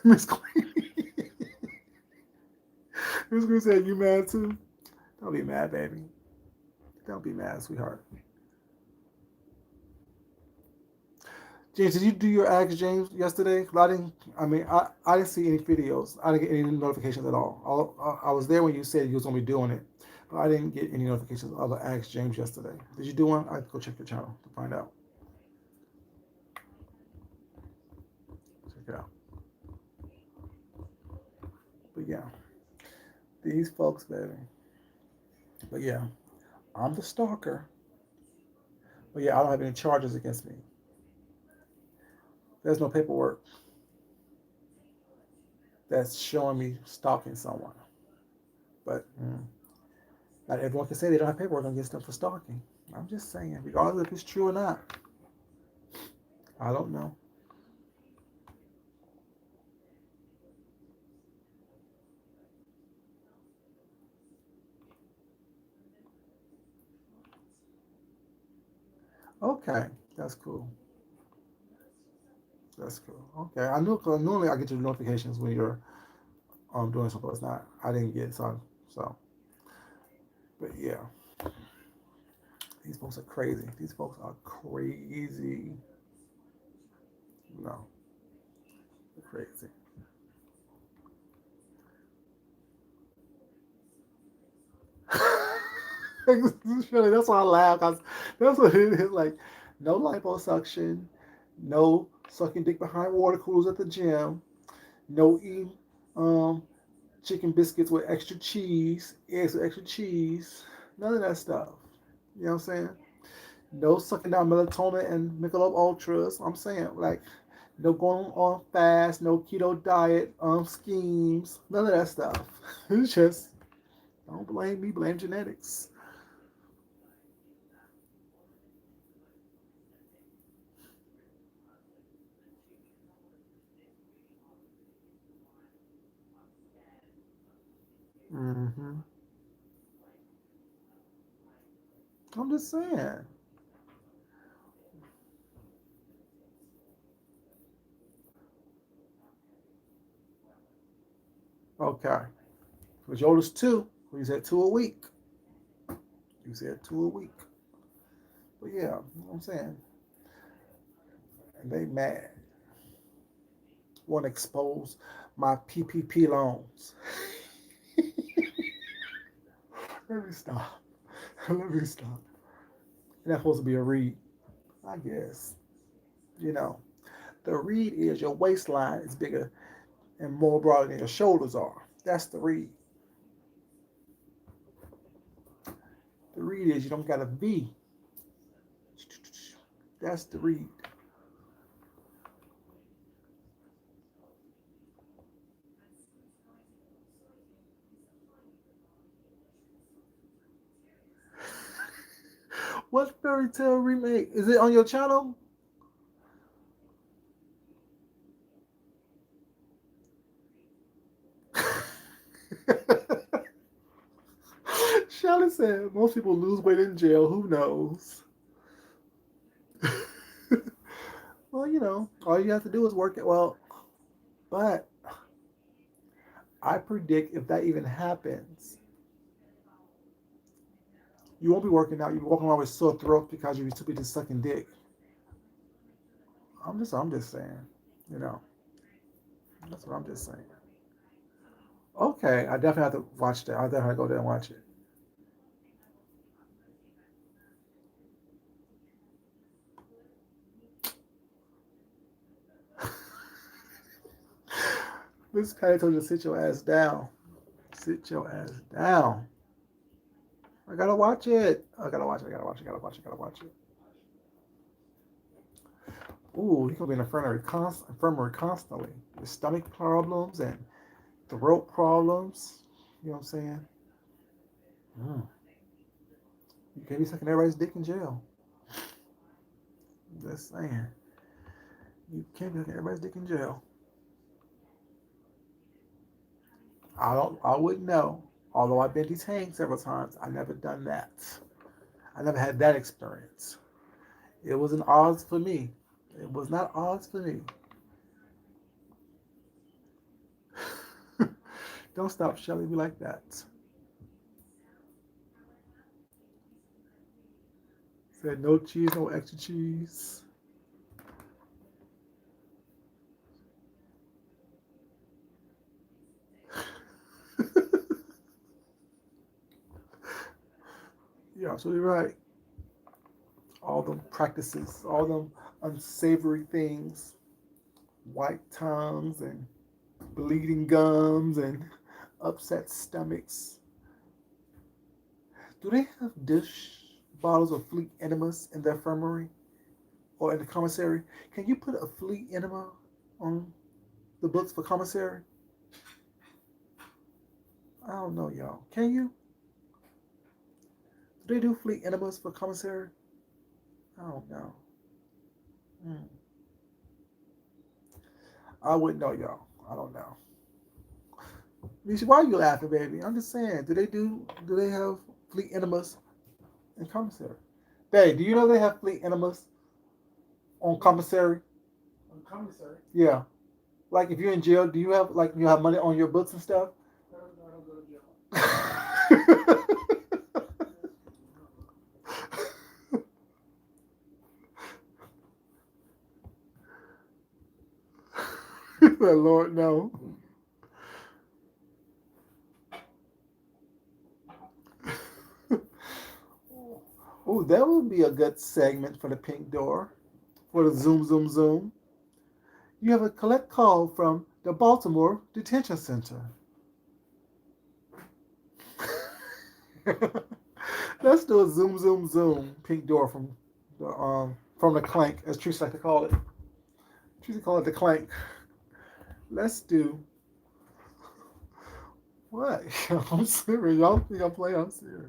Miss Queen. Miss Queen said, "You mad too? Don't be mad, baby. Don't be mad, sweetheart." James, did you do your act, James, yesterday? I didn't. I mean, I didn't see any videos. I didn't get any notifications at all. I was there when you said you was gonna be doing it, but I didn't get any notifications of the Ask James yesterday. Did you do one? I have to go check your channel to find out. Check it out. But yeah, these folks, baby. But yeah, I'm the stalker. But yeah, I don't have any charges against me. There's no paperwork that's showing me stalking someone. But not everyone can say they don't have paperwork against them for stalking. I'm just saying, regardless if it's true or not, I don't know. Okay, that's cool. That's cool. Okay, I know. Cause normally I get your notifications when you're doing something. It's not. I didn't get it, so. But yeah, these folks are crazy. These folks are crazy. No, they're crazy. Shirley, that's why I laugh. Cause that's what it is. Like, no liposuction, no sucking dick behind water coolers at the gym, no eating um, chicken biscuits with extra cheese, eggs with extra cheese, none of that stuff. You know what I'm saying? No sucking down melatonin and Michelob Ultras. I'm saying, like, no going on fast, no keto diet schemes, none of that stuff. It's just, don't blame me, blame genetics. Mm-hmm. I'm just saying. Okay. For Jonas 2, he said 2 a week. You said 2 a week. But yeah, you know what I'm saying? And they mad. Want to expose my PPP loans. Let me stop. Let me stop. And that's supposed to be a read, I guess. You know, the read is your waistline is bigger and more broad than your shoulders are. That's the read. The read is you don't got a V. That's the read. What fairy tale remake? Is it on your channel? Shelly said most people lose weight in jail. Who knows? Well, you know, all you have to do is work it. Well, but I predict if that even happens, you won't be working out. You'll be walking around with sore throat because you're too busy sucking dick. I'm just saying, you know, that's what I'm just saying. Okay, I definitely have to watch that. I'll definitely go there and watch it. Miss Patty told you to sit your ass down. Sit your ass down. I gotta watch it. I gotta watch it. I gotta watch it. I gotta watch it. I gotta watch it. Ooh, he gonna be in the infirmary constantly. With stomach problems and throat problems. You know what I'm saying? Mm. You can't be sucking everybody's dick in jail. Just saying. You can't be sucking everybody's dick in jail. I wouldn't know. Although I've been detained several times, I never done that. I never had that experience. It was an odds for me. It was not odds for me. Don't stop shelling me like that. Said no cheese, no extra cheese. You're absolutely right. All them practices, all them unsavory things, white tongues and bleeding gums and upset stomachs. Do they have dish bottles of fleet enemas in the infirmary or in the commissary? Can you put a fleet enema on the books for commissary? I don't know, y'all. Can you? Do they do fleet enemas for commissary? I don't know. Hmm. I wouldn't know, y'all. I don't know. Nisha, why are you laughing, baby? I'm just saying. Do they have fleet enemas in commissary? Babe, do you know they have fleet enemas on commissary? On commissary. Yeah. Like if you're in jail, do you have money on your books and stuff? I don't go to jail. Lord no. Oh, that would be a good segment for the pink door. For the zoom zoom zoom. You have a collect call from the Baltimore Detention Center. Let's do a zoom zoom zoom pink door from the clank, as Teresa like to call it. Teresa call it the clank. Let's do what? I'm serious. Y'all think I'm playing? I'm serious.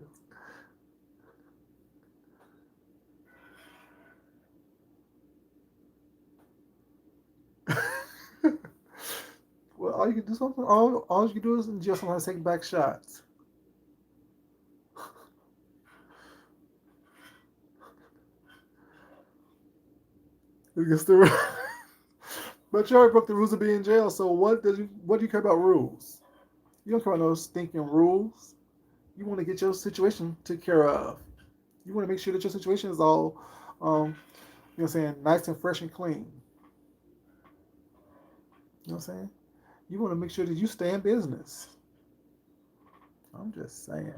Well, all you can do something. All you can do is just sometimes take back shots. You can still, but you already broke the rules of being in jail. So what do you care about rules? You don't care about those stinking rules. You want to get your situation taken care of. You want to make sure that your situation is all, you know what I'm saying, nice and fresh and clean. You know what I'm saying? You want to make sure that you stay in business. I'm just saying.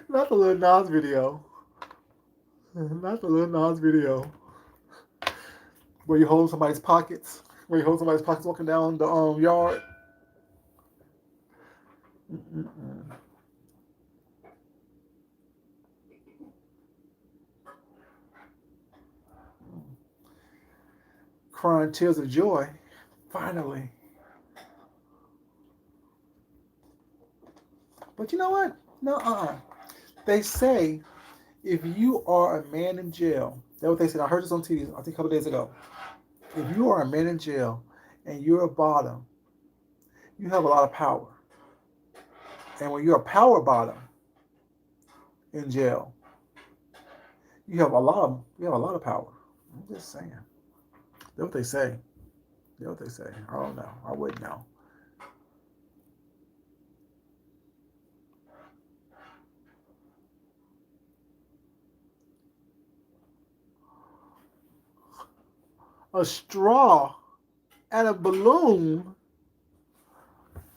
Not the little Nas video. Not the little Nas video where you hold somebody's pockets. Where you hold somebody's pockets walking down the yard. Mm-mm-mm. Crying tears of joy. Finally. But you know what? No, They say if you are a man in jail, that's what they said. I heard this on TV, I think a couple days ago. If you are a man in jail and you're a bottom, you have a lot of power. And when you're a power bottom in jail, you have a lot of power. I'm just saying. That's what they say. That's what they say. I don't know. I wouldn't know. A straw and a balloon.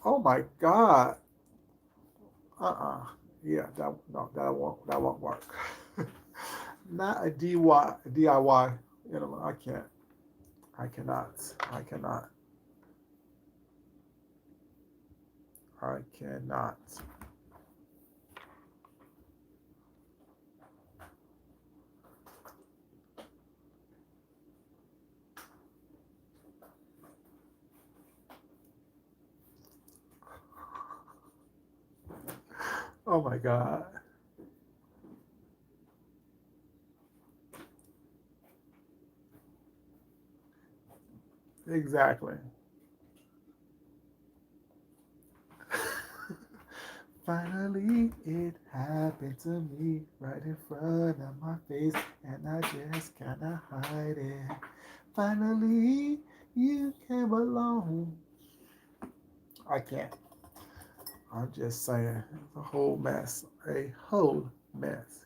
Oh my God. Uh-uh. Yeah, that no, that won't work. Not a DIY. You know, I can't. I cannot. I cannot. I cannot. Oh my God. Exactly. Finally, it happened to me right in front of my face, and I just cannot hide it. Finally, you came along. I can't. I'm just saying, it's a whole mess. A whole mess.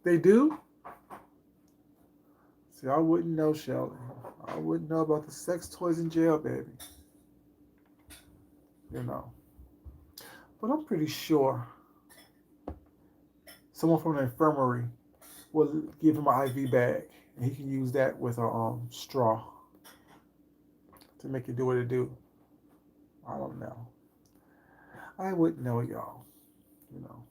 They do? See, I wouldn't know, Shelly. I wouldn't know about the sex toys in jail, baby. You know. But I'm pretty sure someone from the infirmary will give him an IV bag, and he can use that with a straw to make it do what it do. I don't know. I wouldn't know, y'all. You know.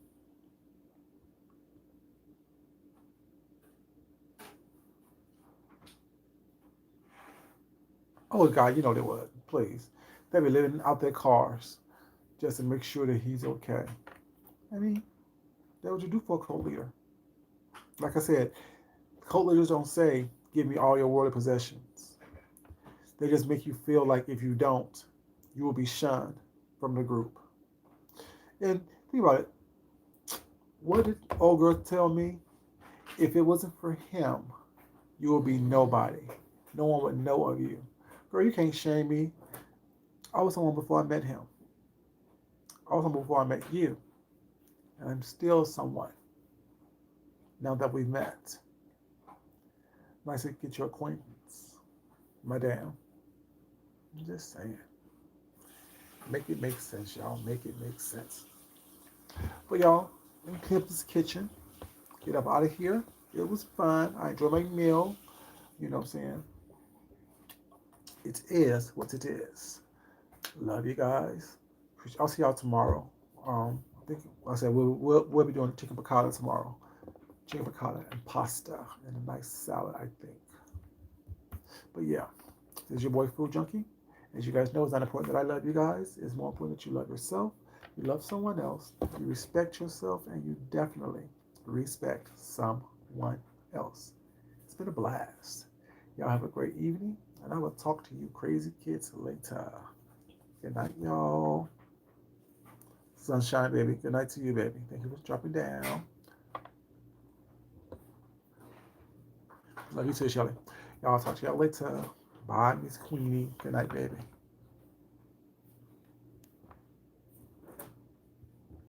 Oh God, you know they would. Please, they be living out their cars just to make sure that he's okay. I mean, that's what you do for a cult leader. Like I said, cult leaders don't say, "Give me all your worldly possessions." They just make you feel like if you don't, you will be shunned from the group. And think about it. What did old girl tell me? If it wasn't for him, you will be nobody. No one would know of you. Girl, you can't shame me. I was someone before I met him. I was someone before I met you. And I'm still someone now that we've met. Nice to get your acquaintance. Madame. I'm just saying. Make it make sense, y'all. Make it make sense. But y'all, let me clean up this kitchen. Get up out of here. It was fun. I enjoyed my meal. You know what I'm saying? It is what it is. Love you guys. I'll see y'all tomorrow. I think like I said we'll be doing chicken piccata tomorrow. Chicken piccata and pasta and a nice salad, I think. But yeah, this is your boy Food Junkie. As you guys know, it's not important that I love you guys. It's more important that you love yourself, you love someone else, you respect yourself, and you definitely respect someone else. It's been a blast. Y'all have a great evening, and I will talk to you crazy kids later. Good night, y'all. Sunshine, baby. Good night to you, baby. Thank you for dropping down. Love you too, Shelly. Y'all talk to y'all later. Bye, Miss Queenie. Good night, baby.